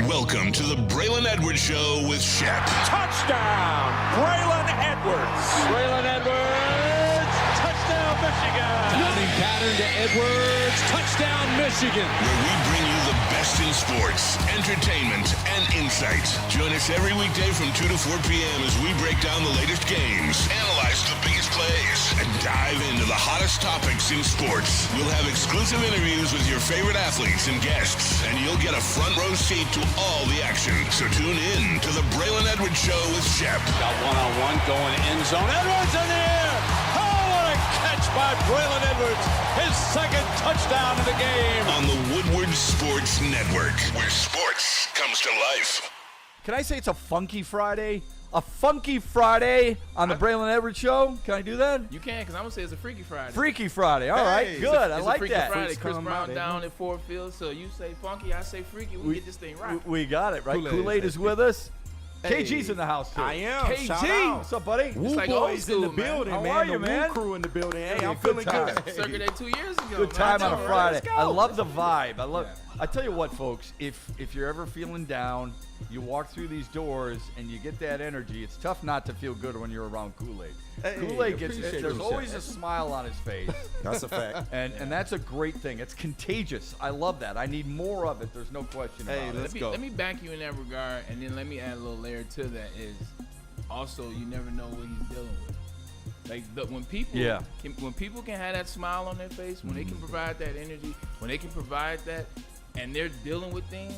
Welcome to the Braylon Edwards Show with Shep. Touchdown, Braylon Edwards. Braylon Edwards, touchdown, Michigan. Passing pattern to Edwards, touchdown, Michigan. Where we bring you the best in sports, entertainment, and insight. Join us every weekday from 2 to 4 p.m. as we break down the latest games, analyze the biggest plays, and dive into the hottest topics in sports. We'll have exclusive interviews with your favorite athletes and guests, and you'll get a front row seat to all the action. So tune in to the Braylon Edwards Show with Shep. Got one-on-one going end zone. Edwards in the air. Oh, what a catch by Braylon Edwards. His second touchdown of the game. On the Woodward Sports Network, where sports comes to life. Can I say it's a funky Friday? A funky Friday on the Braylon Edwards Show? Can I do that? You can, because I'm going to say it's a Freaky Friday. Freaky Friday. All right, good. I It's like a Freaky that. Friday. Chris Brown down at Ford Field, so you say funky, I say freaky. We get this thing right. We got it, right? Kool-Aid is with us. KG's in the house, too. I am. KG, Shout out. what's up, buddy? It's like old Boys school, in the building, How man. are you, the man? Woo crew in the building. Hey, Yeah, I'm good feeling time. good. Circuit Day 2 years ago. Good time on a Friday. Let's go. I love the vibe. I tell you what, folks, if you're ever feeling down, you walk through these doors and you get that energy, it's tough not to feel good when you're around Kool-Aid. Kool-Aid there's always a smile on his face. That's a fact. And that's a great thing. It's contagious. I love that. I need more of it. There's no question about it. Let me back you in that regard, and then let me add a little layer to that is also you never know what he's dealing with. Like when people can have that smile on their face, when they can provide that energy, when they can provide that, and they're dealing with things,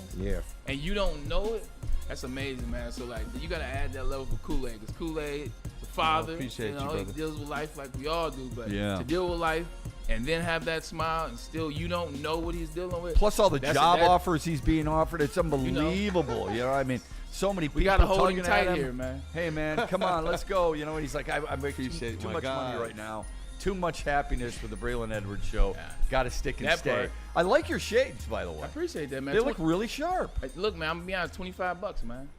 and you don't know it, that's amazing, man. So like you gotta add that level for Kool-Aid, because Kool-Aid, the father, appreciate you, he brother. deals with life like we all do, but Yeah. to deal with life and then have that smile and still you don't know what he's dealing with. Plus all the That's job that- offers he's being offered, it's unbelievable. You know what I mean? So many people We gotta hold him tugging tight at here, man. Hey, man, come on, let's go. You know, and he's like, I'm making Appreciate too my much money guy. right now. Too much happiness for the Braylon Edwards Show. Yeah. Got to stick and That stay. part. I like your shades, by the way. I appreciate that, man. They look really sharp. Look, man, I'm gonna be honest, $25, man.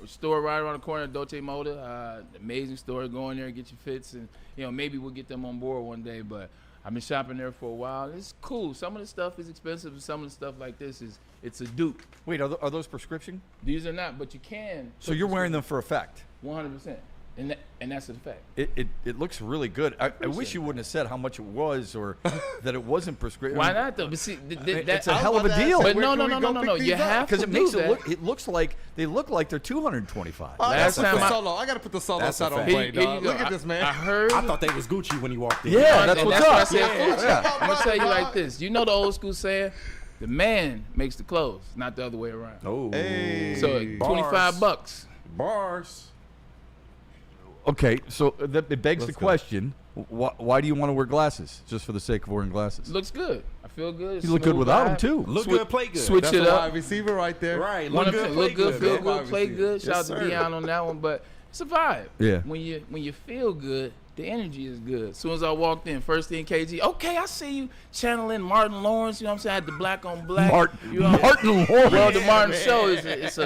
Store right around the corner, Dolce Moda. Amazing store. Go in there and get your fits, and maybe we'll get them on board one day. But I've been shopping there for a while. It's cool. Some of the stuff is expensive, and some of the stuff like this it's a dupe. Wait, are those prescription? These are not, but you can. So you're wearing them for effect? 100%, and that's a fact. It looks really good. I wish you wouldn't have said how much it was or that it wasn't prescription. Why not though? But see, It's a hell of a deal. But no. You have to Because it makes do it that. look. It looks like they look like they're $225. Last time I got to put the solo That's a shot on fact. Blade, Here you dog. go. Look at this, man. I heard. I thought they was Gucci when he walked in. Yeah, that's and what's that's up. what I said. Yeah. I'm gonna tell you like this. You know the old school saying, the man makes the clothes, not the other way around. Oh. Hey. So $25. Bars. Okay, so it begs the Let's go. question: why do you want to wear glasses? Just for the sake of wearing glasses? Looks good. I feel good. You look good Smooth without them vibe. too. Look Switch- good, play good. switch That's it a up. wide receiver right there. Look Right. good, feel man. good, play good. Shout out Yes, to sir. Dion on that one, but it's a vibe. Yeah. When you feel good, the energy is good. As soon as I walked in, first thing KG, okay, I see you channeling Martin Lawrence. You know what I'm saying? I had the black on black. You know, Martin Lawrence. Well, the Martin show it's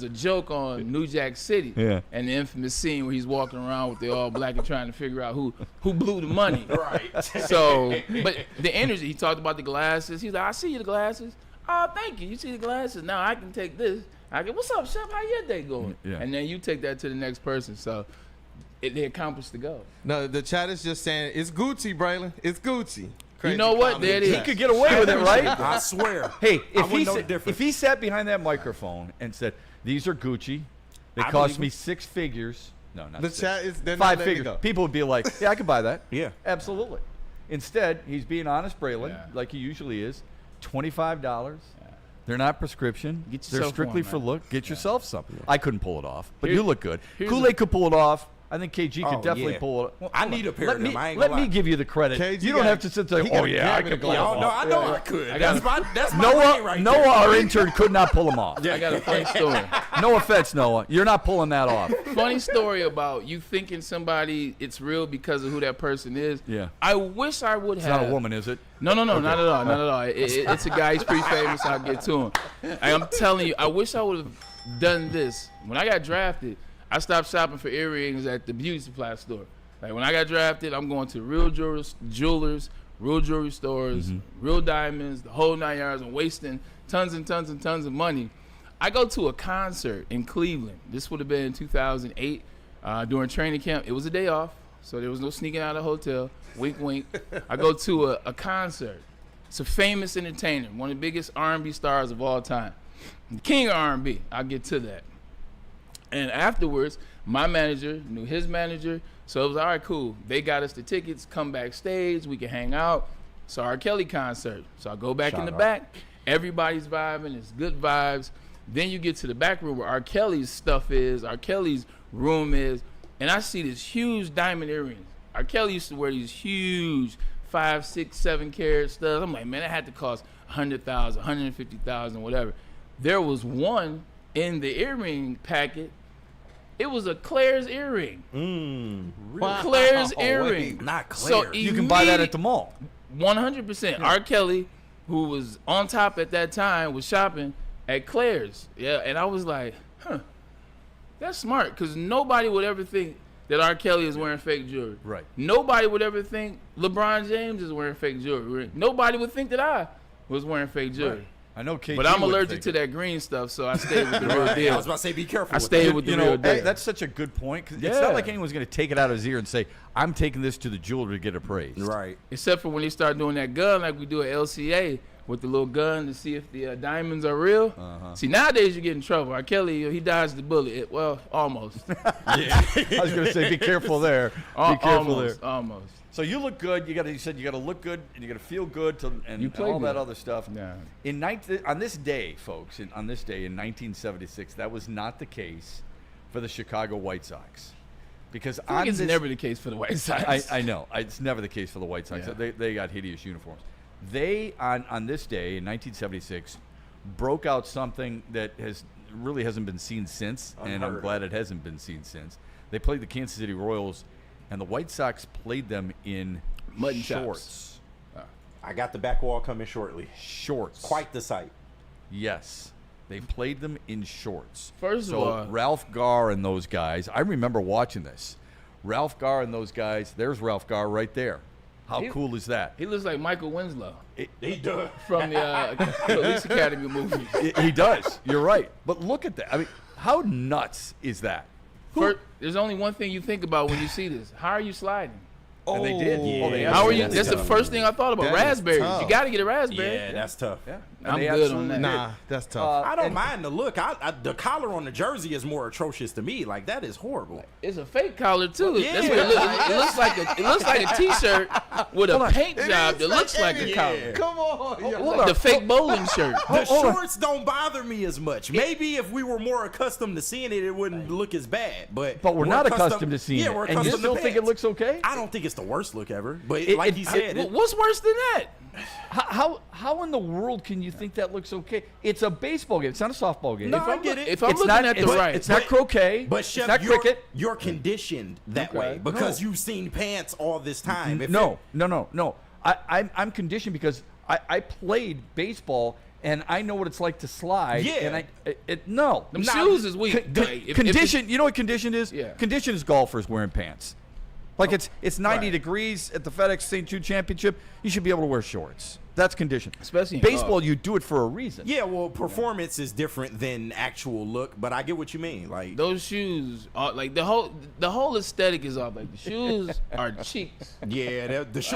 a joke on New Jack City. Yeah. And the infamous scene where he's walking around with the all black and trying to figure out who blew the money. Right. So, but the energy, he talked about the glasses. He's like, I see you the glasses. Oh, thank you. You see the glasses. Now I can take this. I go, what's up, Shep? How your day going? Yeah. And then you take that to the next person. So they accomplished the goal. No, the chat is just saying it's Gucci, Braylon. It's Gucci. You know what? There it is. He could get away with it, right? I swear. Hey, I wouldn't know the difference. if he sat behind that microphone and said, "These are Gucci. They I cost believe me him. 6 figures." No, not The 6. chat is they're 5 not letting it figures. go. People would be like, "Yeah, I could buy that." Yeah. Absolutely. Instead, he's being honest, Braylon, Yeah. like he usually is. $25. They're not prescription. Get They're yourself strictly one, for man. look. Get yourself some. I couldn't pull it off, but Here- you look good. here's Kool-Aid could pull it off. I think KG could Oh, definitely yeah. pull it. Well, I hold need on. a pair let of me, them. I ain't Let gonna me lie. give you the credit. KG You don't got- have to sit there. he Oh got yeah, I grabbing could the pull it glass. off. I know I could. I got That's my Noah, lane right Noah, there. our intern, could not pull them off. I got a funny story. No offense, Noah. You're not pulling that off. Funny story about you thinking somebody it's real because of who that person is. Yeah. I wish I would It's have. not a woman, is it? No, not at all, not at all. It's a guy. He's pretty famous. I'll get to him. And I'm telling you, I wish I would have done this. When I got drafted, I stopped shopping for earrings at the beauty supply store. Like when I got drafted, I'm going to real jewelers, real jewelry stores, real diamonds, the whole 9 yards. I'm wasting tons and tons and tons of money. I go to a concert in Cleveland. This would have been in 2008 during training camp. It was a day off, so there was no sneaking out of the hotel. Wink, wink. I go to a concert. It's a famous entertainer, one of the biggest R&B stars of all time. The king of R&B. I'll get to that. And afterwards, my manager knew his manager, so it was all right, cool. They got us the tickets, come backstage, we can hang out. It's R. Kelly concert. So I go back in the back. Everybody's vibing. It's good vibes. Then you get to the back room where R. Kelly's stuff is, R. Kelly's room is, and I see this huge diamond earrings. R. Kelly used to wear these huge 5, 6, 7 carat studs. I'm like, man, that had to cost $100,000, $150,000, whatever. There was one in the earring packet. It was a Claire's earring. Wow. Claire's earring. Not Claire. So You can buy that at the mall. 100%. R. Kelly, who was on top at that time, was shopping at Claire's. Yeah, and I was like, that's smart, because nobody would ever think that R. Kelly is wearing fake jewelry. Right. Nobody would ever think LeBron James is wearing fake jewelry. Nobody would think that I was wearing fake jewelry. Right. I know KG But I'm would allergic think to it. that green stuff, so I stayed with the real deal. I was about to say, be careful. I stayed with the real deal. That's such a good point, because it's Yeah. not like anyone's going to take it out of his ear and say, I'm taking this to the jeweler to get appraised. Right. Except for when they start doing that gun like we do at LCA with the little gun to see if the diamonds are real. See, nowadays you get in trouble. R. Kelly, he dodged the bullet. Well, almost. I was going to say, be careful there. Be careful there. Almost. So you look good. You said you got to look good and you got to feel good, and You play all that good. other stuff. Yeah. On this day, folks, on this day in 1976, that was not the case for the Chicago White Sox, because I think it's never the case for the White Sox. I know it's never the case for the White Sox. Yeah. They got hideous uniforms. They on this day in 1976 broke out something that really hasn't been seen since, and I'm glad it hasn't been seen since. They played the Kansas City Royals, and the White Sox played them in Mutton shorts. I got the back wall coming shortly. Shorts. Quite the sight. Yes. They played them in shorts. First of all, Ralph Garr and those guys, I remember watching this. Ralph Garr and those guys, there's Ralph Garr right there. How cool is that? he looks like Michael Winslow He does. from the Police Academy movie. He does. You're right. But look at that. I mean, how nuts is that? There's only one thing you think about when you see this. How are you sliding? And they did. Yeah. Oh, they How are you? That's That's the tough. first thing I thought about. That is Raspberries. tough. You got to get a raspberry. Yeah, that's tough. Yeah. I'm They good on absolutely that. did. Nah, that's tough. I don't mind the look. The collar on the jersey is more atrocious to me. Like, that is horrible. It's a fake collar too. Yeah. That's what it looks like. It looks like a T-shirt with a paint job that looks like a collar. Come on. yo. Hold on. The fake bowling shirt. The shorts don't bother me as much. Maybe if we were more accustomed to seeing it, it wouldn't look as bad. But But we're not accustomed to seeing yeah, it. we're And you accustomed still to think it pants. looks okay? I don't think it's the worst look ever. But It- like it- he said, What's worse than that? How in the world can you think that looks okay? It's a baseball game. It's not a softball game. No, I get it. If I'm It's looking not, at the it's, right, it's not croquet. But it's Shep, not cricket. you're conditioned that Okay. way because you've seen pants all this time. If No. I'm conditioned because I played baseball and I know what it's like to slide. Yeah. And no. them shoes is weak. Condition. You know what condition is? Yeah. Condition is golfers wearing pants. Like it's 90 degrees at the FedEx St. Jude Championship. You should be able to wear shorts. That's condition. Especially in baseball, golf. you do it for a reason. Yeah, well, performance is different than actual look, but I get what you mean. Like, Those shoes are like the whole aesthetic is off. Like the shoes are cheeks. yeah, Like,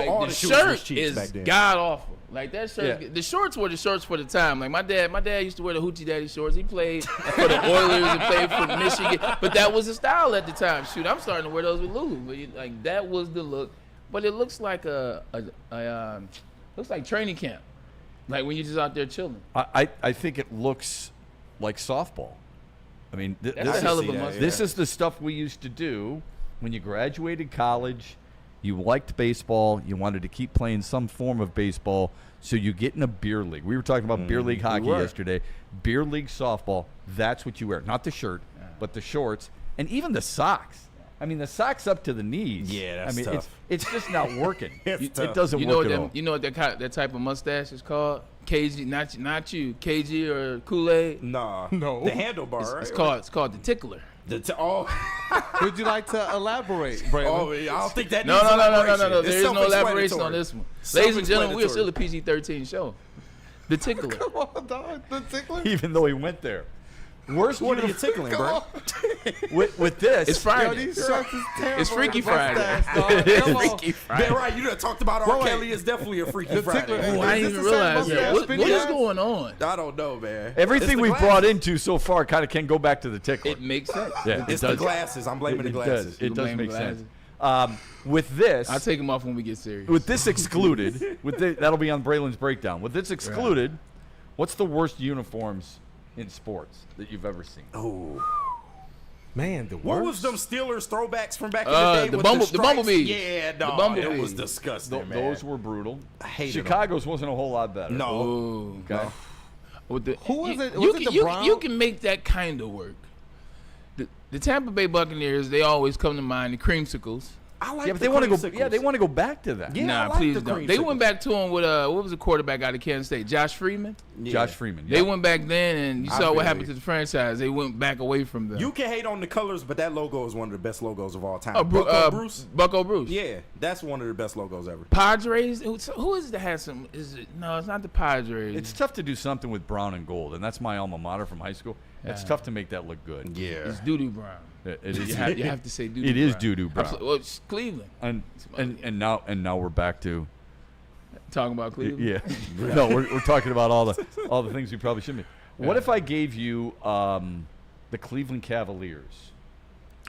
all the the shoes was shirt cheeks is back then. god awful. Like that shirt. Yeah. The shorts were the shorts for the time. Like my dad used to wear the Hoochie Daddy shorts. He played for the Oilers and played for Michigan. But that was the style at the time. Shoot, I'm starting to wear those with Lulu. But like that was the look. But it looks like looks like training camp. Like when you're just out there chilling. I think it looks like softball. I mean, That's this a hell of see a that, mustache. This is the stuff we used to do when you graduated college. You liked baseball. You wanted to keep playing some form of baseball, so you get in a beer league. We were talking about beer league hockey yesterday. Beer league softball, that's what you wear. Not the shirt, but the shorts, and even the socks. I mean, the socks up to the knees. Yeah, that's I mean, tough. it's just not working. It's It doesn't You know work what at all. you know what that type of mustache is called? KG, not you. KG or Kool-Aid. Nah, No. the handlebar. Right? It's called the tickler. Oh, Would you like to elaborate, Braylon? I don't think that. No. needs elaboration. There It's is no elaboration self-explanatory. on this one. Ladies and gentlemen, we are still a Self-explanatory. PG-13 show. The tickler. Come on, dog. The tickler? Even though he went there. Worst What are you uniform. tickling, bro? With this, It's Friday. These shorts is terrible. It's Freaky Mustache, Friday. dog. It's Come on. Freaky Friday. Man, right, you done talked about R. Wait. Kelly. It's definitely a Freaky The Friday. tickler- Oh, I Is didn't this even the same realize that. mustache What spinning is ass? going on? I don't know, man. everything It's the we've glasses. brought into so far kind of can go back to the tickler. It makes sense. Yeah, It's it the does. glasses. I'm blaming the It glasses. does. It does blame make glasses. sense. With this, I'll take them off when we get serious. with this excluded, that'll be on Braylon's breakdown. With this excluded, what's the worst uniforms in sports that you've ever seen? Oh. Man, the What worst. was them Steelers throwbacks from back in the day? the with Bumble- the stripes? Bumblebees. Yeah, The no, it Bumblebees. was disgusting, man. Those were brutal. I hated Chicago's wasn't a whole lot better. No. Ooh. Okay. With the, Who was you, it? You Was can, it the you, Browns? you can make that kind of work. The Tampa Bay Buccaneers, they always come to mind. The creamsicles. I like Yeah, but the they want to go. creamsicles. Yeah, they want to go back to that. Yeah, I Nah, like please the don't. They creamsicles. went back to him with what was the quarterback out of Kansas State? Josh Freeman. Yeah. Josh Freeman. They Yeah. went back then, and you I saw feel what happened you. to the franchise. They went back away from them. You can hate on the colors, but that logo is one of the best logos of all time. Oh, Bucko Bruce? Bucko Bruce. Yeah, that's one of the best logos ever. Padres. Who is it that has some? Is it? No, it's not the Padres. It's tough to do something with brown and gold, and that's my alma mater from high school. It's tough to make that look good. Yeah. It's doo-doo brown. It is. You have to say doo-doo It is brown. doo-doo brown. Well, it's Cleveland. And now we're back to Talking about Cleveland. yeah. No, we're talking about all the things we probably shouldn't be. What if I gave you the Cleveland Cavaliers?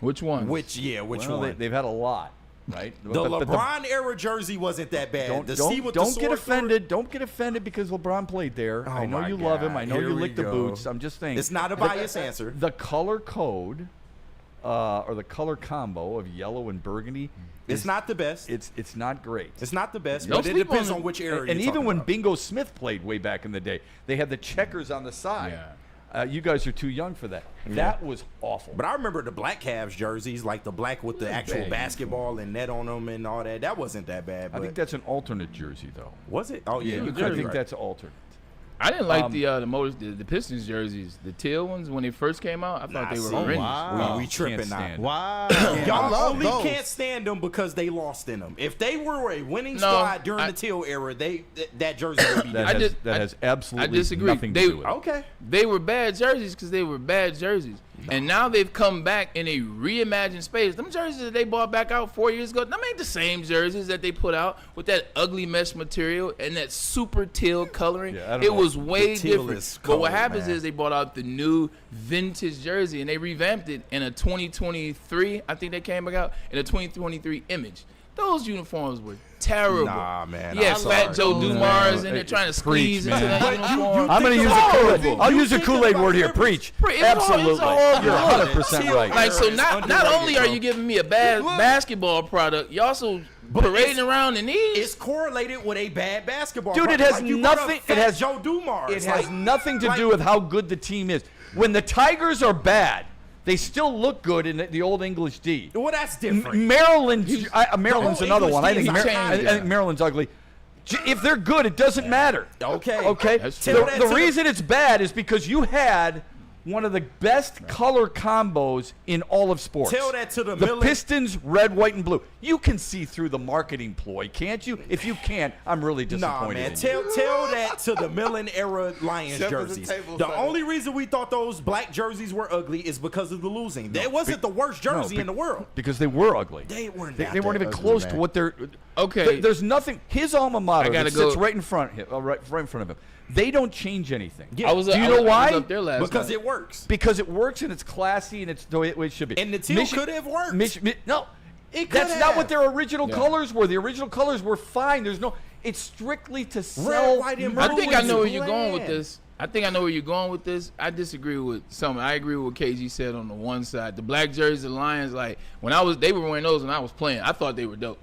Which one? Which Well, one? They've had a lot, right? The But LeBron era jersey wasn't that bad. Don't, the don't, C with don't the get sword offended. Don't get offended because LeBron played there. Oh I know my you love him. I know God. Here you we lick the go. boots. I'm just saying. It's not a biased answer. The color code, or the color combo of yellow and burgundy. It's not the best. It's not great. It's not the best, Don't but it sleep depends on on it. which era And you're even talking when about. Bingo Smith played way back in the day, they had the checkers on the side. You guys are too young for that. That was awful. But I remember the black Cavs jerseys, like the black with the actual basketball and net on them and all that. That wasn't that bad. I But think that's an alternate jersey, though. was it? Oh yeah, Yeah, I think that's alternate. I didn't like the Pistons jerseys, the teal ones when they first came out. I thought they were horrendous. wow. we tripping Can't now. stand it. Wow. Y'all I love only those. can't stand them because they lost in them. If they were a winning No, squad during I- the teal era, that jersey would be That, different. has absolutely I disagree. nothing to They- do with it. Okay. They were bad jerseys because they were bad jerseys. And now they've come back in a reimagined space. Them jerseys that they bought back out 4 years ago, them ain't the same jerseys that they put out with that ugly mesh material and that super teal coloring. Yeah, I don't It know. was way The teal different. is But what cold, happens man. is they bought out the new vintage jersey and they revamped it in a 2023, I think they came back out, in a 2023 image. Those uniforms were terrible. Nah, man, Yeah, I'm Fat sorry. Joe Dumars and Hey, they're trying to preach, squeeze into man. that But you uniform. I'm going to use a horrible. Kool-Aid. I'll You use a think Kool-Aid about word here. every- Preach. It's Absolutely. all You're good. 100% Teal right. Like, so It's not underrated, only are bro. you giving me a bad basketball product, you also parading around in these. It's correlated with a bad basketball. Dude, it product. has Like, you brought up nothing. It Fat has Joe Dumars. It has Like, nothing to like- do with how good the team is. When the Tigers are bad, they still look good in the old English D. Well, that's different. Maryland's Maryland's whole another English one. I D think, is I changed, think Maryland's ugly. If they're good, it doesn't matter. Okay. Okay. That's The, true. the reason it's bad is because you had one of the best color combos in all of sports. Tell that to the The Miller- Pistons, red, white, and blue. You can see through the marketing ploy, can't you? If you can't, I'm really Nah, disappointed. man. in you. Tell that to the Millen era Lions Shep is a jerseys. table The setter. only reason we thought those black jerseys were ugly is because of the losing. That wasn't the worst jersey in the world. Because they were ugly. They weren't. They that weren't even ugly, close man. to what they're. Okay. There's nothing. His alma mater I gotta that sits go- right in front, right in front of him. They don't change anything. Yeah. Do you know why? I was up there last Because night. it works. Because it works and it's classy and it's the way it should be. And the teal could have worked. No, It could that's not have. what their original Yeah. colors were. The original colors were fine. There's no. It's strictly to Red, sell. white, and I blue think I is know where you're going with bland. this. I disagree with something. I agree with what KG said on the one side. The black jerseys, the Lions, like they were wearing those when I was playing. I thought they were dope.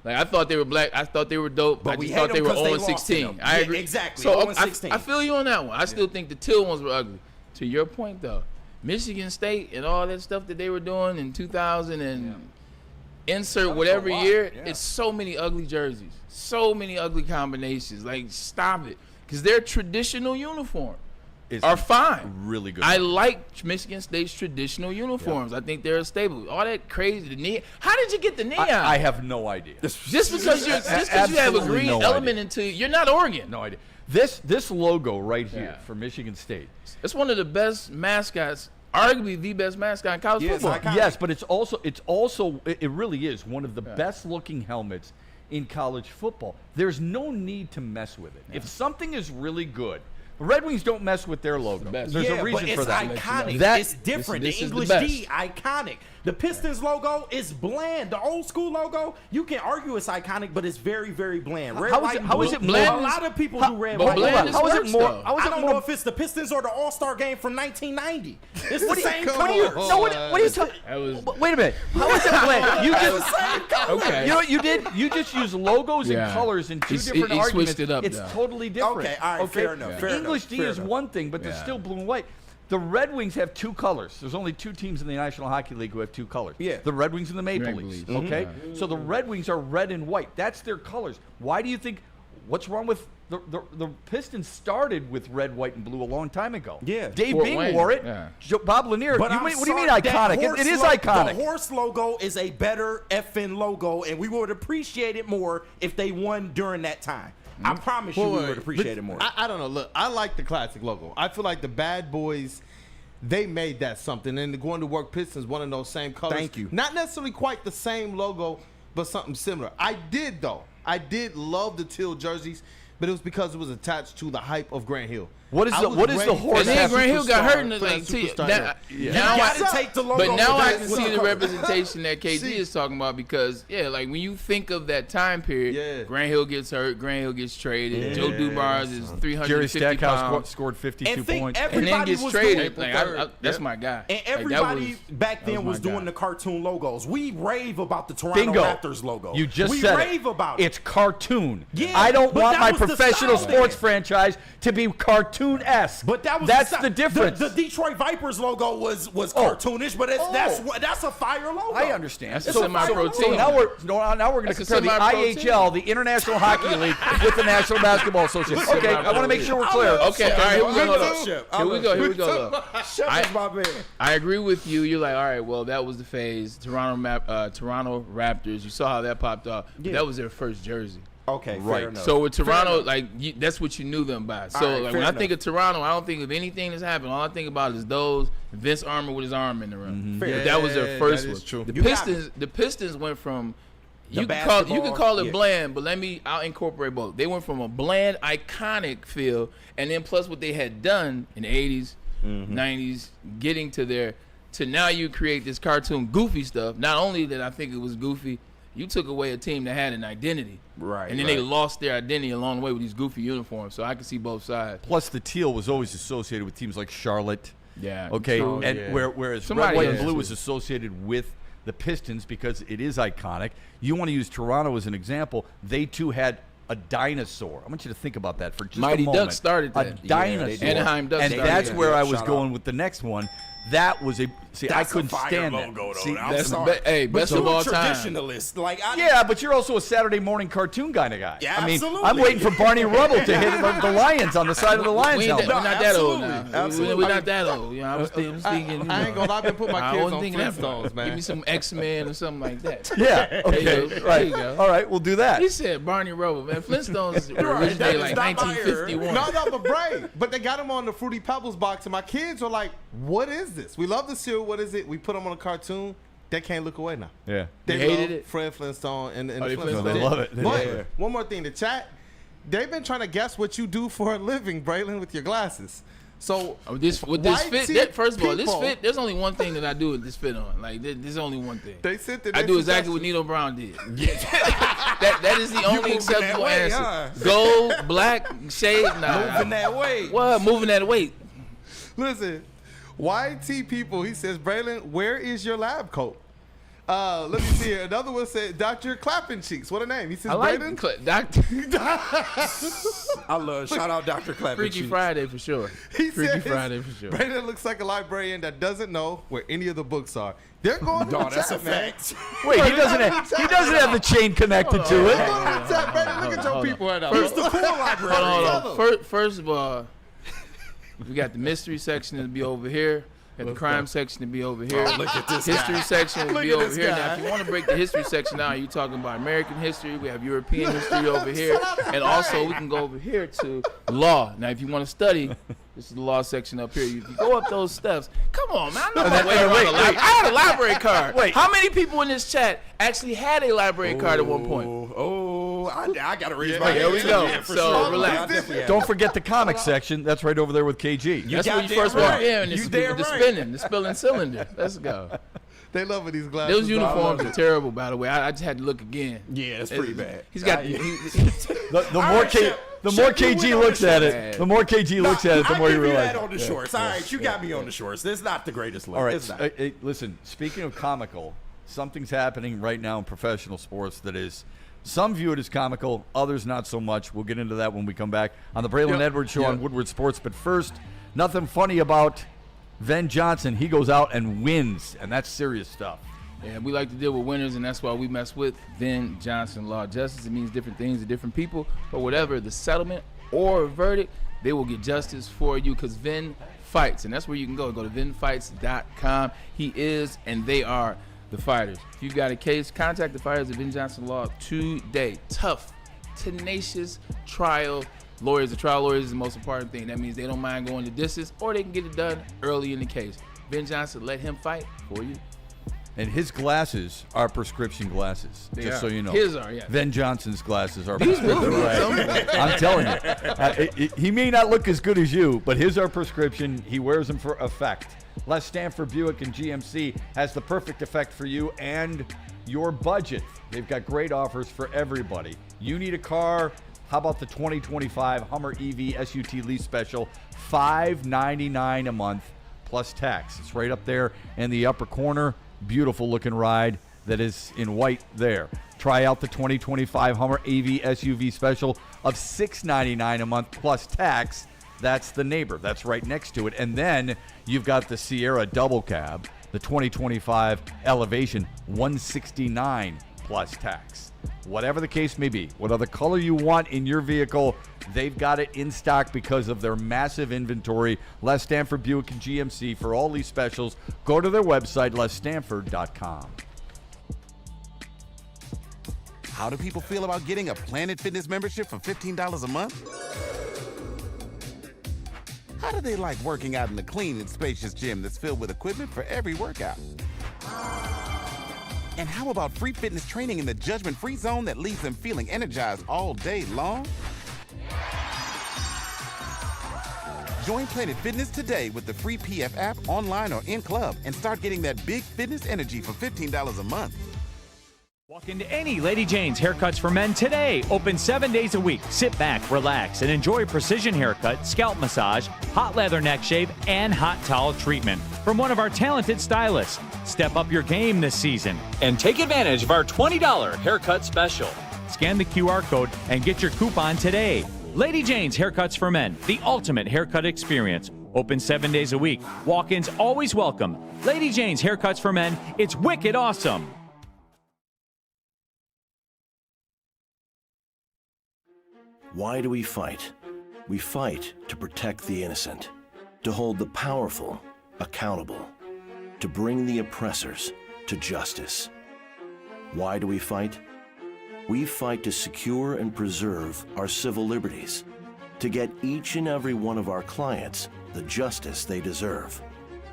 Like I thought they were black. I thought they were dope. But I we just hate thought they them were 'cause they 0-16. lost to them. I Yeah, agree. exactly, So 0-16. I feel you on that one. I still think the teal ones were ugly. To your point though, Michigan State and all that stuff that they were doing in 2000 and insert whatever year, it's so many ugly jerseys, so many ugly combinations. Like stop it, because their traditional uniform are fine. Really good. I like Michigan State's traditional uniforms. I think they're stable. All that crazy, the knee. How did you get the knee out? I have no idea. Just because you have a Absolutely green no element idea. into you're not Oregon. No idea. This logo right here for Michigan State. It's one of the best mascots, arguably the best mascot in college football. Yes, but it really is one of the best looking helmets in college football. There's no need to mess with it. If something is really good, the Red Wings don't mess with their logo. There's a reason for that. It's iconic. It's different. This the is English the best. D, iconic. The Pistons logo is bland. The old school logo, you can argue it's iconic, but it's very, very bland. Red, white, and how is blue. it bland? A lot of people do red, but white, bland and is blue. worse, though. I don't know if it's the Pistons or the All-Star game from 1990. It's the same color. What are you talking? Wait a minute. How is it bland? You just Okay. You know what you did? You just used logos and colors in two different he arguments. switched it up, it's though. totally different. Okay, all right, fair enough. Fair English enough, D fair is enough. one thing, but they're still blue and white. The Red Wings have two colors. There's only two teams in the National Hockey League who have two colors. Yeah. The Red Wings and the Maple Leafs. Okay? So the Red Wings are red and white. That's their colors. Why do you think what's wrong with the Pistons started with red, white, and blue a long time ago? Yeah. Dave Fort Bing Wayne, wore it. yeah. Bob Lanier. But What do you mean iconic? It is iconic. The horse logo is a better effing logo, and we would appreciate it more if they won during that time. I promise you we would appreciate it more. I don't know. Look, I like the classic logo. I feel like the Bad Boys, they made that something. And the Going to Work Pistons, one of those same colors. Thank you. Not necessarily quite the same logo, but something similar. I did love the teal jerseys, but it was because it was attached to the hype of Grant Hill. What is the horse? And then Grant Hill got hurt in the for that like. superstar Now, You gotta take the logo. but now with I that can with see the color. representation that KD is talking about because like when you think of that time period, Grant Hill gets hurt, Grant Hill gets traded, Joe Dumars is 350 Jerry Stackhouse pounds, scored 52 And think points. and then everybody gets was traded. doing, Like, that's my guy. and Like, that everybody was- back then was my doing guy. the cartoon logos. We rave about the Toronto Bingo. Raptors logo. You just we said rave about it. It's cartoon. Yeah, I don't but want that my was the professional style sports then. franchise to be cartoon-esque. But that's style. the difference. The Detroit Vipers logo was cartoonish, but that's a fire logo. I understand. That's a semi-pro So team. now we're going to That's a compare the semi-pro IHL, the International Hockey League, with the National Basketball Association. Okay, I want to make sure we're clear. Okay, all right, here we go. Hold Hold up, up. Shep. Here we go. Look. Shep is my man. I agree with you. You're like, all right, well, that was the phase. Toronto Raptors. You saw how that popped off. Yeah. That was their first jersey. Okay, Right. fair enough. So with Toronto, that's what you knew them by. So right, like fair when I think enough. of Toronto, I don't think of anything that's happened. All I think about is those Vince Armour with his arm in the ring. Fair. That was their first that one. is true. The Pistons went from you can call it bland, but I'll incorporate both. They went from a bland, iconic feel, and then plus what they had done in the 80s, 90s, getting to now you create this cartoon goofy stuff. Not only did I think it was goofy, you took away a team that had an identity. Right. And then they lost their identity along the way with these goofy uniforms. So I can see both sides. Plus, the teal was always associated with teams like Charlotte. Yeah. Okay, true. and whereas Somebody red, white, and else blue too. is associated with the Pistons because it is iconic. You want to use Toronto as an example. They too had a dinosaur. I want you to think about that for just Mighty a moment. Ducks started a that. dinosaur. they did. Anaheim Ducks and started that's that. where I was Shout going out. with the next one. That was I couldn't stand that. See, That's sorry. best But of you're all a time. traditionalist. Like, Yeah, but you're also a Saturday morning cartoon kind of guy. Yeah, I mean, absolutely. I'm waiting for Barney Rubble to hit the Lions on the side of the Lions We ain't helmet. we're not that old now. absolutely. Absolutely. We're not that old. You know, I was thinking. I ain't gonna lie, I've been putting my I kids wasn't on thinking that Flintstones, far. man. Give me some X-Men or something like that. Yeah. Okay. There you go. Right. There you go. All right. We'll do that. He said Barney Rubble, man. Flintstones That originated is like not my era. 1951. No, but Bray. But they got them on the Fruity Pebbles box, and my kids are like, "What is this? We love the cereal. What is it?" We put them on a cartoon. They can't look away now. Yeah. They They hated love it? Fred Flintstone and the they Flintstones. They love it. But Yeah. one more thing, the chat, they've been trying to guess what you do for a living, Braylon, with your glasses. So With this fit, first of all, this people- fit. There's only one thing that I do with this fit on. Like there's only one thing. they said that I they do exactly what suggested- Nino Brown did. that is the only moving that acceptable way, answer. huh? Gold, black, shade, nah. moving that way. What? Moving that weight. Listen, YT people, he says, Braylon, where is your lab coat? Let me see here. Another one said, Dr. Clapping Cheeks. What a name. He says, I like Braylon. Doctor I love. Shout out Dr. Clapping Freaky Cheeks. Friday for sure. He Freaky says, Friday for sure. Braylon looks like a librarian that doesn't know where any of the books are. They're going to No, the that's chat, a man. fact. Wait, he doesn't have the chain connected to They're it. going to the chat, Braylon. Look at your Hold on. people right now. Who's the cool library? Hold on. First of all, we got the mystery section to be over here. Got the crime section to be over here. Look at this history guy. section to Look be at over this here. guy. Now, if you want to break the history section down, you're talking about American history. We have European history over here. And also, we can go over here to law. Now, if you want to study, this is the law section up here. If you go up those steps, come on, man. I know my way around a library. I had a library card. Wait. How many people in this chat actually had a library card at one point? I got to raise my hand. Here we go. Yeah, for So, sure. relax. Don't forget the comic section. That's right over there with KG. That's when you goddamn first walk right. in. You It's damn the right. spinning, the spilling cylinder. Let's go. They love these glasses. Those uniforms are terrible, by the way. I just had to look again. Yeah, it's pretty bad. He's got. The more right, the more Shep, you KG went on looks the at shorts. it, the more KG looks at it, the more you realize. that on the shorts. All right, you got me on the shorts. It's not the greatest look. All right, It's not. listen. Speaking of comical, something's happening right now in professional sports that is. Some view it as comical, others not so much. We'll get into that when we come back on the Braylon Edwards Show on Woodward Sports. But first, nothing funny about Ven Johnson. He goes out and wins, and that's serious stuff. Yeah, we like to deal with winners, and that's why we mess with Ven Johnson Law. Justice, it means different things to different people, but whatever the settlement or verdict, they will get justice for you because Ven fights, and that's where you can go. Go to venfights.com. He is, and they are the fighters. If you've got a case, contact the fighters at Ven Johnson Law today. Tough, tenacious trial lawyers. The trial lawyers is the most important thing. That means they don't mind going the distance, or they can get it done early in the case. Ven Johnson, let him fight for you. And his glasses are prescription glasses, just so you know. His are, yeah. Ven Johnson's glasses are These prescription. will be. Right. I'm telling you. He may not look as good as you, but his are prescription. He wears them for effect. Les Stanford Buick and GMC has the perfect effect for you and your budget. They've got great offers for everybody. You need a car? How about the 2025 Hummer EV SUT lease special? $599 a month plus tax. It's right up there in the upper corner. Beautiful looking ride that is in white there. Try out the 2025 Hummer AV SUV special of $699 a month plus tax. That's the neighbor. That's right next to it. And then you've got the Sierra double cab, the 2025 Elevation, $169 plus tax. Whatever the case may be, whatever color you want in your vehicle, they've got it in stock because of their massive inventory. Les Stanford Buick and GMC for all these specials. Go to their website, lesstanford.com. How do people feel about getting a Planet Fitness membership for $15 a month? How do they like working out in a clean and spacious gym that's filled with equipment for every workout? And how about free fitness training in the judgment-free zone that leaves them feeling energized all day long? Join Planet Fitness today with the free PF app, online or in club, and start getting that big fitness energy for $15 a month. Walk into any Lady Jane's Haircuts for Men today. Open 7 days a week. Sit back, relax, and enjoy precision haircut, scalp massage, hot leather neck shave, and hot towel treatment from one of our talented stylists. Step up your game this season and take advantage of our $20 haircut special. Scan the QR code and get your coupon today. Lady Jane's Haircuts for Men, the ultimate haircut experience. Open 7 days a week. Walk-ins always welcome. Lady Jane's Haircuts for Men. It's wicked awesome. Why do we fight? We fight to protect the innocent, to hold the powerful accountable, to bring the oppressors to justice. Why do we fight? We fight to secure and preserve our civil liberties, to get each and every one of our clients the justice they deserve,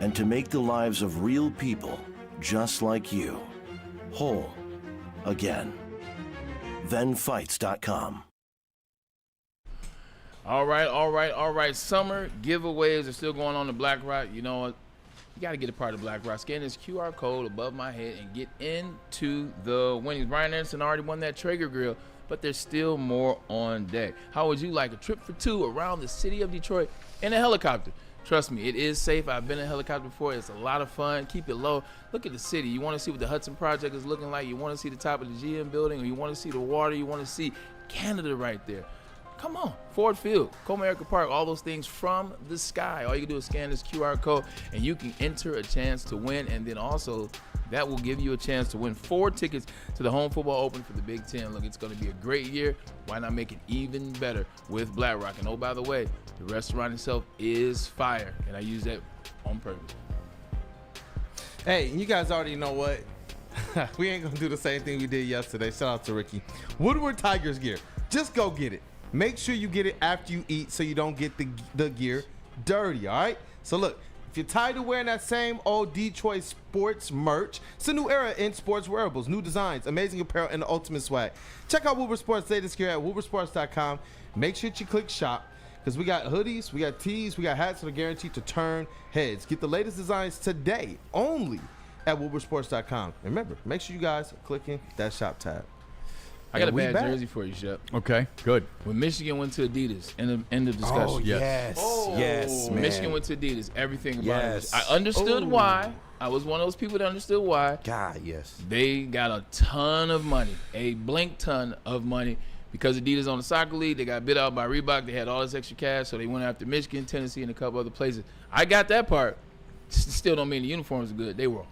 and to make the lives of real people just like you whole again. Venfights.com. All right. Summer giveaways are still going on the Black Rock. You know what? You got to get a part of Black Rock. Scan this QR code above my head and get into the winnings. Brian Anderson already won that Traeger grill, but there's still more on deck. How would you like a trip for two around the city of Detroit in a helicopter? Trust me, it is safe. I've been in a helicopter before. It's a lot of fun. Keep it low. Look at the city. You want to see what the Hudson Project is looking like. You want to see the top of the GM building, or you want to see the water. You want to see Canada right there. Come on, Ford Field, Comerica Park, all those things from the sky. All you can do is scan this QR code, and you can enter a chance to win. And then also, that will give you a chance to win 4 tickets to the Home Football Open for the Big Ten. Look, it's going to be a great year. Why not make it even better with Black Rock? And oh, by the way, the restaurant itself is fire, and I use that on purpose. Hey, you guys already know what. We ain't going to do the same thing we did yesterday. Shout out to Ricky. Woodward Tigers gear. Just go get it. Make sure you get it after you eat so you don't get the gear dirty, all right? So look, if you're tired of wearing that same old Detroit sports merch, it's a new era in sports wearables, new designs, amazing apparel, and the ultimate swag. Check out Woodward Sports latest gear at woodwardsports.com. Make sure you click shop because we got hoodies, we got tees, we got hats that are guaranteed to turn heads. Get the latest designs today only at woodwardsports.com. Remember, make sure you guys are clicking that shop tab. I got a bad jersey for you, Shep. Okay, good. When Michigan went to Adidas, end of discussion. Oh, yes. Yes, man. Michigan went to Adidas. Everything about it. I understood why. I was one of those people that understood why. God, yes. They got a ton of money, a blank ton of money. Because Adidas on the soccer league, they got bid out by Reebok. They had all this extra cash, so they went after Michigan, Tennessee, and a couple other places. I got that part. Still don't mean the uniforms are good. They were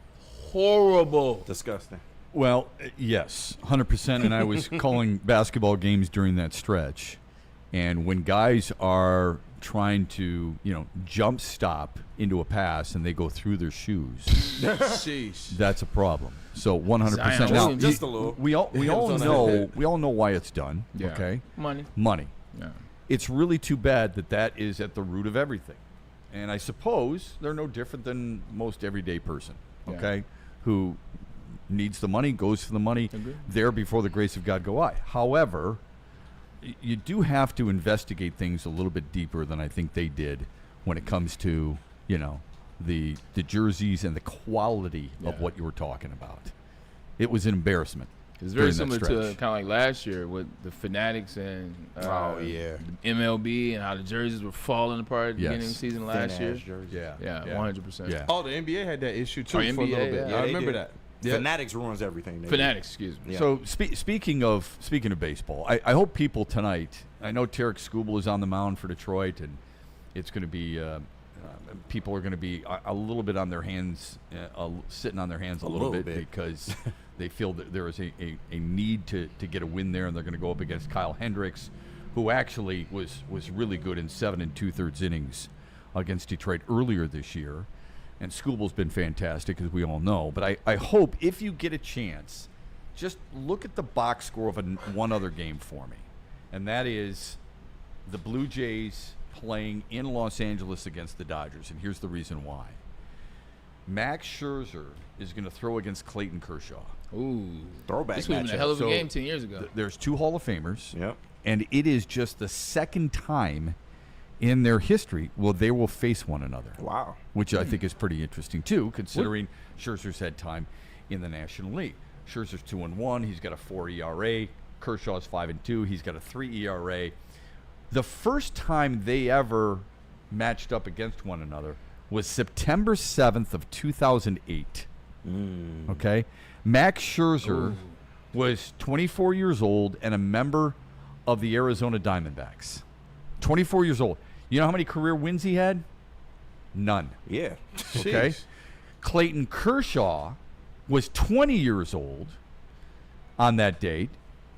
horrible. Disgusting. Well, yes, 100%. And I was calling basketball games during that stretch. And when guys are trying to, jump stop into a pass and they go through their shoes, that's a problem. So 100%. Now, just a little. We all know why it's done. Yeah. Okay, money. Yeah. It's really too bad that is at the root of everything. And I suppose they're no different than most everyday person. Okay, who needs the money, goes for the money. There before the grace of God go I. However, you do have to investigate things a little bit deeper than I think they did when it comes to, the jerseys and the quality of what you were talking about. It was an embarrassment. It's very similar to kind of like last year with the Fanatics and MLB and how the jerseys were falling apart at the beginning of the season last year. Yeah, 100%. Yeah. Oh, the NBA had that issue too for a little bit. Yeah, I remember that. Yeah. Fanatics ruins everything. Fanatics, excuse me. Yeah. So speaking of baseball, I hope people tonight. I know Tarek Skubal is on the mound for Detroit, and it's going to be people are going to be a little bit on their hands, sitting on their hands a little bit because they feel that there is a need to get a win there, and they're going to go up against Kyle Hendricks, who actually was really good in 7 2/3 innings against Detroit earlier this year. And Skubal's been fantastic, as we all know. But I hope, if you get a chance, just look at the box score of one other game for me. And that is the Blue Jays playing in Los Angeles against the Dodgers. And here's the reason why. Max Scherzer is going to throw against Clayton Kershaw. Ooh. Throwback This would have been a hell of a game 10 years ago. There's 2 Hall of Famers. Yep. And it is just the second time in their history they will face one another. Wow. Which I think is pretty interesting too, considering Scherzer's had time in the National League. Scherzer's 2-1. He's got a 4 ERA. Kershaw's 5-2. He's got a 3 ERA. The first time they ever matched up against one another was September 7th of 2008. Okay? Max Scherzer was 24 years old and a member of the Arizona Diamondbacks. 24 years old. You know how many career wins he had? None. Yeah. Okay. Clayton Kershaw was 20 years old on that date.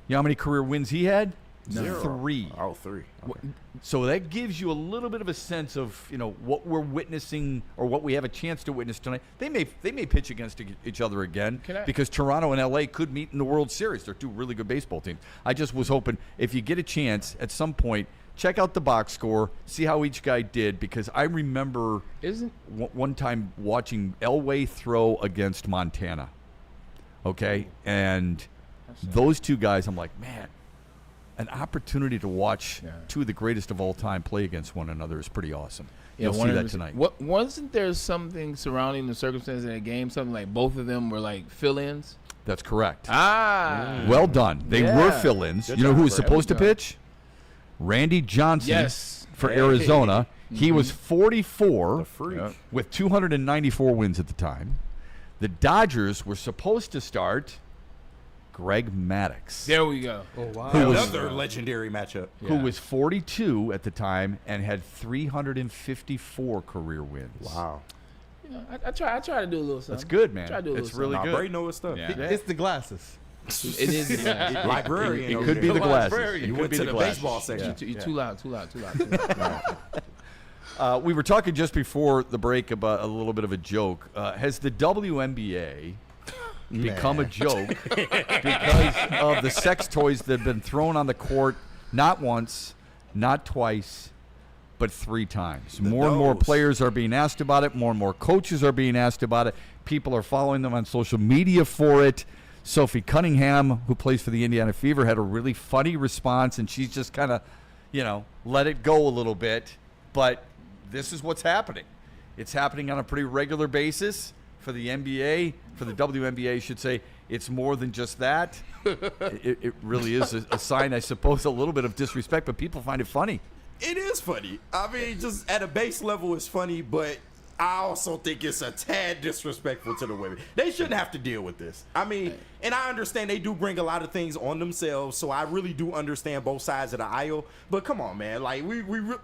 You know how many career wins he had? 0. 3. Oh, 3. Okay. So that gives you a little bit of a sense of what we're witnessing or what we have a chance to witness tonight. They may pitch against each other again because Toronto and LA could meet in the World Series. They're 2 really good baseball teams. I just was hoping if you get a chance at some point, check out the box score, see how each guy did, because I remember one time watching Elway throw against Montana. Okay, and those 2 guys, I'm like, man, an opportunity to watch 2 of the greatest of all time play against one another is pretty awesome. You'll see that tonight. Wasn't there something surrounding the circumstances in that game, something like both of them were like fill-ins? That's correct. Well done. They were fill-ins. You know who was supposed to pitch? Randy Johnson for Arizona. He was 44 with 294 wins at the time. The Dodgers were supposed to start Greg Maddux. There we go. Oh, wow. Another legendary matchup. Who was 42 at the time and had 354 career wins. Wow. I try to do a little something. That's good, man. Try to do a it's little really good. Bray knows his stuff. Yeah. It's the glasses. It is the glasses. Librarian. It could be the glasses. You went to the baseball section. You too loud. We were talking just before the break about a little bit of a joke. Has the WNBA become a joke because of the sex toys that have been thrown on the court not once, not twice, but 3 times? More and more players are being asked about it. More and more coaches are being asked about it. People are following them on social media for it. Sophie Cunningham, who plays for the Indiana Fever, had a really funny response, and she's just kind of, let it go a little bit. But this is what's happening. It's happening on a pretty regular basis for the NBA, for the WNBA, I should say. It's more than just that. It really is a sign, I suppose, a little bit of disrespect, but people find it funny. It is funny. I mean, just at a base level, it's funny, but I also think it's a tad disrespectful to the women. They shouldn't have to deal with this. I mean, and I understand they do bring a lot of things on themselves, so I really do understand both sides of the aisle. But come on, man. Like,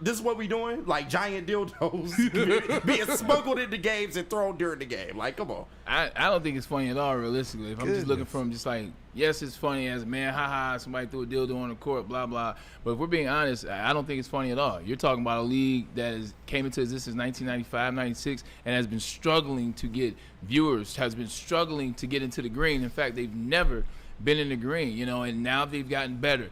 this is what we doing? Like, giant dildos being smuggled into games and thrown during the game. Like, come on. I don't think it's funny at all, realistically. If I'm just looking from just like, yes, it's funny as, man, haha, somebody threw a dildo on the court, blah, blah. But if we're being honest, I don't think it's funny at all. You're talking about a league that came into existence 1995, 96, and has been struggling to get viewers, has been struggling to get into the green. In fact, they've never been in the green, and now they've gotten better.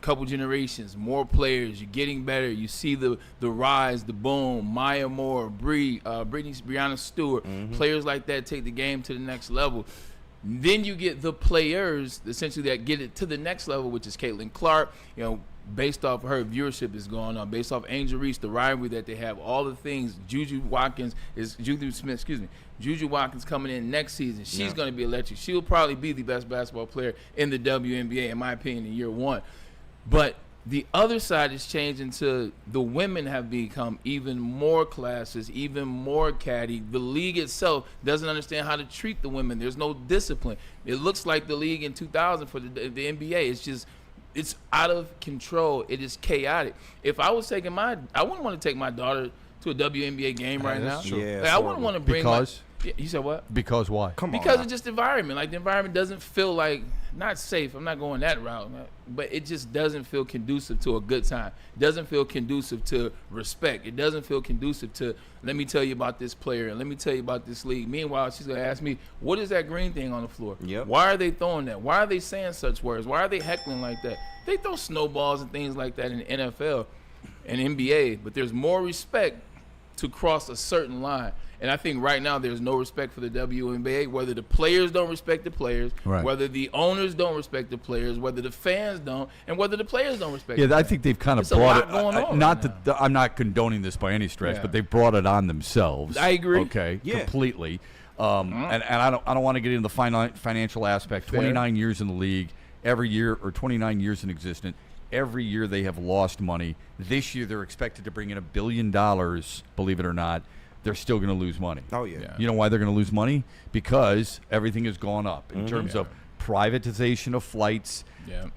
Couple generations, more players, you're getting better. You see the rise, the boom, Maya Moore, Breanna Stewart, players like that take the game to the next level. Then you get the players, essentially, that get it to the next level, which is Caitlin Clark. Based off her viewership is going on, based off Angel Reese, the rivalry that they have, all the things. Juju Watkins coming in next season. She's going to be electric. She'll probably be the best basketball player in the WNBA, in my opinion, in year 1. But the other side is changing to the women have become even more classes, even more catty. The league itself doesn't understand how to treat the women. There's no discipline. It looks like the league in 2000 for the NBA. It's out of control. It is chaotic. If I was taking I wouldn't want to take my daughter to a WNBA game right now. Yeah, I wouldn't want to bring you said what? Because why? Because of just the environment. Like, the environment doesn't feel like, not safe. I'm not going that route. But it just doesn't feel conducive to a good time. It doesn't feel conducive to respect. It doesn't feel conducive to, let me tell you about this player and let me tell you about this league. Meanwhile, she's going to ask me, what is that green thing on the floor? Yep. Why are they throwing that? Why are they saying such words? Why are they heckling like that? They throw snowballs and things like that in the NFL and NBA, but there's more respect to cross a certain line. And I think right now there's no respect for the WNBA, whether the players don't respect the players, whether the owners don't respect the players, whether the fans don't, and whether the players don't respect the I fans. think they've kind of brought it. I'm not condoning this by any stretch, but they've brought it on themselves. I agree. Okay, completely. And I don't want to get into the financial aspect. 29 years in the league, every year, or 29 years in existence. Every year they have lost money. This year they're expected to bring in $1 billion, believe it or not. They're still going to lose money. Oh, yeah. You know why they're going to lose money? Because everything has gone up in terms of privatization of flights,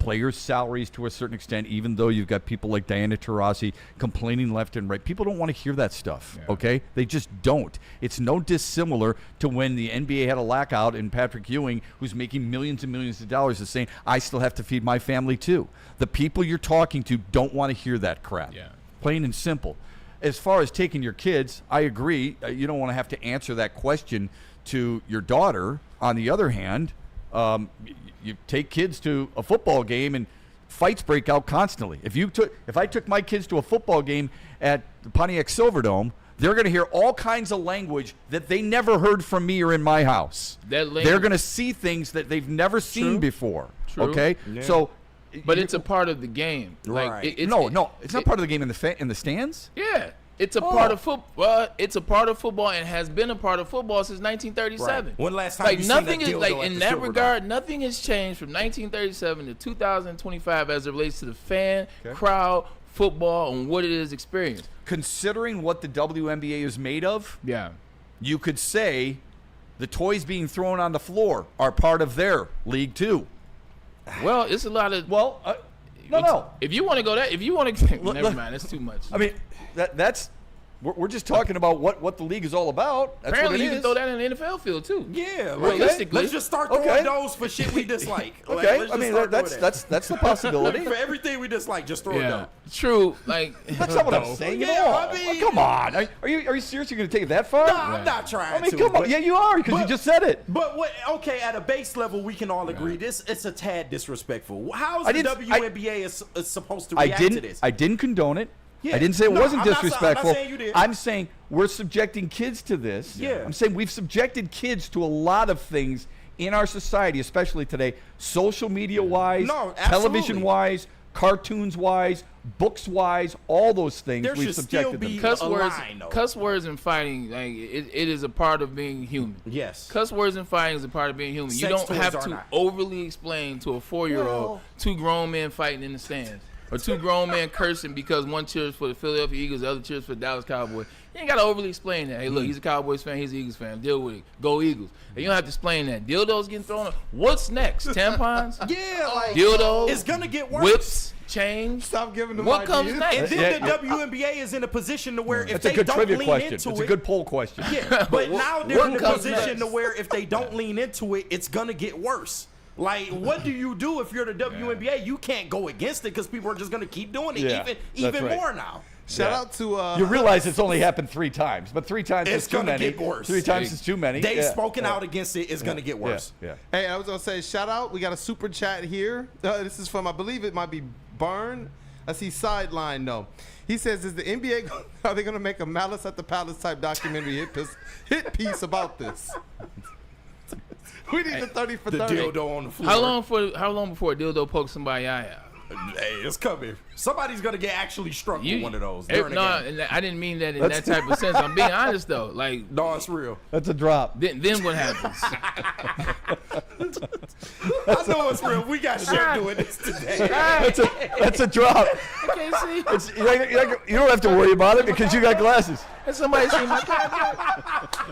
players' salaries to a certain extent, even though you've got people like Diana Taurasi complaining left and right. People don't want to hear that stuff, okay? They just don't. It's no dissimilar to when the NBA had a lockout and Patrick Ewing, who's making millions and millions of dollars, is saying, I still have to feed my family too. The people you're talking to don't want to hear that crap. Plain and simple. As far as taking your kids, I agree. You don't want to have to answer that question to your daughter. On the other hand, you take kids to a football game and fights break out constantly. If I took my kids to a football game at the Pontiac Silverdome, they're going to hear all kinds of language that they never heard from me or in my house. They're going to see things that they've never seen before. Okay, so. But it's a part of the game. Right. Like, it's not part of the game in the stands. Yeah. It's a part of football. It's a part of football and has been a part of football since 1937. When last time you seen that dildo in that regard, nothing has changed from 1937 to 2025 as it relates to the fan, crowd, football, and what it is experienced. Considering what the WNBA is made of, you could say the toys being thrown on the floor are part of their league too. Well, it's a lot of no. If you want to go that, if you want to, never mind. That's too much. I mean, that's We're just talking about what the league is all about. That's Apparently, what it you is. can throw that in the NFL field too. Yeah, realistically. let's just start throwing those for shit we dislike. Okay, let's I mean start doing that's the possibility. For everything we dislike, just throw it down. True. Like that's not what I'm saying at all. I mean, come on, are you serious? You're going to take it that far? No, I'm not trying. I mean, come on. Yeah, you are because you just said it. But what? Okay, at a base level, we can all agree it's a tad disrespectful. How is the WNBA is supposed to react to this? I didn't condone it. Yeah. I didn't say it wasn't I'm not disrespectful. saying you did. I'm saying we're subjecting kids to this. Yeah. I'm saying we've subjected kids to a lot of things in our society, especially today, social media wise, television wise, cartoons wise, books wise, all those things There we've should subjected still be them. Cuss words and fighting, like it is a part of being human. Yes. Cuss words and fighting is a part of being human. You don't have to overly explain to a 4-year-old two grown men fighting in the stands. Or two grown men cursing because one cheers for the Philadelphia Eagles, the other cheers for the Dallas Cowboys. You ain't got to overly explain that. Hey, look, he's a Cowboys fan, he's an Eagles fan. Deal with it. Go Eagles. And you don't have to explain that. Dildos getting thrown up. What's next? Tampons? Yeah, like dildos. It's gonna get worse. Whips, chains. Stop giving them what ideas. comes next? And then the WNBA is in a position to where if That's a they good don't trivia lean question. into It's it, a good poll question. Yeah, but now they're in a comes position next? to where if they don't lean into it, it's gonna get worse. Like, what do you do if you're the WNBA? You can't go against it because people are just gonna keep doing it even right. more now. Shout out to you realize it's only happened 3 times, but 3 times is too many. Get worse. 3 times is too many. They've spoken out against it. It's gonna get worse. Yeah. Hey, I was gonna say shout out. We got a super chat here. This is from, I believe it might be Burn. I see sideline though. He says, "Is the NBA are they gonna make a Malice at the Palace type documentary hit piece about this?" We need the 30 for 30. Dildo on the floor. How long before a dildo pokes somebody eye out? Hey, it's coming. Somebody's gonna get actually struck with one of those. During No, the game. and I didn't mean that in that type of sense. I'm being honest though. Like, no, it's real. That's a drop. Then what happens? I know it's real. We got Shep doing this today. That's a drop. Okay, see. You don't have to worry about it because you got glasses. Has somebody seen my contract?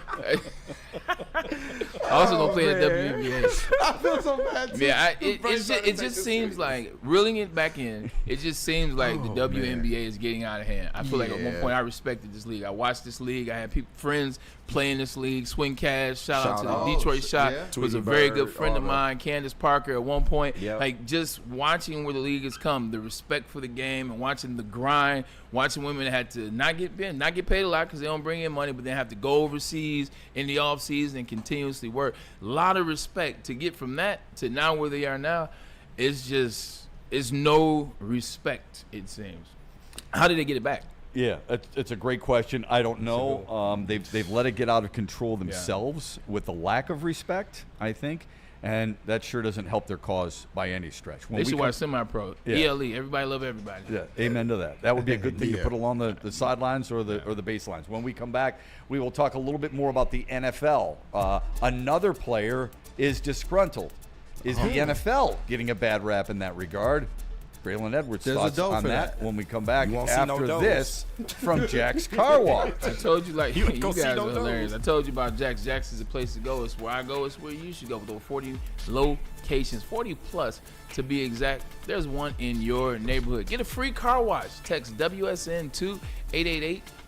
I also don't play in the WNBA. I feel so bad. Too. Yeah, it just seems like reeling it back in. It just seems like the WNBA is getting out of hand. I feel like at one point I respected this league. I watched this league. I had friends playing this league. Swing Cash, shout out to the Detroit Shot. Was a very good friend of mine. Candace Parker at one point. Yep. Like just watching where the league has come, the respect for the game, and watching the grind. Watching women that had to not get paid a lot because they don't bring in money, but then have to go overseas in the off season and continuously work. A lot of respect to get from that to now where they are now. It's no respect, it seems. How did they get it back? Yeah, it's a great question. I don't know. They've let it get out of control themselves with the lack of respect, I think. And that sure doesn't help their cause by any stretch. They should watch semi-pro. ELE, everybody love everybody. Yeah, amen to that. That would be a good thing to put along the sidelines or the baselines. When we come back, we will talk a little bit more about the NFL. Another player is disgruntled. Is the NFL getting a bad rap in that regard? Braylon Edwards' thoughts on that when we come back after this from Jack's Car Wash. I told you, like, you guys are no hilarious. I told you about Jack's. Jack's is a place to go. It's where I go. It's where you should go. With over 40 locations, 40 plus to be exact. There's one in your neighborhood. Get a free car wash. Text WSN to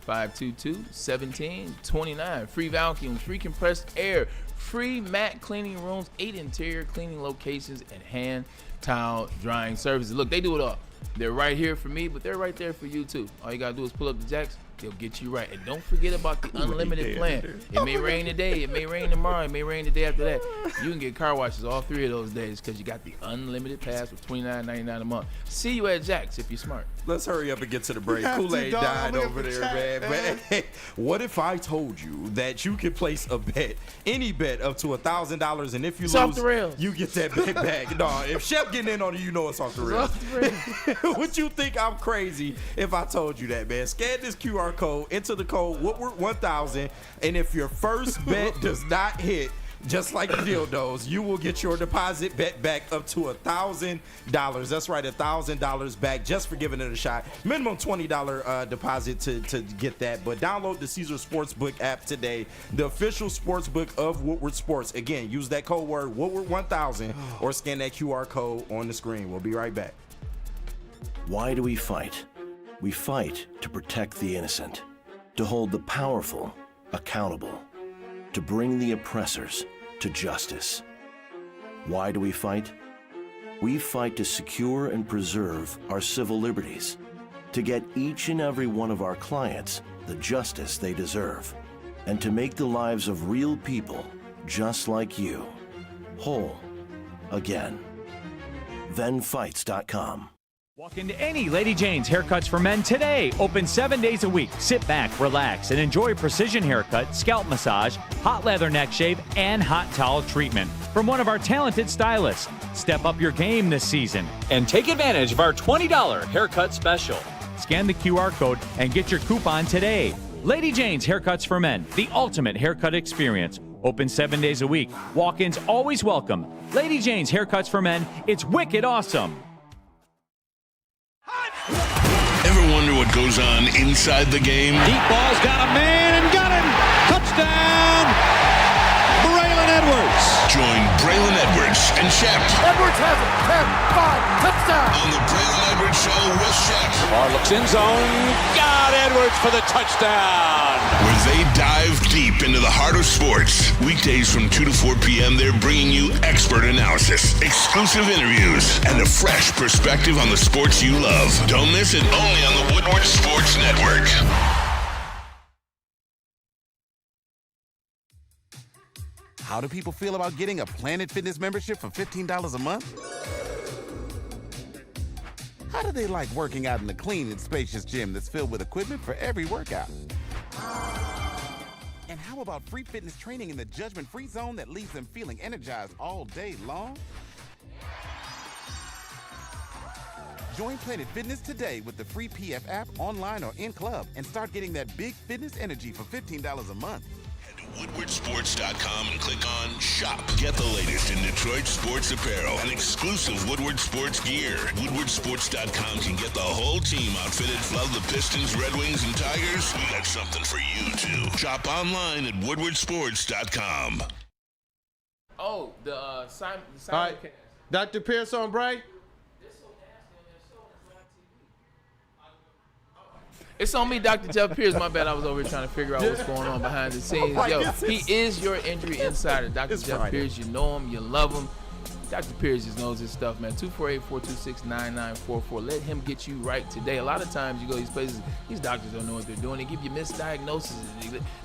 888-522-1729. Free vacuums, free compressed air, free mat cleaning rooms, 8 interior cleaning locations, and hand towel drying services. Look, they do it all. They're right here for me, but they're right there for you too. All you gotta do is pull up the Jacks. They'll get you right. And don't forget about the unlimited plan. It may rain today, it may rain tomorrow, it may rain the day after that. You can get car washes all 3 of those days because you got the unlimited pass for $29.99 a month. See you at Jack's if you're smart. Let's hurry up and get to the break. KooAid died over there, man. What if I told you that you could place a bet, any bet up to $1,000, and if you It's off the rails. you get that bet back? No, if Shep getting in on it, you know it's off the rails. Would you think I'm crazy if I told you that, man? Scan this QR code, enter the code Woodward 1000, and if your first bet does not hit, just like the dildos, you will get your deposit bet back up to $1,000. That's right, $1,000 back just for giving it a shot. Minimum $20 deposit to get that. But download the Caesar Sportsbook app today, the official sportsbook of Woodward Sports. Again, use that code word Woodward 1000 or scan that QR code on the screen. We'll be right back. Why do we fight? We fight to protect the innocent, to hold the powerful accountable, to bring the oppressors to justice. Why do we fight? We fight to secure and preserve our civil liberties, to get each and every one of our clients the justice they deserve, and to make the lives of real people just like you whole again. ThenFights.com. Walk into any Lady Jane's Haircuts for Men today. Open 7 days a week. Sit back, relax, and enjoy precision haircut, scalp massage, hot leather neck shave, and hot towel treatment from one of our talented stylists. Step up your game this season and take advantage of our $20 haircut special. Scan the QR code and get your coupon today. Lady Jane's Haircuts for Men, the ultimate haircut experience. Open 7 days a week. Walk-ins always welcome. Lady Jane's Haircuts for Men. It's wicked awesome. Ever wonder what goes on inside the game? Deep ball's got a man and got him. Touchdown, Braylon Edwards. Join Braylon Edwards and Shep. Edwards has it. 10, 5, touchdown. On the Braylon Edwards Show with Shep. Lamar looks in zone. Got Edwards for the touchdown. Where they dive deep into the heart of sports. Weekdays from 2 to 4 p.m., they're bringing you expert analysis, exclusive interviews, and a fresh perspective on the sports you love. Don't miss it, only on the Woodward Sports Network. How do people feel about getting a Planet Fitness membership for $15 a month? How do they like working out in a clean and spacious gym that's filled with equipment for every workout? And how about free fitness training in the judgment-free zone that leaves them feeling energized all day long? Join Planet Fitness today with the free PF app, online or in club, and start getting that big fitness energy for $15 a month. Head to woodwardsports.com and click on Shop. Get the latest in Detroit sports apparel and exclusive Woodward Sports gear. Woodwardsports.com can get the whole team outfitted. Love the Pistons, Red Wings, and Tigers? We got something for you, too. Shop online at woodwardsports.com. Oh, the Simon. All right, Dr. Pierce on break. It's on me, Dr. Jeff Pierce. My bad, I was over here trying to figure out what's going on behind the scenes. Yo, he is your injury insider. Dr. Jeff Pierce, you know him, you love him. Dr. Pierce just knows his stuff, man. 248-426-9944. Let him get you right today. A lot of times you go to these places, these doctors don't know what they're doing. They give you misdiagnoses.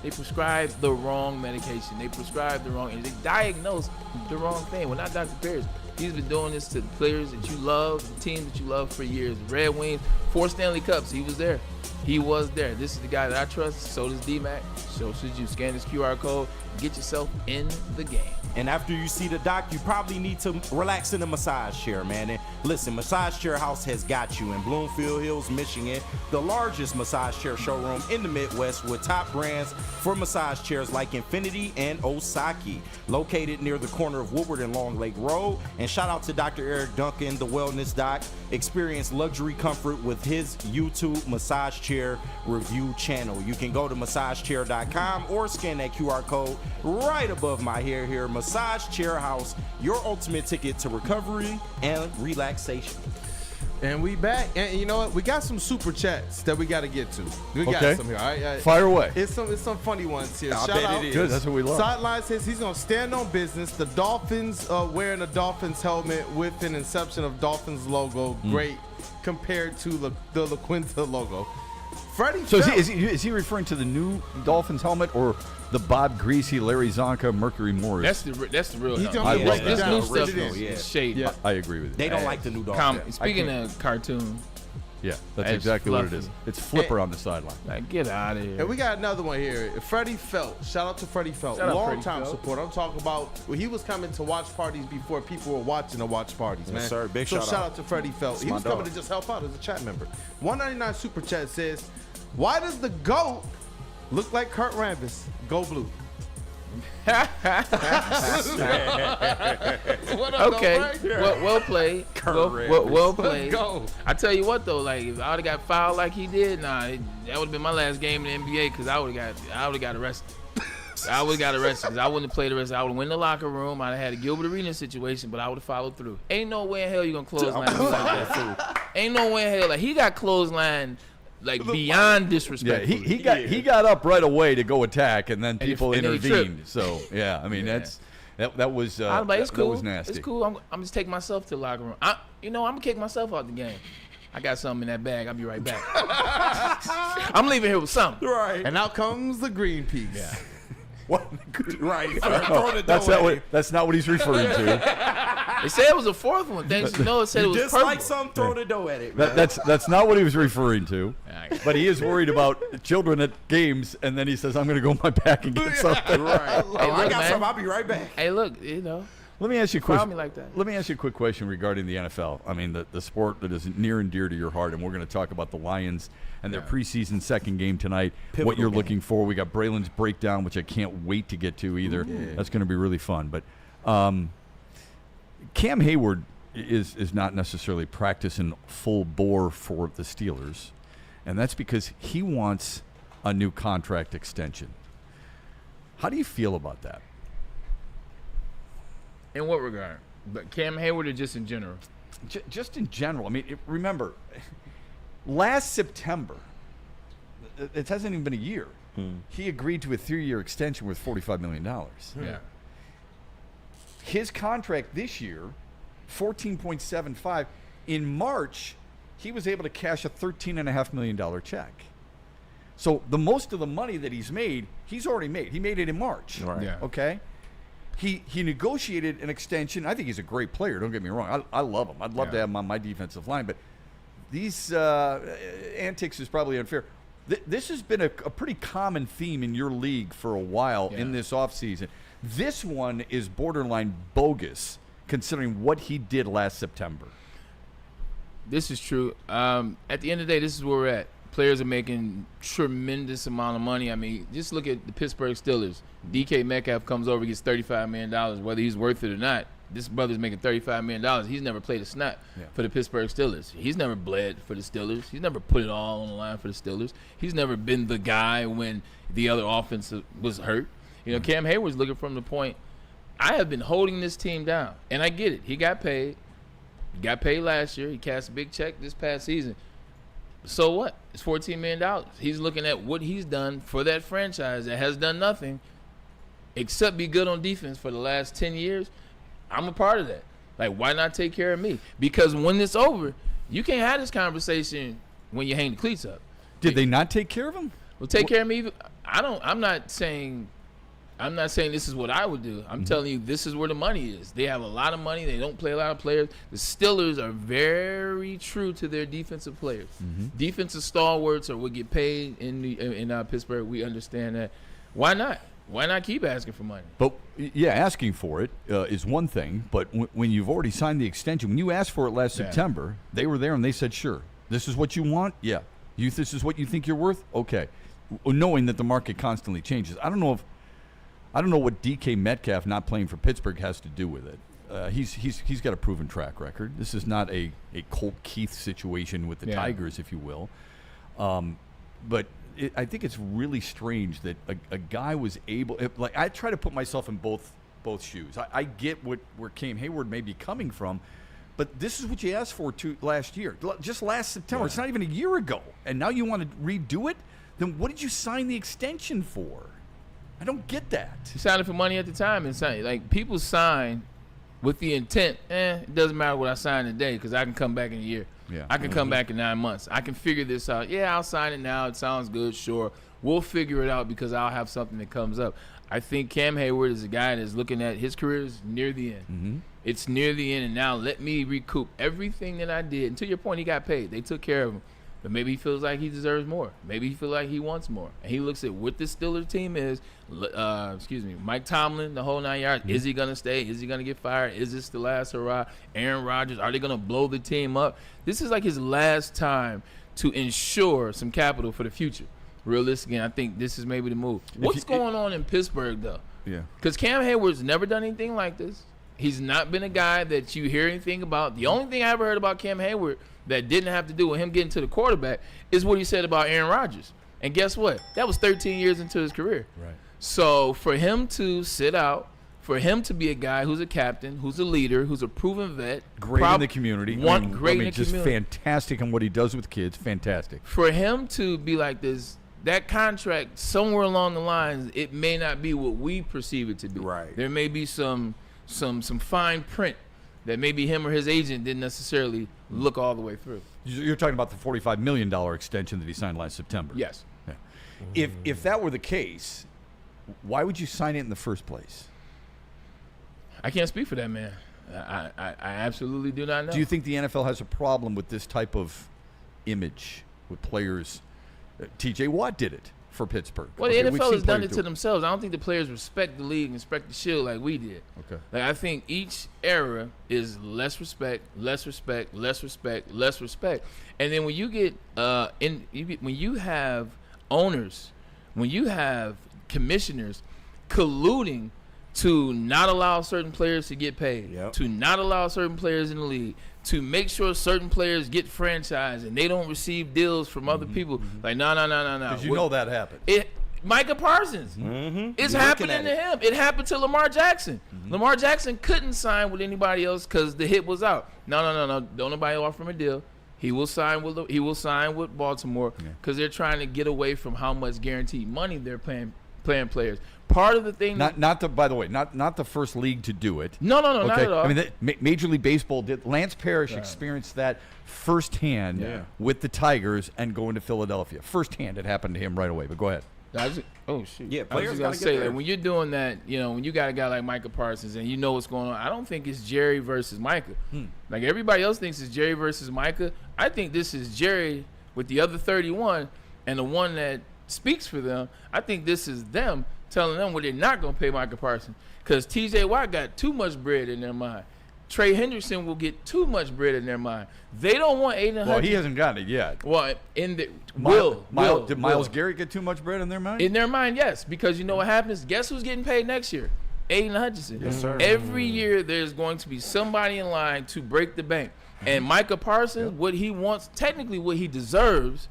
They prescribe the wrong medication. They prescribe the wrong, and they diagnose the wrong thing. Well, not Dr. Pierce. He's been doing this to the players that you love, the teams that you love for years. Red Wings, 4 Stanley Cups. He was there. He was there. This is the guy that I trust. So does D-Mac. So should you. Scan this QR code. Get yourself in the game. And after you see the doc, you probably need to relax in a massage chair, man. And listen, Massage Chair House has got you in Bloomfield Hills, Michigan, the largest massage chair showroom in the Midwest with top brands for massage chairs like Infinity and Osaki. Located near the corner of Woodward and Long Lake Road. And shout out to Dr. Eric Duncan, the wellness doc. Experience luxury comfort with his YouTube massage chair review channel. You can go to massagechair.com or scan that QR code right above my hair here. Massage Chair House, your ultimate ticket to recovery and relaxation. And we back, and you know what? We got some super chats that we got to get to. We got some here. All right, fire away. It's some funny ones here. I Shout bet out. it is. Good, that's what we love. Sideline says he's gonna stand on business. The Dolphins wearing a Dolphins helmet with an Inception of Dolphins logo. Great compared to the La Quinta logo. Freddie. So is he referring to the new Dolphins helmet or the Bob Greasy, Larry Zonka, Mercury Morris? That's the real. He's helmet. gonna break This it new down. stuff It is shady. Yeah. I agree with you. They don't like the new Dolphins. Speaking of cartoon, Yeah, that's As exactly what it fluffy. is. It's Flipper on the sideline. like, get out of here. And we got another one here. Freddie Felt. Shout out to Freddie Felt. Shout out Long Freddie time Felt. support. I'm talking about when he was coming to watch parties before people were watching the watch parties, man. Yes, sir. Big so shout out. to Freddie Felt. That's He my was coming dog. to just help out as a chat member. 199 Super Chat says, why does the GOAT look like Kurt Rambis? Go Blue. Okay. Yeah. Well played. Well played. Go. I tell you what though, like if I would have got fouled like he did, that would have been my last game in the NBA because I would have got arrested. I would have got arrested because I wouldn't have played the rest. I would have went in the locker room. I'd have had a Gilbert Arenas situation, but I would have followed through. Ain't no way in hell you gonna clothesline me like that. Ain't no way in hell. Like he got clothesline like beyond disrespectful. Yeah, he got up right away to go attack, and then people and then he intervened. So yeah, I mean that was I'm like, it's cool. That was nasty. It's cool. I'm just taking myself to the locker room. I'm gonna kick myself out the game. I got something in that bag. I'll be right back. I'm leaving here with something. Right. And out comes the green piece. Yeah. What? Right. That's not what he's referring to. They said it was a fourth one. Thanks to Noah said it was just purple. like some throw the dough at it. Man. That's not what he was referring to. But he is worried about children at games, and then he says, "I'm going to go in my back and get something." Right. I got something. I'll be right back. Hey, look, Let me ask you a question. Me like that. Let me ask you a quick question regarding the NFL. I mean, the sport that is near and dear to your heart, and we're going to talk about the Lions and their preseason second game tonight. Pivotal what you're game. looking for. We got Braylon's breakdown, which I can't wait to get to either. Yeah. That's going to be really fun. But Cam Hayward is not necessarily practicing full bore for the Steelers, and that's because he wants a new contract extension. How do you feel about that? In what regard? But Cam Hayward or just in general? Just in general. I mean, remember, last September, it hasn't even been a year, he agreed to a 3-year extension worth $45 million. Yeah. His contract this year, $14.75. In March, he was able to cash a $13.5 million check. So the most of the money that he's made, he's already made. He made it in March. Right. Yeah. Okay? He negotiated an extension. I think he's a great player. Don't get me wrong. I love him. I'd love to have him on my defensive line. But these antics is probably unfair. This has been a pretty common theme in your league for a while in this offseason. This one is borderline bogus considering what he did last September. This is true. At the end of the day, this is where we're at. Players are making tremendous amount of money. I mean, just look at the Pittsburgh Steelers. DK Metcalf comes over, gets $35 million, whether he's worth it or not. This brother's making $35 million. He's never played a snap for the Pittsburgh Steelers. He's never bled for the Steelers. He's never put it all on the line for the Steelers. He's never been the guy when the other offense was hurt. You know, Cam Hayward's looking from the point, I have been holding this team down. And I get it. He got paid. He got paid last year. He cashed a big check this past season. So what? It's $14 million. He's looking at what he's done for that franchise that has done nothing except be good on defense for the last 10 years. I'm a part of that. Like, why not take care of me? Because when it's over, you can't have this conversation when you hang the cleats up. Did they not take care of him? Well, take care of me. I'm not saying this is what I would do. I'm telling you this is where the money is. They have a lot of money. They don't play a lot of players. The Steelers are very true to their defensive players. Defensive stalwarts are what get paid in Pittsburgh. We understand that. Why not? Why not keep asking for money? But, asking for it is one thing. But when you've already signed the extension, when you asked for it last September, they were there and they said, sure. This is what you want? Yeah. This is what you think you're worth? Okay. Knowing that the market constantly changes. I don't know what DK Metcalf not playing for Pittsburgh has to do with it. He's got a proven track record. This is not a Colt Keith situation with the Tigers, if you will. But I think it's really strange that a guy was able. I try to put myself in both shoes. I get where Cam Hayward may be coming from, but this is what you asked for last year, just last September. It's not even a year ago, and now you want to redo it. Then what did you sign the extension for? I don't get that. You signed it for money at the time. And like, people sign with the intent, it doesn't matter what I sign today because I can come back in a year. Yeah. I can come back in 9 months. I can figure this out. Yeah, I'll sign it now. It sounds good, sure. We'll figure it out because I'll have something that comes up. I think Cam Hayward is a guy that's looking at his career is near the end. It's near the end, and now let me recoup everything that I did. And to your point, he got paid. They took care of him. But maybe he feels like he deserves more. Maybe he feels like he wants more. And he looks at what this Steelers team is. Mike Tomlin, the whole 9 yards. Is he going to stay? Is he going to get fired? Is this the last hurrah? Aaron Rodgers, are they going to blow the team up? This is like his last time to ensure some capital for the future. Realistically, I think this is maybe the move. What's going on in Pittsburgh, though? Yeah. Because Cam Hayward's never done anything like this. He's not been a guy that you hear anything about. The only thing I ever heard about Cam Hayward that didn't have to do with him getting to the quarterback is what he said about Aaron Rodgers. And guess what? That was 13 years into his career. Right. So for him to sit out, for him to be a guy who's a captain, who's a leader, who's a proven vet, great in the community, great in the just community, fantastic in what he does with kids, fantastic. For him to be like this, that contract somewhere along the lines, it may not be what we perceive it to be. Right. There may be some fine print that maybe him or his agent didn't necessarily look all the way through. You're talking about the $45 million extension that he signed last September. Yes. Yeah. If that were the case, why would you sign it in the first place? I can't speak for that man. I absolutely do not know. Do you think the NFL has a problem with this type of image with players? T.J. Watt did it for Pittsburgh. Well, the NFL has done it to themselves. I don't think the players respect the league and respect the shield like we did. Okay. Like, I think each era is less respect, less respect, less respect, less respect. And then when you get when you have owners, when you have commissioners colluding to not allow certain players to get paid, to not allow certain players in the league, to make sure certain players get franchised and they don't receive deals from other people. Like, no. Because you know that happened. Micah Parsons. It's happening to him. It happened to Lamar Jackson. Lamar Jackson couldn't sign with anybody else because the hit was out. No. Don't nobody offer him a deal. He will sign with Baltimore because they're trying to get away from how much guaranteed money they're paying players. Part of the thing, by the way, not the first league to do it. No, not at all. I mean, Major League Baseball did. Lance Parrish experienced that firsthand with the Tigers and going to Philadelphia. Firsthand, it happened to him right away. But go ahead. Oh shoot! Yeah, I was players just gotta gonna say, get there. like, when you're doing that, when you got a guy like Micah Parsons and you know what's going on, I don't think it's Jerry versus Micah. Like everybody else thinks it's Jerry versus Micah. I think this is Jerry with the other 31 and the one that speaks for them. I think this is them telling them what they're not going to pay Micah Parsons because T.J. Watt got too much bread in their mind. Trey Hendrickson will get too much bread in their mind. They don't want Aiden Hutchinson. Well, he hasn't gotten it yet. Well, did Myles Garrett get too much bread in their mind? In their mind, yes, because you know what happens? Guess who's getting paid next year? Aiden Hutchinson. Yes, sir. Every year there's going to be somebody in line to break the bank. And Micah Parsons, what he wants, technically what he deserves,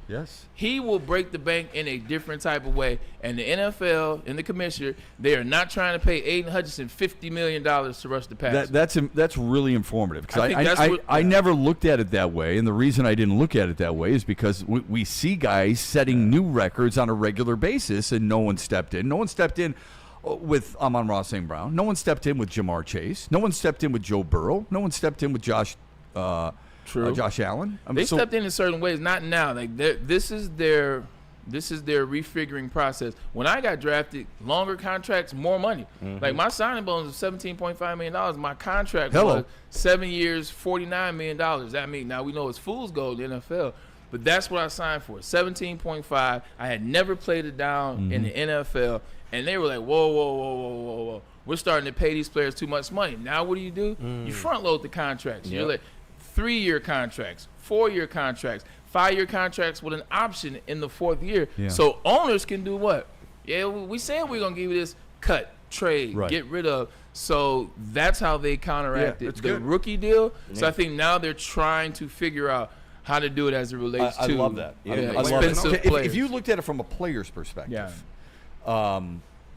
he will break the bank in a different type of way. And the NFL and the commissioner, they are not trying to pay Aiden Hutchinson $50 million to rush the pass. That's really informative because I never looked at it that way. And the reason I didn't look at it that way is because we see guys setting new records on a regular basis and no one stepped in. No one stepped in with Amon-Ra St. Brown. No one stepped in with Jamar Chase. No one stepped in with Joe Burrow. No one stepped in with Josh Allen. They stepped in certain ways, not now. Like this is their refiguring process. When I got drafted, longer contracts, more money. Like my signing bonus was $17.5 million. My contract was 7 years, $49 million. That means now we know it's fool's gold in the NFL, but that's what I signed for. 17.5. I had never played it down in the NFL, and they were like, whoa. We're starting to pay these players too much money. Now what do? You front load the contracts. You're like 3-year contracts, 4-year contracts, 5-year contracts with an option in the 4th year. So owners can do what? Yeah, we said we're going to give you this cut, trade, get rid of. So that's how they counteracted the rookie deal. So I think now they're trying to figure out how to do it as it relates to I love that. expensive players. If you looked at it from a player's perspective,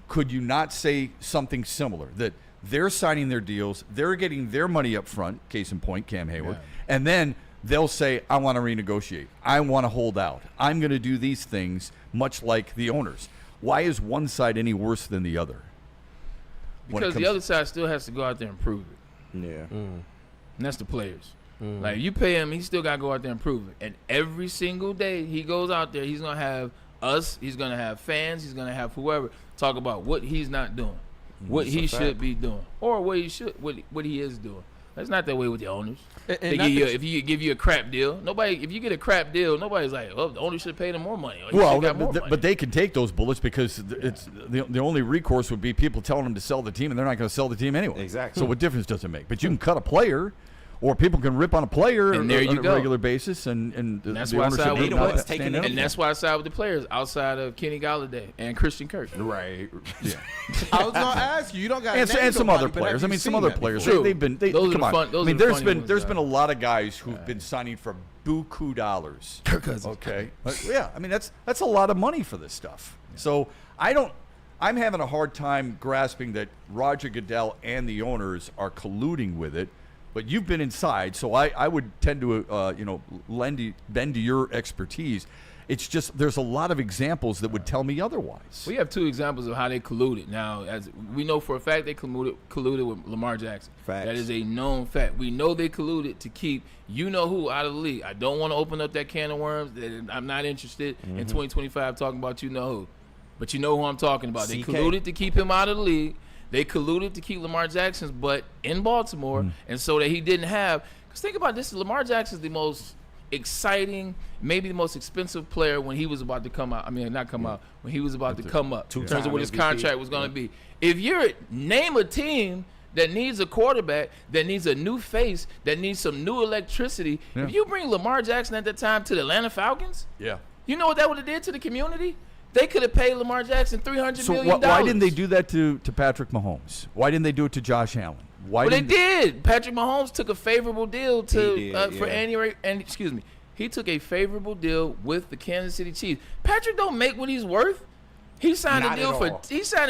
could you not say something similar? That they're signing their deals, they're getting their money up front, case in point, Cam Hayward, and then they'll say, I want to renegotiate. I want to hold out. I'm going to do these things, much like the owners. Why is one side any worse than the other? Because the other side still has to go out there and prove it. And that's the players. Like, you pay him, he still got to go out there and prove it. And every single day he goes out there, he's going to have us, he's going to have fans, he's going to have whoever talk about what he's not doing, what he should be doing, or what he is doing. That's not that way with the owners. If you give you a crap deal, if you get a crap deal, nobody's like, oh, the owner should pay them more money. But they can take those bullets because it's the only recourse would be people telling them to sell the team, and they're not going to sell the team anyway. Exactly. So what difference does it make? But you can cut a player, or people can rip on a player on a regular basis, and that's why I side with and that's why I side with the players outside of Kenny Galladay and Christian Kirk. Right. Yeah. I was gonna ask you. You don't got and some other players. I mean, some other players. They've been. Come on. I mean, there's been a lot of guys who've been signing for buku dollars. Kirk Cousins. Okay. Yeah. I mean, that's a lot of money for this stuff. So I don't I'm having a hard time grasping that Roger Goodell and the owners are colluding with it. But you've been inside, so I would tend to bend to your expertise. It's just there's a lot of examples that would tell me otherwise. We have 2 examples of how they colluded. Now, as we know for a fact, they colluded with Lamar Jackson. Facts. That is a known fact. We know they colluded to keep you-know-who out of the league. I don't want to open up that can of worms. I'm not interested in 2025 talking about you-know-who. But you know who I'm talking about. They colluded to keep him out of the league. They colluded to keep Lamar Jackson's butt in Baltimore, and so that he didn't have. Because think about this: Lamar Jackson's the most exciting, maybe the most expensive player when he was about to come out. I mean, not come out, when he was about to come up in terms of what his contract was going to be. If you're name a team that needs a quarterback, that needs a new face, that needs some new electricity, if you bring Lamar Jackson at that time to the Atlanta Falcons, you know what that would have did to the community? They could have paid Lamar Jackson $300 million. So why didn't they do that to Patrick Mahomes? Why didn't they do it to Josh Allen? They did. Patrick Mahomes took a favorable deal for excuse me. He took a favorable deal with the Kansas City Chiefs. Patrick don't make what he's worth. He signed a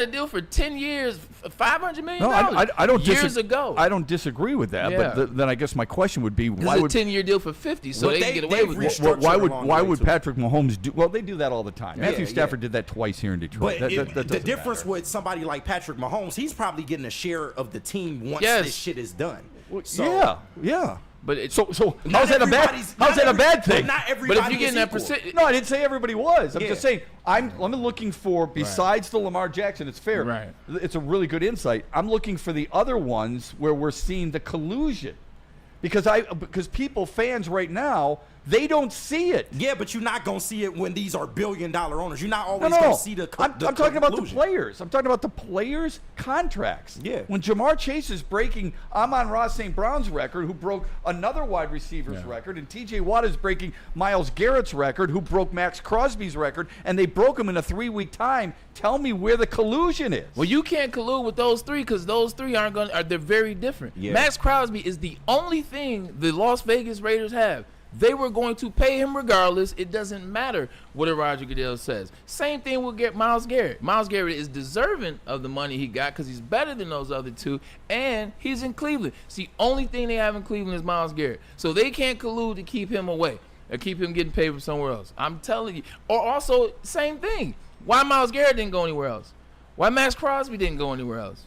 deal for 10 years, $500 million. No, I don't years ago. I don't disagree with that. Yeah. But then I guess my question would be, why would a 10-year deal for 50? So they can get away with it. Why would Patrick Mahomes do? Well, they do that all the time. Matthew Stafford did that twice here in Detroit. But the difference with somebody like Patrick Mahomes, he's probably getting a share of the team once this shit is done. So, yeah. But so how's that a bad thing? Not everybody. But if you're getting that percent, no, I didn't say everybody was. I'm just saying I'm looking for, besides the Lamar Jackson. It's fair. Right. It's a really good insight. I'm looking for the other ones where we're seeing the collusion, because people, fans right now, they don't see it. Yeah, but you're not going to see it when these are billion-dollar owners. You're not always going to see the I'm talking about the players. I'm talking about the players' contracts. Yeah. When Jamar Chase is breaking Amon-Ra St. Brown's record, who broke another wide receiver's record, and T.J. Watt is breaking Myles Garrett's record, who broke Max Crosby's record, and they broke them in a 3-week time, tell me where the collusion is. Well, you can't collude with those 3 because those 3 they're very different. Yeah. Max Crosby is the only thing the Las Vegas Raiders have. They were going to pay him regardless. It doesn't matter what Roger Goodell says. Same thing will get Myles Garrett. Myles Garrett is deserving of the money he got because he's better than those other 2, and he's in Cleveland. It's the only thing they have in Cleveland is Myles Garrett. So they can't collude to keep him away or keep him getting paid from somewhere else. I'm telling you. Or also, same thing. Why Myles Garrett didn't go anywhere else? Why Max Crosby didn't go anywhere else?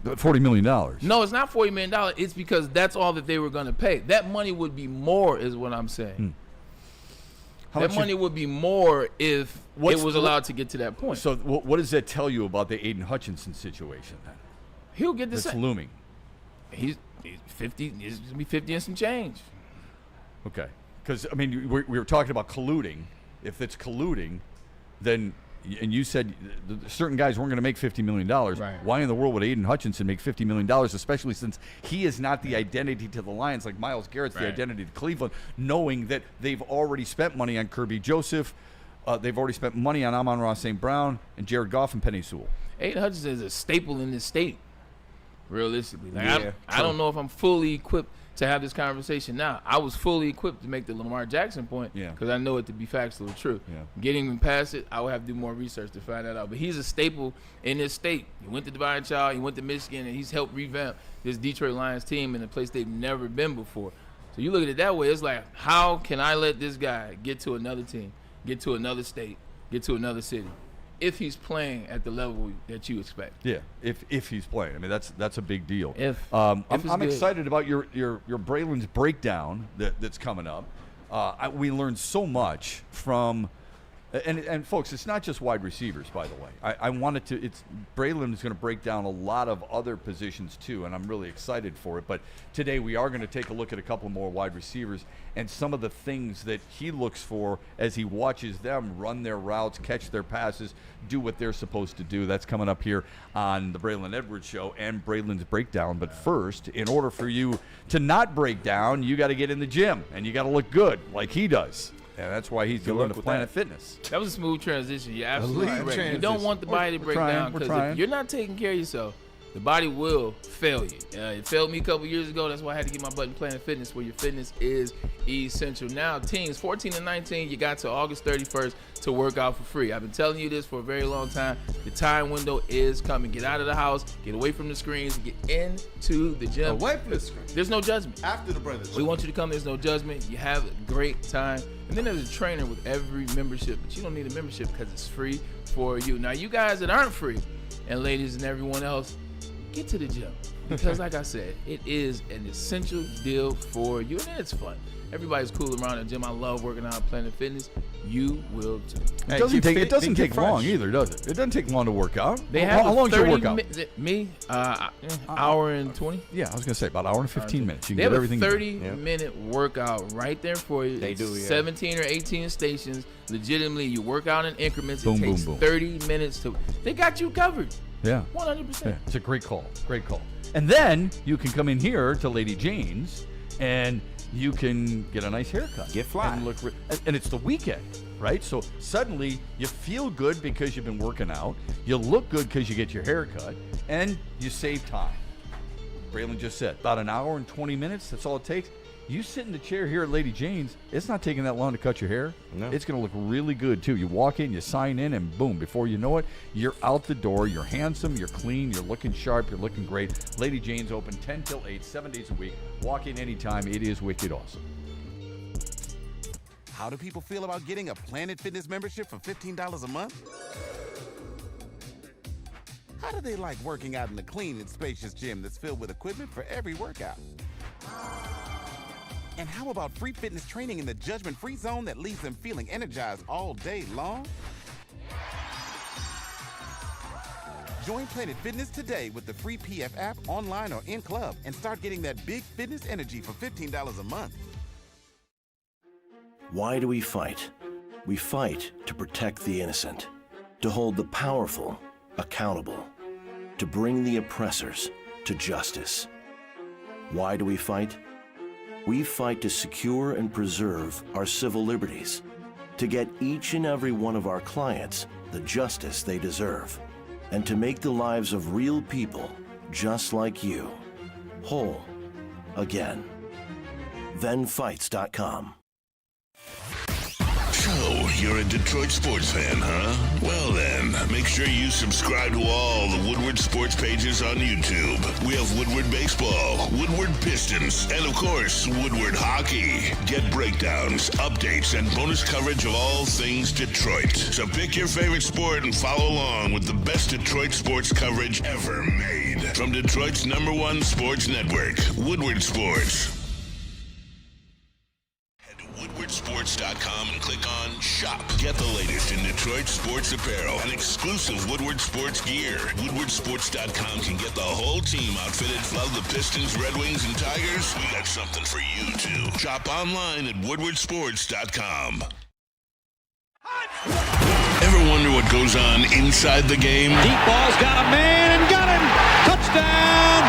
$40 million. No, it's not $40 million. It's because that's all that they were going to pay. That money would be more, is what I'm saying. That money would be more if it was allowed to get to that point. So what does that tell you about the Aiden Hutchinson situation then? He'll get the same. same. Looming. He's 50. He's going to be 50 and some change. Okay. Because, I mean, we were talking about colluding. If it's colluding, then... And you said certain guys weren't going to make $50 million. Right. Why in the world would Aiden Hutchinson make $50 million, especially since he is not the identity to the Lions like Myles Garrett's the identity to Cleveland, knowing that they've already spent money on Kirby Joseph, they've already spent money on Amon-Ra St. Brown, and Jared Goff and Penny Sewell. Aiden Hutchinson is a staple in this state, realistically. Like I don't know if I'm fully equipped to have this conversation now. I was fully equipped to make the Lamar Jackson point because I know it to be factually true. Yeah. Getting him past it, I would have to do more research to find that out. But he's a staple in this state. He went to Divine Child, he went to Michigan, and he's helped revamp this Detroit Lions team in a place they've never been before. So you look at it that way, it's like, how can I let this guy get to another team, get to another state, get to another city, if he's playing at the level that you expect? Yeah, if he's playing. I mean, that's a big deal. I'm excited about your Braylon's breakdown that's coming up. We learned so much from, and folks, it's not just wide receivers, by the way. I wanted to. Braylon is going to break down a lot of other positions too, and I'm really excited for it. But today we are going to take a look at a couple more wide receivers and some of the things that he looks for as he watches them run their routes, catch their passes, do what they're supposed to do. That's coming up here on the Braylon Edwards Show and Braylon's Breakdown. But first, in order for you to not break down, you got to get in the gym and you got to look good like he does. And that's why he's going to Planet Fitness. That was a smooth transition. You're absolutely correct. You don't want the body to break down because if you're not taking care of yourself, The body will fail you. It failed me a couple years ago. That's why I had to get my butt in Planet Fitness, where your fitness is essential. Now, teens 14 and 19, you got to August 31st to work out for free. I've been telling you this for a very long time. The time window is coming. Get out of the house, get away from the screens, get into the gym. Away from the screen. There's no judgment. After the brothers. We want you to come. There's no judgment. You have a great time. And then there's a trainer with every membership, but you don't need a membership because it's free for you. Now, you guys that aren't free, and ladies and everyone else, get to the gym, because like I said, it is an essential deal for you, and it's fun. Everybody's cool around the gym. I love working out at Planet Fitness. You will too. It doesn't take long either, does it? It doesn't take long to work out. They have how long is your workout? Hour and 20. Yeah, I was gonna say about hour and 15 minutes. You can They get have everything. a 30-minute workout right there for you. They do, yeah. 17 or 18 stations. Legitimately, you work out in increments. Boom, it takes boom, boom. 30 minutes to. They got you covered. Yeah. 100%. Yeah, it's a great call. Great call. And then you can come in here to Lady Jane's and you can get a nice haircut. Get fly. And look and it's the weekend, right? So suddenly you feel good because you've been working out. You look good because you get your hair cut, and you save time. Braylon just said about an hour and 20 minutes. That's all it takes. You sit in the chair here at Lady Jane's, it's not taking that long to cut your hair. No. It's going to look really good, too. You walk in, you sign in, and boom, before you know it, you're out the door. You're handsome, you're clean, you're looking sharp, you're looking great. Lady Jane's open 10 till 8, 7 days a week. Walk in anytime. It is wicked awesome. How do people feel about getting a Planet Fitness membership for $15 a month? How do they like working out in a clean and spacious gym that's filled with equipment for every workout? And how about free fitness training in the judgment-free zone that leaves them feeling energized all day long? Join Planet Fitness today with the free PF app, online or in club, and start getting that big fitness energy for $15 a month. Why do we fight? We fight to protect the innocent, to hold the powerful accountable, to bring the oppressors to justice. Why do we fight? We fight to secure and preserve our civil liberties, to get each and every one of our clients the justice they deserve, and to make the lives of real people just like you whole again. ThenFights.com. So, you're a Detroit sports fan, huh? Well then, make sure you subscribe to all the Woodward sports pages on YouTube. We have Woodward Baseball, Woodward Pistons, and of course, Woodward Hockey. Get breakdowns, updates, and bonus coverage of all things Detroit. So pick your favorite sport and follow along with the best Detroit sports coverage ever made. From Detroit's #1 sports network, Woodward Sports. WoodwardSports.com and click on Shop. Get the latest in Detroit sports apparel and exclusive Woodward sports gear. WoodwardSports.com can get the whole team outfitted. Love the Pistons, Red Wings, and Tigers? We got something for you, too. Shop online at WoodwardSports.com. Ever wonder what goes on inside the game? Deep ball's got a man and got him. Touchdown,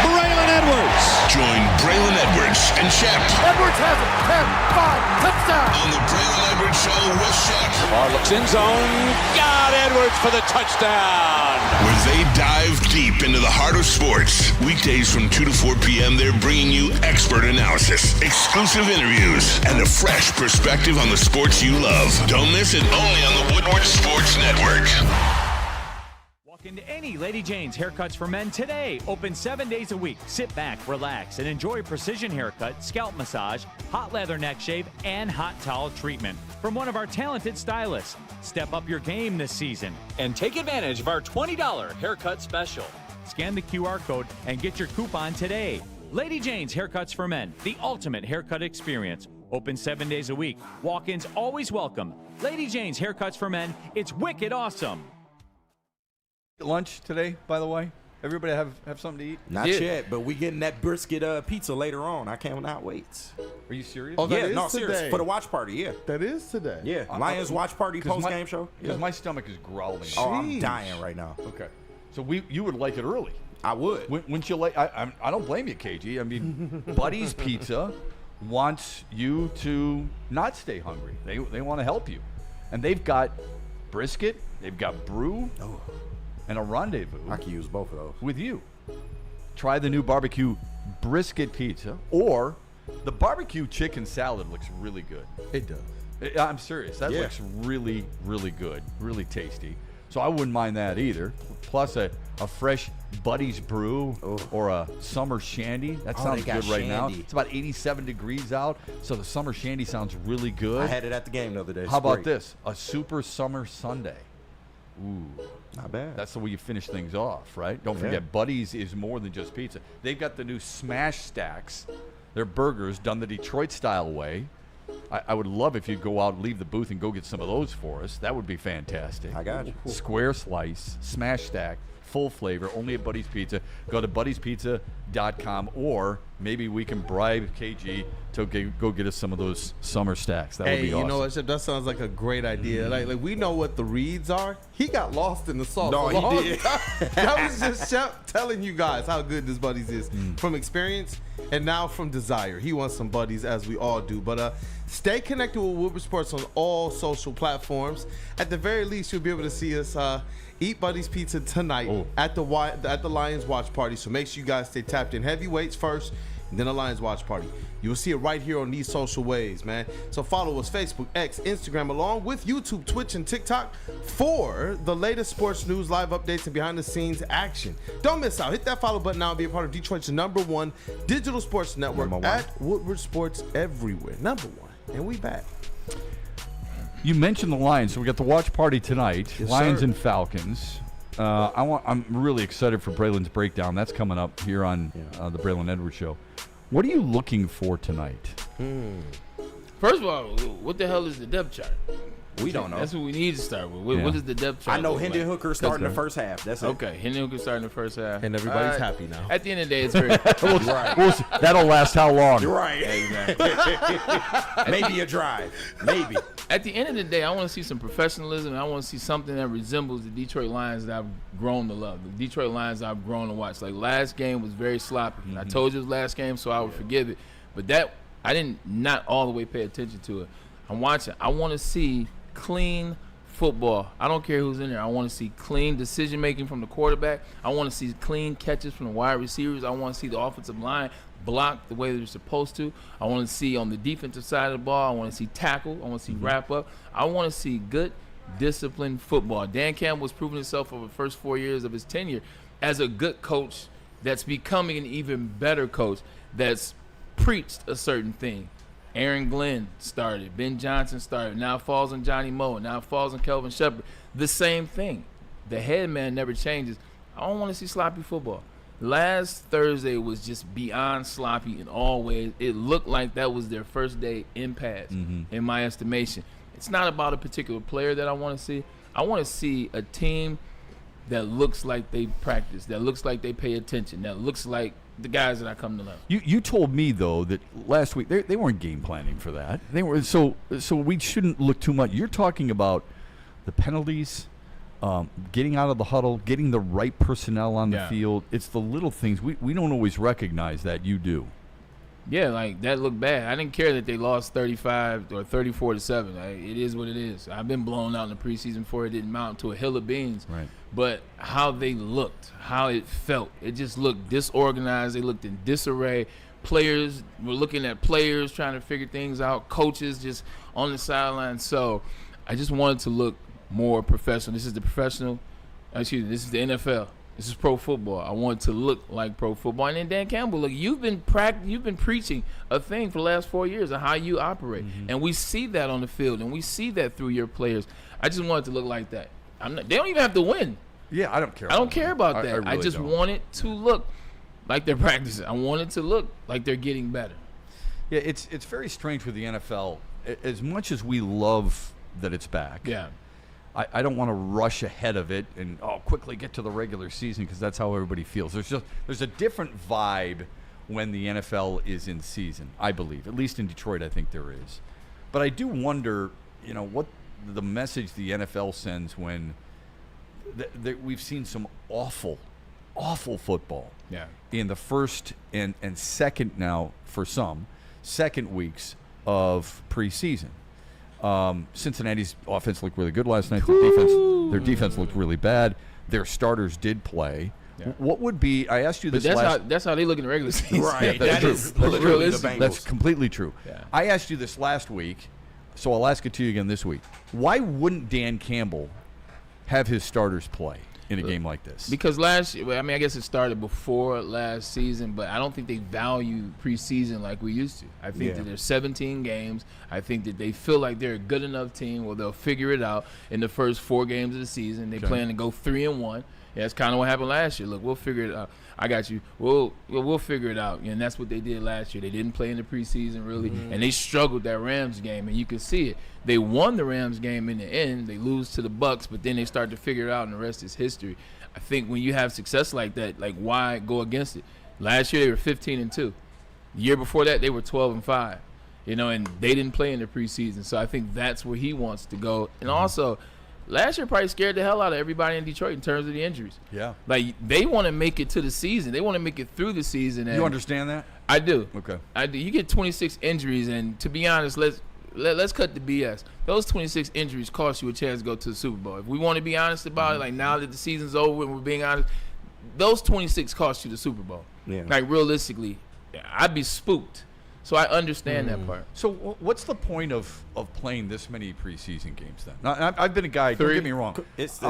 Braylon Edwards. Join Braylon Edwards and Shep Edwards has it. 10, 5, touchdown. on the Braylon Edwards Show with Shep, Ball looks in zone. Got Edwards for the touchdown. where they dive deep into the heart of sports. Weekdays from 2 to 4 p.m., they're bringing you expert analysis, exclusive interviews, and a fresh perspective on the sports you love. Don't miss it, only on the Woodward Sports Network. Walk into any Lady Jane's Haircuts for Men today. Open 7 days a week. Sit back, relax, and enjoy precision haircut, scalp massage, hot leather neck shave, and hot towel treatment from one of our talented stylists. Step up your game this season and take advantage of our $20 haircut special. Scan the QR code and get your coupon today. Lady Jane's Haircuts for Men, the ultimate haircut experience. Open 7 days a week. Walk-ins always welcome. Lady Jane's Haircuts for Men. It's wicked awesome. Lunch today, by the way? Everybody have something to eat? Not yet, but we getting that brisket pizza later on. I cannot wait. Are you serious? Oh, that Yeah, is no, serious. today. For the watch party, yeah. That is today. Yeah, Lions watch party post-game show. Because Yeah. my stomach is growling. Oh, I'm Sheesh. dying right now. Okay. So you would like it early. I would. Wouldn't you like? I don't blame you, KG. I mean, Buddy's Pizza wants you to not stay hungry. They want to help you, and they've got brisket. They've got brew. and a rendezvous. I can use both of those. With you. Try the new barbecue brisket pizza, or the barbecue chicken salad looks really good. It does. I'm serious. That looks really, really good. Really tasty. So I wouldn't mind that either. Plus a fresh Buddy's Brew or a summer shandy. That sounds good right now. It's about 87 degrees out, so the summer shandy sounds really good. I had it at the game the other day. How about this? A super summer sundae. Ooh. Not bad. That's the way you finish things off, right? Don't forget, Buddy's is more than just pizza. They've got the new Smash Stacks. They're burgers done the Detroit-style way. I would love if you'd go out, leave the booth, and go get some of those for us. That would be fantastic. I got you. Square slice, Smash Stack, full flavor, only at Buddy's Pizza. Go to buddyspizza.com, or maybe we can bribe KG to go get us some of those summer stacks. That would be awesome. You know what, Shep? That sounds like a great idea. Like we know what the reads are. He got lost in the sauce. No, he did. That was just Shep telling you guys how good this Buddy's is from experience and now from desire. He wants some Buddies, as we all do. But stay connected with Woodward Sports on all social platforms. At the very least, you'll be able to see us eat Buddy's Pizza tonight at the Lions Watch Party. So make sure you guys stay tapped in. Heavyweights first, and then the Lions Watch Party. You'll see it right here on these social ways, man. So follow us, Facebook, X, Instagram, along with YouTube, Twitch, and TikTok for the latest sports news, live updates, and behind-the-scenes action. Don't miss out. Hit that follow button now and be a part of Detroit's #1 digital sports network at Woodward Sports everywhere. #1. And we back. You mentioned the Lions, so we got the watch party tonight. Yes, Lions sir. and Falcons. I'm really excited for Braylon's breakdown. That's coming up here on the Braylon Edwards Show. What are you looking for tonight? First of all, what the hell is the depth chart? We don't know. That's what we need to start with. What is the depth chart? I know look Hendon like? Hooker starting the first half. That's it. Okay, Hendon Hooker starting the first half. And everybody's happy now. At the end of the day, it's very That'll last how long? You're right. Maybe a drive. Maybe. At the end of the day, I want to see some professionalism. I want to see something that resembles the Detroit Lions that I've grown to love. The Detroit Lions I've grown to watch. Like last game was very sloppy. I told you it was last game, so I would forgive it. But that I didn't not all the way pay attention to it. I'm watching. I want to see clean football. I don't care who's in there. I want to see clean decision making from the quarterback. I want to see clean catches from the wide receivers. I want to see the offensive line block the way they're supposed to. I want to see on the defensive side of the ball. I want to see tackle. I want to see wrap up. I want to see good, disciplined football. Dan Campbell has proven himself over the first 4 years of his tenure as a good coach that's becoming an even better coach that's preached a certain thing. Aaron Glenn started. Ben Johnson started. Now it falls on Johnny Moe. Now it falls on Kelvin Shepard. The same thing. The head man never changes. I don't want to see sloppy football. Last Thursday was just beyond sloppy in all ways. It looked like that was their first day in pads, in my estimation. It's not about a particular player that I want to see. I want to see a team that looks like they practice, that looks like they pay attention, that looks like the guys that I come to love. You told me though that last week they weren't game planning for that. They were so we shouldn't look too much. You're talking about the penalties, getting out of the huddle, getting the right personnel on the field. It's the little things we don't always recognize that you do. Yeah, like that looked bad. I didn't care that they lost 35 or 34-7. It is what it is. I've been blown out in the preseason for it. Didn't mount to a hill of beans. Right. But how they looked, how it felt, it just looked disorganized. They looked in disarray. Players were looking at players, trying to figure things out. Coaches just on the sideline. So I just wanted to look more professional. This is the this is the NFL. This is pro football. I want it to look like pro football. And then Dan Campbell, look, you've been preaching a thing for the last 4 years of how you operate. And we see that on the field, and we see that through your players. I just want it to look like that. They don't even have to win. Yeah, I don't care. I don't care about that. I really just don't. want it to look like they're practicing. I want it to look like they're getting better. Yeah, it's very strange with the NFL. As much as we love that it's back. Yeah. I don't want to rush ahead of it and quickly get to the regular season because that's how everybody feels. There's a different vibe when the NFL is in season, I believe. At least in Detroit, I think there is. But I do wonder, what the message the NFL sends when we've seen some awful football in the first and second now for some second weeks of preseason. Cincinnati's offense looked really good last night. Their defense looked really bad. their starters did play. Yeah. What would be? I asked you this. But that's how they look in the regular season. Right. That's true. That's completely true. Yeah. I asked you this last week, so I'll ask it to you again this week. Why wouldn't Dan Campbell have his starters play in a game like this? Because last year, I guess it started before last season, but I don't think they value preseason like we used to. I think that there's 17 games. I think that they feel like they're a good enough team where they'll figure it out in the first 4 games of the season. They plan to go 3-1. Yeah, that's kind of what happened last year. Look, we'll figure it out. I got you. We'll figure it out. And that's what they did last year. They didn't play in the preseason really, and they struggled that Rams game, and you can see it. They won the Rams game in the end. They lose to the Bucs, but then they start to figure it out, and the rest is history. I think when you have success like that, like why go against it? Last year they were 15-2. The year before that they were 12-5. And they didn't play in the preseason. So I think that's where he wants to go. And also, last year probably scared the hell out of everybody in Detroit in terms of the injuries. Yeah. Like, they want to make it to the season. They want to make it through the season. And you understand that? I do. Okay. I do. You get 26 injuries, and to be honest, let's cut the BS. Those 26 injuries cost you a chance to go to the Super Bowl. If we want to be honest about it, like now that the season's over and we're being honest, those 26 cost you the Super Bowl. Yeah. Like, realistically, I'd be spooked. So I understand that part. So what's the point of playing this many preseason games then? Now, I've been a guy. 3. Don't get me wrong.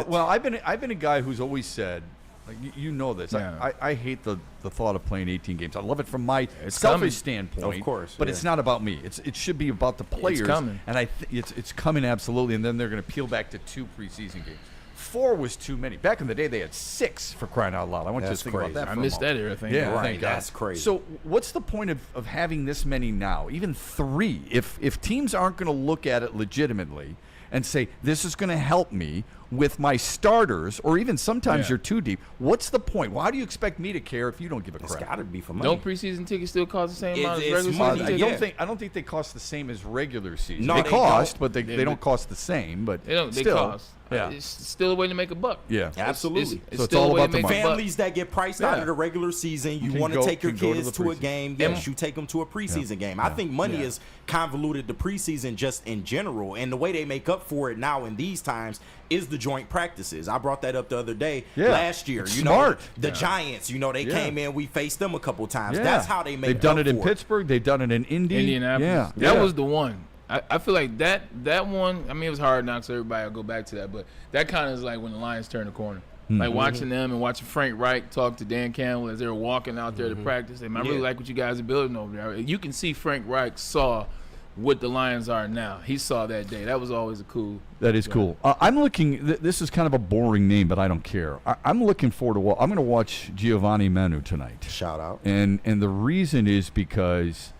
Well, I've been a guy who's always said, like, you know this. Yeah. I hate the thought of playing 18 games. I love it from my It's selfish coming. standpoint. Of course, but it's not about me. It should be about the players. It's coming. And it's coming absolutely. And then they're going to peel back to 2 preseason games. 4 was too many. Back in the day, they had 6 for crying out loud. I want you to think about that. I missed that era. Yeah, right. thank God. That's crazy. So what's the point of having this many now? Even 3. If teams aren't going to look at it legitimately and say, this is going to help me with my starters, or even sometimes you're too deep, what's the point? Why do you expect me to care if you don't give a crap? It's got to be for money. Don't preseason tickets still cost the same amount as regular money. season tickets? I don't think they cost the same as regular season. No, they they cost, don't. but they don't cost the same. But They still, cost. Yeah. It's still a way to make a buck. Yeah. Absolutely. So it's still all a way about to the make money. a buck. Families that get priced out of the regular season, you can want to go- take your can go to kids the to a preseason. game. Yes, you take them to a preseason game. I think money is convoluted to preseason just in general, and the way they make up for it now in these times is the joint practices. I brought that up the other day. Last year. It's you smart. know, the Giants, they came in, we faced them a couple times. Yeah. That's how they make They've done up it in for Pittsburgh. They've done it in Indianapolis. Yeah. That was the one. I feel like that one, it was hard knocks, so everybody will go back to that, but that kind of is like when the Lions turn the corner. Like watching them and watching Frank Reich talk to Dan Campbell as they were walking out there to practice. I really like what you guys are building over there. You can see Frank Reich saw what the Lions are now. He saw that day. That was always a cool. That is cool. I'm looking. This is kind of a boring name, but I don't care. I'm looking forward to. I'm going to watch Giovanni Manu tonight. Shout out. And the reason is because,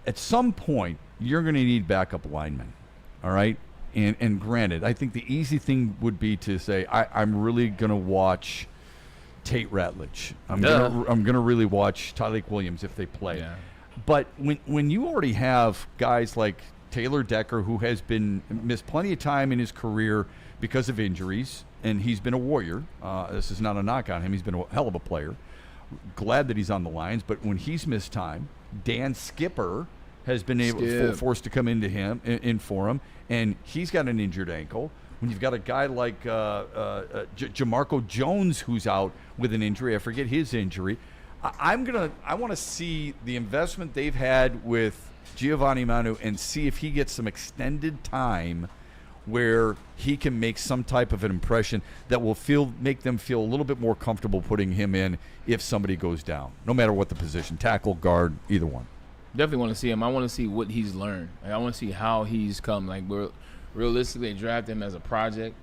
at some point you're going to need backup linemen. All right. And granted, I think the easy thing would be to say I'm really going to watch Tate Ratledge. I'm gonna really watch Tyleik Williams if they play. Yeah. But when you already have guys like Taylor Decker, who has been missed plenty of time in his career because of injuries, and he's been a warrior. This is not a knock on him. He's been a hell of a player. Glad that he's on the Lions, but when he's missed time, Dan Skipper has been forced to come in for him, and he's got an injured ankle. When you've got a guy like Jamarco Jones who's out with an injury, I forget his injury. I want to see the investment they've had with Giovanni Manu and see if he gets some extended time where he can make some type of an impression that will make them feel a little bit more comfortable putting him in if somebody goes down, no matter what the position, tackle, guard, either one. Definitely want to see him. I want to see what he's learned. I want to see how he's come. Realistically, they draft him as a project.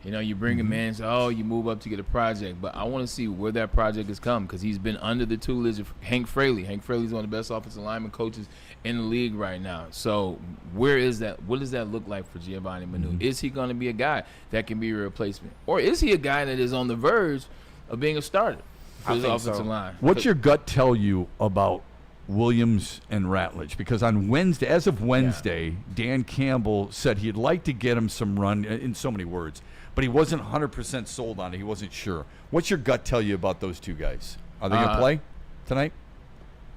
You bring him in, so you move up to get a project. But I want to see where that project has come because he's been under the tutelage of Hank Fraley. Hank Fraley's one of the best offensive lineman coaches in the league right now. So where is that? What does that look like for Giovanni Manu? Is he going to be a guy that can be a replacement? Or is he a guy that is on the verge of being a starter for his offensive line? What's your gut tell you about Williams and Ratledge? Because on Wednesday, as of Wednesday, Dan Campbell said he'd like to get him some run, in so many words, but he wasn't 100% sold on it. He wasn't sure. What's your gut tell you about those two guys? Are they going to play tonight?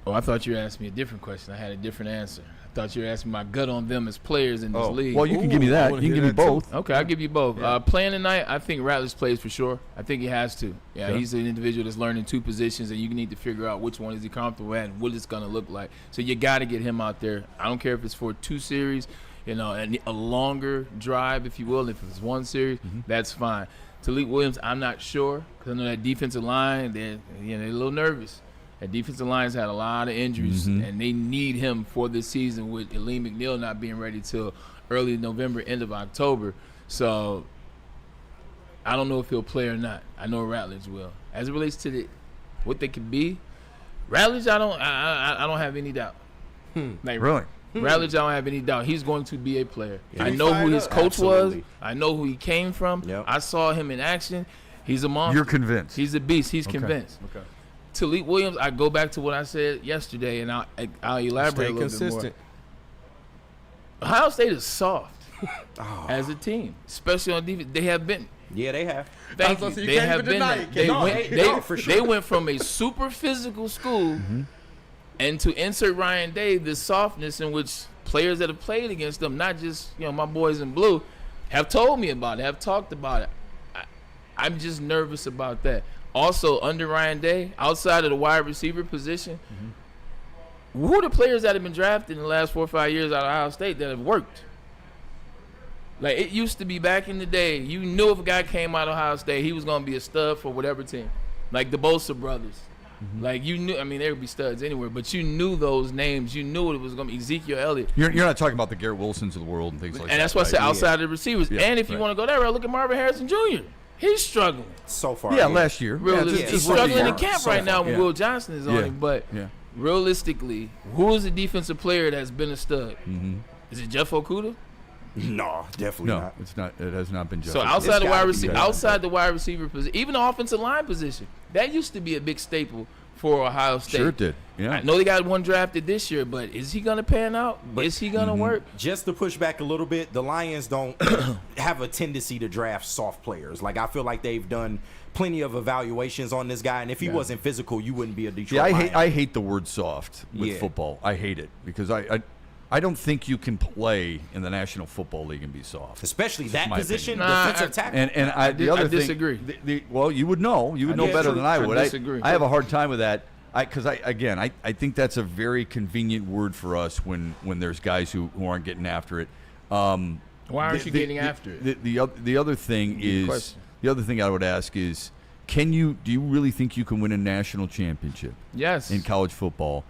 Oh, I thought you asked me a different question. I had a different answer. I thought you were asking my gut on them as players in this league. Well, you can give me that. You can give me both. Okay, I'll give you both. Yeah. Playing tonight, I think Ratledge plays for sure. I think he has to. Yeah, Sure. he's an individual that's learning 2 positions, and you need to figure out which one is he comfortable at and what it's going to look like. So you got to get him out there. I don't care if it's for 2 series, and a longer drive, if you will. If it's 1 series, that's fine. Talik Williams, I'm not sure, because I know that defensive line, they're a little nervous. That defensive line's had a lot of injuries, and they need him for this season with Elaine McNeil not being ready till early November, end of October. So I don't know if he'll play or not. I know Ratledge will. As it relates to what they could be, Ratledge, I don't have any doubt. Like, Really? Ratledge, I don't have any doubt. He's going to be a player. Yeah. I know who his coach Absolutely. was. I know who he came from. Yep. I saw him in action. He's a monster. You're convinced? He's a beast. He's Okay. convinced. Okay. Talik Williams, I go back to what I said yesterday, and I'll elaborate a little bit more. Ohio State is soft as a team, especially on defense. They have been. Yeah, they have. Thank you. They have been. They sure. went from a super physical school, and to insert Ryan Day, this softness in which players that have played against them, not just my boys in blue, have told me about it, have talked about it. I'm just nervous about that. Also, under Ryan Day, outside of the wide receiver position, who are the players that have been drafted in the last 4 or 5 years out of Ohio State that have worked? Like, it used to be back in the day, you knew if a guy came out of Ohio State, he was going to be a stud for whatever team. Like the Bosa brothers. Like, you knew, there would be studs anywhere, but you knew those names. You knew it was going to be Ezekiel Elliott. You're not talking about the Garrett Wilsons of the world and things like that. And that's why I said outside of the receivers. Yeah, and if you want to go that route, look at Marvin Harrison Jr. He's struggling. So far. Yeah, last year. He's struggling in camp so right now far. when Will Johnson is on him. But yeah. realistically, who is the defensive player that's been a stud? Is it Jeff Okudah? No, definitely No, not. it's not. It has not been Jeff. So Okudah. outside the gotta wide be receiver, better. outside the wide receiver position, even the offensive line position, that used to be a big staple for Ohio State. Sure it did. Yeah. I know they got one drafted this year, but is he going to pan out? Is he going to work? Just to push back a little bit, the Lions don't have a tendency to draft soft players. Like, I feel like they've done plenty of evaluations on this guy, and if he wasn't physical, you wouldn't be a Detroit Lion. I hate the word soft with football. I hate it because I don't think you can play in the National Football League and be soft. Especially that my position, opinion. defensive tackle. And the other I thing, disagree. well, you would know. You would know Yeah, better true. than I would. I disagree. I have a hard time with that. Because I think that's a very convenient word for us when there's guys who aren't getting after it. Why aren't you getting after it? The other thing is question. the other thing I would ask is, do you really think you can win a national championship Yes. in college football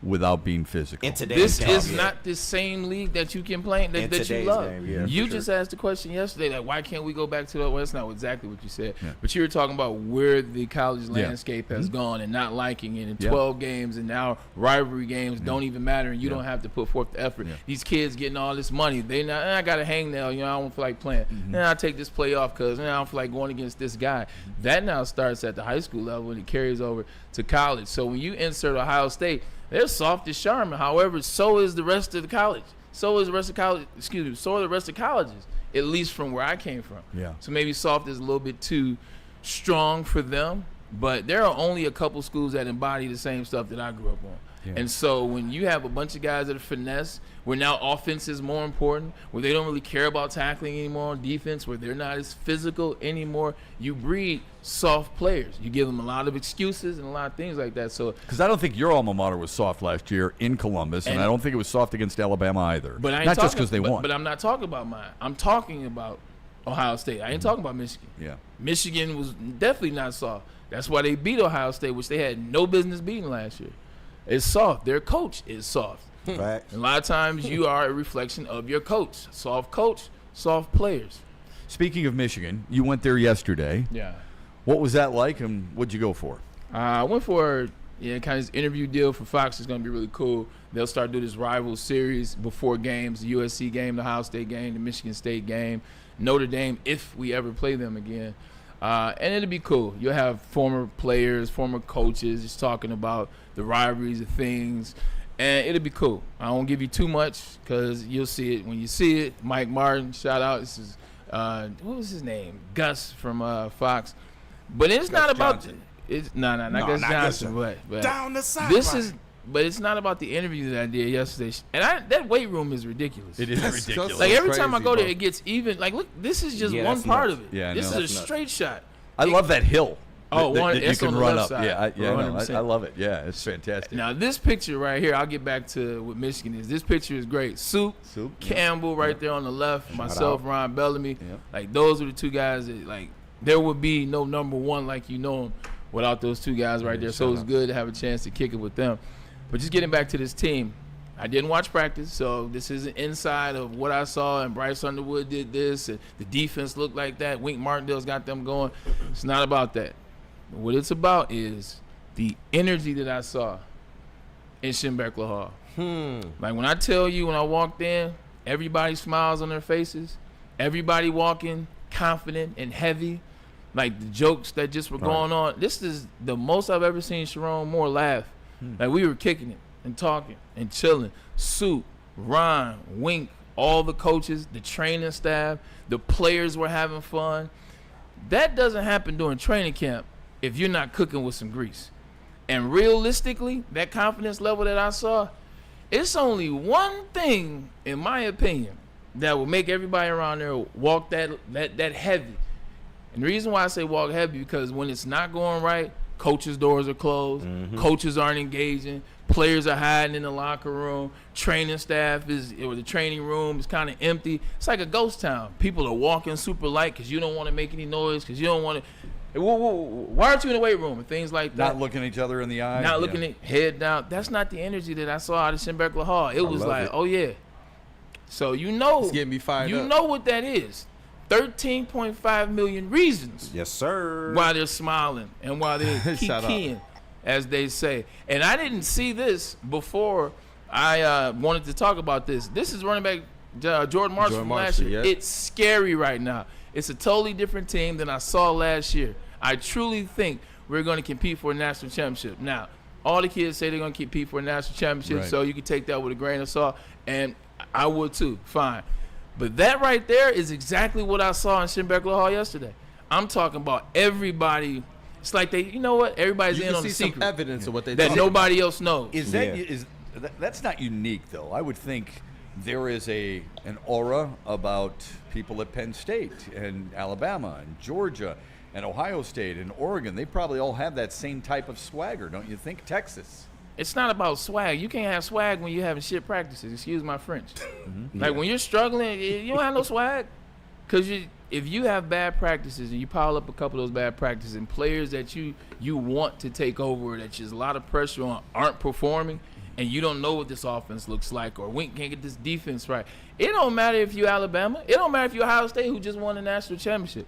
without being physical? In today's This game, is not the same league that you can play, In that you today's love. game, yeah, You for just asked the question yesterday, like, why can't we go back to well, that's not exactly what you said. Yeah. But you were talking about where the college landscape has gone and not liking it, and 12 games, and now rivalry games don't even matter, and you don't have to put forth the effort. Yeah. These kids getting all this money, I got a hangnail, I don't feel like playing. I take this play off because I don't feel like going against this guy. That now starts at the high school level, and it carries over to college. So when you insert Ohio State, they're soft as Charmin. However, so is the rest of the college. So is the rest of college. So are the rest of colleges, at least from where I came from. Yeah. So maybe soft is a little bit too strong for them. But there are only a couple schools that embody the same stuff that I grew up on. Yeah. And so when you have a bunch of guys that are finesse, where now offense is more important, where they don't really care about tackling anymore on defense, where they're not as physical anymore, you breed soft players. You give them a lot of excuses and a lot of things like that. So, Because I don't think your alma mater was soft last year in Columbus, and I don't think it was soft against Alabama either. But I ain't not just talking- because they won. But I'm not talking about mine. I'm talking about Ohio State. I ain't talking about Michigan. Yeah. Michigan was definitely not soft. That's why they beat Ohio State, which they had no business beating last year. It's soft. Their coach is soft. Facts. And a lot of times you are a reflection of your coach. Soft coach, soft players. Speaking of Michigan, you went there yesterday. Yeah. What was that like, and what'd you go for? I went for kind of this interview deal for Fox. It's going to be really cool. They'll start doing this rival series before games, the USC game, the Ohio State game, the Michigan State game, Notre Dame, if we ever play them again. And it'll be cool. You'll have former players, former coaches just talking about the rivalries of things, and it'll be cool. I won't give you too much because you'll see it when you see it. Mike Martin, shout out. This is, what was his name? Gus from Fox. But it's Gus not about Johnson. it's not No, Gus not Johnson, Gus. but Down the sideline. But it's not about the interview that I did yesterday. And that weight room is ridiculous. It is ridiculous. Like every time I go there, it gets even. Like, look, this is just one part of it. Yeah, this is a straight shot. I love that hill. That you can run up. Side. I love it. Yeah, it's fantastic. Now this picture right here, I'll get back to what Michigan is. This picture is great. Soup Campbell right there on the left. Myself, Ron Bellamy. Yep. Like those are the two guys that like. There would be no number one like you know him without those two guys right there. So it's good to have a chance to kick it with them. But just getting back to this team, I didn't watch practice, so this is an inside of what I saw. And Bryce Underwood did this, and the defense looked like that. Wink Martindale's got them going. It's not about that. What it's about is the energy that I saw in Schembechler Hall. Like when I tell you, when I walked in, everybody smiles on their faces. Everybody walking confident and heavy. Like the jokes that just were going on. This is the most I've ever seen Sharon Moore laugh. Like we were kicking it and talking and chilling. Soup, Ron, Wink, all the coaches, the training staff, the players were having fun. That doesn't happen during training camp if you're not cooking with some grease. And realistically, that confidence level that I saw, it's only one thing, in my opinion, that will make everybody around there walk that heavy. And the reason why I say walk heavy, because when it's not going right, coaches' doors are closed, coaches aren't engaging, players are hiding in the locker room, training staff or the training room is kind of empty. It's like a ghost town. People are walking super light because you don't want to make any noise, because you don't want to. Why aren't you in the weight room and things like that? Not looking each other in the eye. Not looking at head down. That's not the energy that I saw out of Schembechler Hall. It was like, oh yeah. So you know, it's getting me fired up. You know what that is. 13.5 million reasons. Yes, sir. Why they're smiling and why they're kikiing, as they say. And I didn't see this before I wanted to talk about this. This is running back Jordan Marshall from last year. It's scary right now. It's a totally different team than I saw last year. I truly think we're going to compete for a national championship. Now, all the kids say they're going to compete for a national championship, so you can take that with a grain of salt, and I would too. Fine. But that right there is exactly what I saw in Schembechler Hall yesterday. I'm talking about everybody. It's like they, you know what? Everybody's in on the secret. Some evidence of what they that nobody else knows. That's not unique though. I would think there is an aura about people at Penn State and Alabama and Georgia and Ohio State and Oregon. They probably all have that same type of swagger, don't you think? Texas. It's not about swag. You can't have swag when you're having shit practices. Excuse my French. Like when you're struggling, you don't have no swag. Because if you have bad practices and you pile up a couple of those bad practices and players that you want to take over, that there's a lot of pressure on, aren't performing, and you don't know what this offense looks like, or Wink can't get this defense right. It don't matter if you're Alabama. It don't matter if you're Ohio State, who just won the national championship.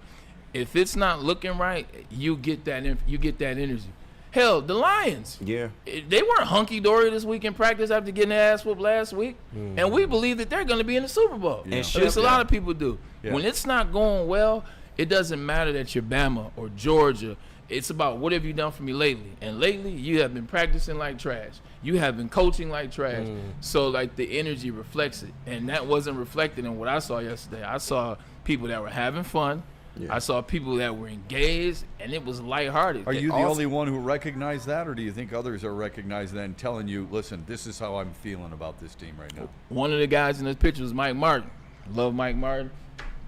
If it's not looking right, you get that energy. Hell, the Lions. Yeah. They weren't hunky-dory this week in practice after getting their ass whooped last week. And we believe that they're going to be in the Super Bowl. Yeah. At least a lot of people do. Yeah. When it's not going well, it doesn't matter that you're Bama or Georgia. It's about what have you done for me lately. And lately, you have been practicing like trash. You have been coaching like trash. So, like, the energy reflects it. And that wasn't reflected in what I saw yesterday. I saw people that were having fun. Yeah. I saw people that were engaged, and it was lighthearted. Are you the only one who recognized that, or do you think others are recognizing that and telling you, listen, this is how I'm feeling about this team right now? One of the guys in this picture was Mike Martin. Love Mike Martin.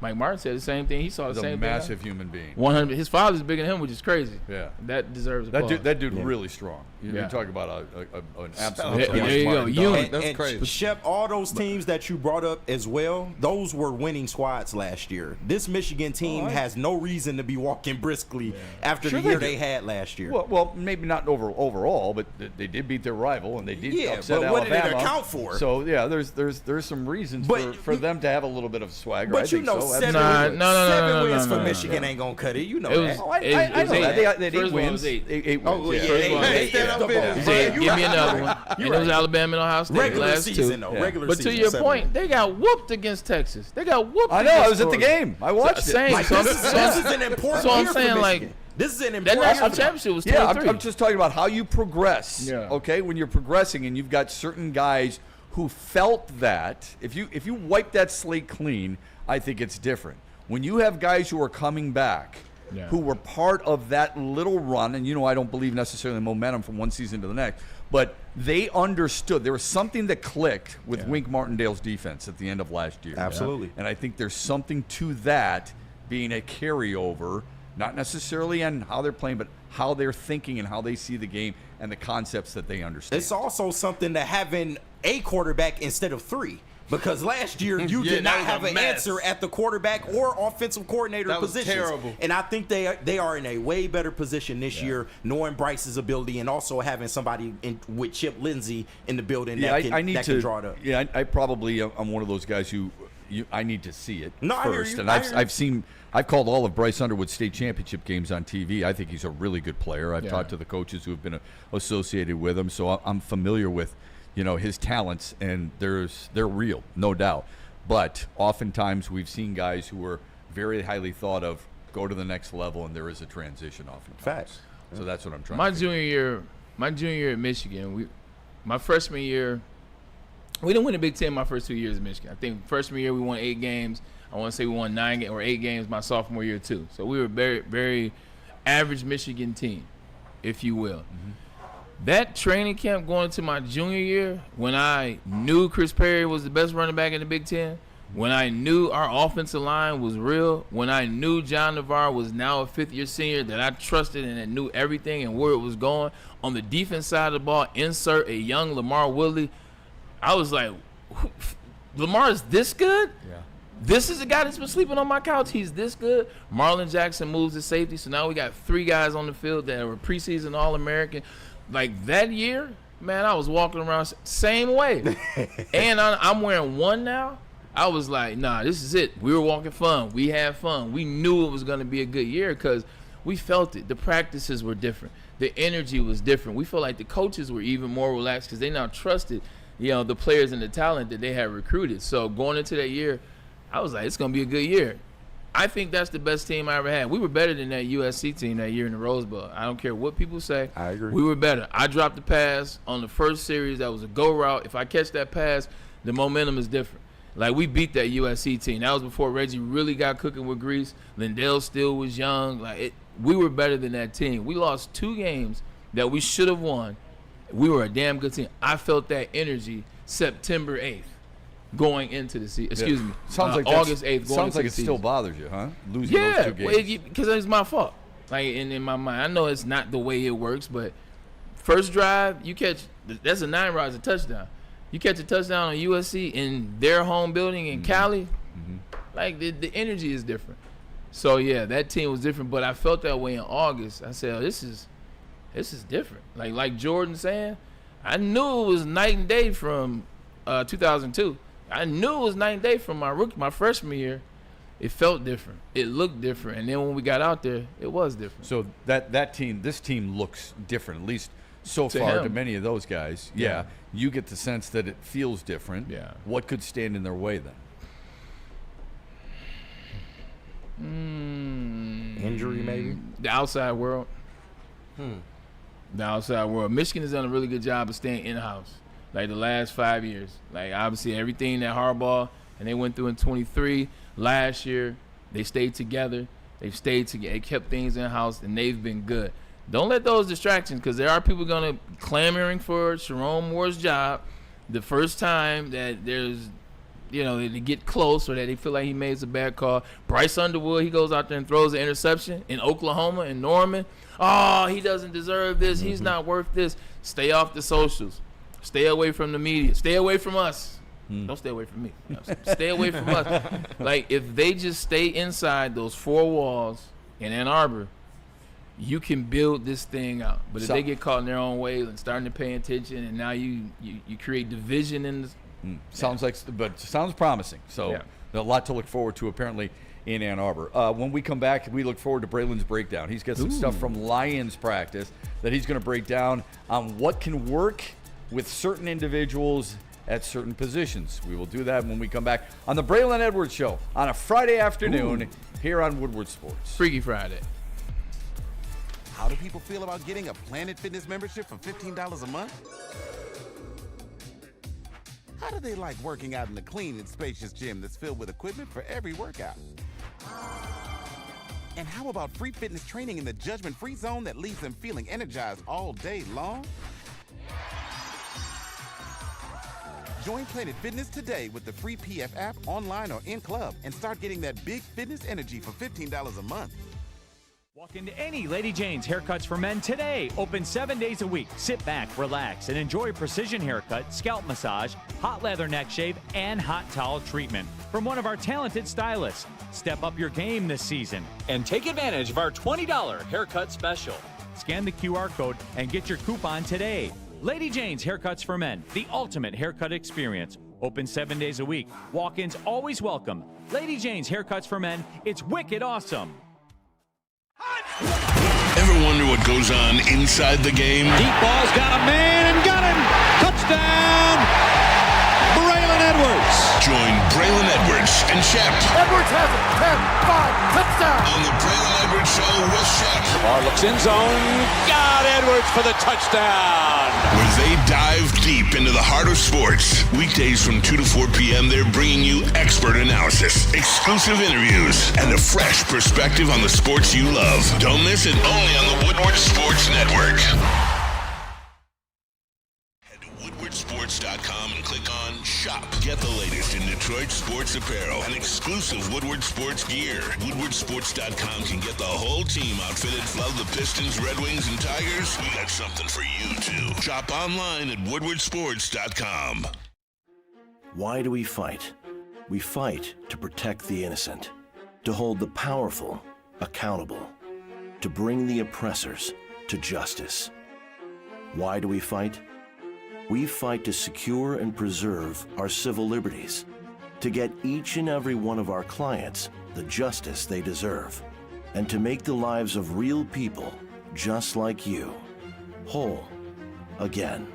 Mike Martin said the same thing. He saw the same thing. He's a massive human being. 100. His father's bigger than him, which is crazy. Yeah. That deserves applause. That dude really strong. You're talking about an absolute. There you go. Unit. That's crazy. Shep, all those teams that you brought up as well, those were winning squads last year. This Michigan team has no reason to be walking briskly after the year they had last year. Well, maybe not overall, but they did beat their rival and they did upset Alabama. What did it account for? So yeah, there's some reasons for them to have a little bit of swagger. But you know, seven wins for Michigan ain't gonna cut it. You know that. I know that. They had 8 wins. 8 wins. Oh yeah. Give me another one. And it was Alabama and Ohio State. Regular season, though. Regular season. But to your point, they got whooped against Texas. They got whooped. I know. I was at the game. I watched it. This is an important so I'm saying, like, this is an important that national championship was 23. I'm just talking about how you progress. Yeah. Okay, when you're progressing and you've got certain guys who felt that, if you wipe that slate clean, I think it's different. When you have guys who are coming back who were part of that little run. And, I don't believe necessarily momentum from one season to the next, but they understood. There was something that clicked with Wink Martindale's defense at the end of last year. Absolutely. And I think there's something to that being a carryover, not necessarily on how they're playing, but how they're thinking and how they see the game and the concepts that they understand. It's also something to having a quarterback instead of 3. Because last year you did not have an answer at the quarterback or offensive coordinator positions. Terrible. And I think they are in a way better position this year, knowing Bryce's ability and also having somebody with Chip Lindsey in the building that can draw it up. Yeah, I probably I'm one of those guys who I need to see it first. I hear you. And I've called all of Bryce Underwood's state championship games on TV. I think he's a really good player. I've talked to the coaches who have been associated with him, so I'm familiar with his talents, and they're real, no doubt. But oftentimes we've seen guys who are very highly thought of go to the next level, and there is a transition oftentimes. Facts. So that's what I'm trying My to junior year at Michigan, my freshman year, we didn't win the Big Ten my first 2 years at Michigan. I think freshman year we won 8 games. I want to say we won 9 or 8 games my sophomore year too. So we were very, very average Michigan team, if you will. Mm-hmm. That training camp going into my junior year, when I knew Chris Perry was the best running back in the Big Ten, when I knew our offensive line was real, when I knew John Navarre was now a fifth-year senior that I trusted and that knew everything and where it was going, on the defense side of the ball, insert a young Lamar Woodley, I was like, Lamar is this good? Yeah. This is a guy that's been sleeping on my couch. He's this good. Marlon Jackson moves to safety, so now we got 3 guys on the field that were preseason All-American. Like that year, man, I was walking around same way. And I'm wearing 1 now. I was like, nah, this is it. We were walking fun. We had fun. We knew it was going to be a good year because we felt it. The practices were different. The energy was different. We felt like the coaches were even more relaxed because they now trusted, the players and the talent that they had recruited. So going into that year, I was like, it's going to be a good year. I think that's the best team I ever had. We were better than that USC team that year in the Rose Bowl. I don't care what people say. I agree. We were better. I dropped the pass on the first series. That was a go route. If I catch that pass, the momentum is different. Like, we beat that USC team. That was before Reggie really got cooking with grease. Lindell still was young. We were better than that team. We lost 2 games that we should have won. We were a damn good team. I felt that energy September 8th. Going into the season, excuse me, August 8th. Sounds like it still bothers you, huh? Losing those 2 games. Because it's my fault. Like in my mind, I know it's not the way it works, but first drive you catch, that's a 9 yards, a touchdown. You catch a touchdown on USC in their home building in Cali, like the energy is different. So yeah, that team was different, but I felt that way in August. I said, this is different. Like Jordan saying, I knew it was night and day from 2002. I knew it was night and day from my freshman year. It felt different. It looked different. And then when we got out there, it was different. So this team looks different, at least so far to many of those guys. Yeah. You get the sense that it feels different. Yeah. What could stand in their way then? Injury, maybe? The outside world. The outside world. Michigan has done a really good job of staying in-house. Like the last 5 years. Like obviously everything that Harbaugh and they went through in 23 last year, they stayed together. They've stayed together. They kept things in house and they've been good. Don't let those distractions, because there are people gonna clamoring for Sharon Moore's job the first time that there's they get close or that they feel like he made a bad call. Bryce Underwood, he goes out there and throws an interception in Oklahoma and Norman. Oh, he doesn't deserve this. He's not worth this. Stay off the socials. Stay away from the media. Stay away from us. Don't stay away from me. Stay away from us. Like, if they just stay inside those 4 walls in Ann Arbor, you can build this thing out. But if they get caught in their own way and starting to pay attention, and now you create division in this. Sounds promising. So a lot to look forward to apparently in Ann Arbor. When we come back, we look forward to Braylon's breakdown. He's got some stuff from Lions practice that he's going to break down on what can work with certain individuals at certain positions. We will do that when we come back on the Braylon Edwards Show on a Friday afternoon here on Woodward Sports. Freaky Friday. How do people feel about getting a Planet Fitness membership for $15 a month? How do they like working out in a clean and spacious gym that's filled with equipment for every workout? And how about free fitness training in the judgment-free zone that leaves them feeling energized all day long? Join Planet Fitness today with the free PF app online or in club and start getting that big fitness energy for $15 a month. Walk into any Lady Jane's Haircuts for Men today. Open 7 days a week. Sit back, relax, and enjoy precision haircut, scalp massage, hot leather neck shave, and hot towel treatment from one of our talented stylists. Step up your game this season and take advantage of our $20 haircut special. Scan the QR code and get your coupon today. Lady Jane's Haircuts for Men, the ultimate haircut experience. Open 7 days a week. Walk-ins always welcome. Lady Jane's Haircuts for Men, it's wicked awesome. Ever wonder what goes on inside the game? Deep ball's got a man and got him. Touchdown, Braylon Edwards. Join Braylon Edwards and Shep Edwards has it. 10-5, touchdown. on the Braylon Edwards Show with Shep, Bar looks in zone. Got Edwards for the touchdown. where they dive deep into the heart of sports. Weekdays from 2 to 4 p.m., they're bringing you expert analysis, exclusive interviews, and a fresh perspective on the sports you love. Don't miss it, only on the Woodward Sports Network. Head to woodwardsports.com and click on Shop. Get the latest in Detroit sports apparel and exclusive Woodward sports gear. Woodwardsports.com can get the whole team outfitted. Love the Pistons, Red Wings, and Tigers? We got something for you, too. Shop online at woodwardsports.com. Why do we fight? We fight to protect the innocent, to hold the powerful accountable, to bring the oppressors to justice. Why do we fight? We fight to secure and preserve our civil liberties, to get each and every one of our clients the justice they deserve, and to make the lives of real people just like you whole again.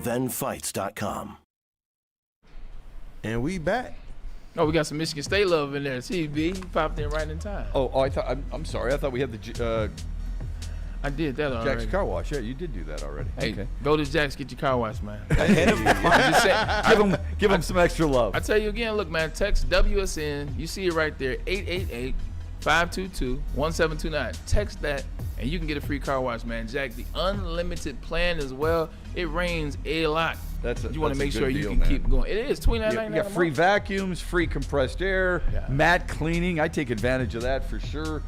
ThenFights.com. And we back. Oh, we got some Michigan State love in there. CB, you popped in right in time. Oh, I thought. I'm sorry. I thought we had the I did that already. Jack's Car Wash. Yeah, you did do that already. Hey, Okay. go to Jack's, get your car washed, man. Give him some extra love. I tell you again, look, man, text WSN. You see it right there, 888-522-1729. Text that, and you can get a free car wash, man. Jack, the unlimited plan as well. It rains a lot. You want to make sure you can keep going. It is $29.99. You got free vacuums, free compressed air, mat cleaning. I take advantage of that for sure.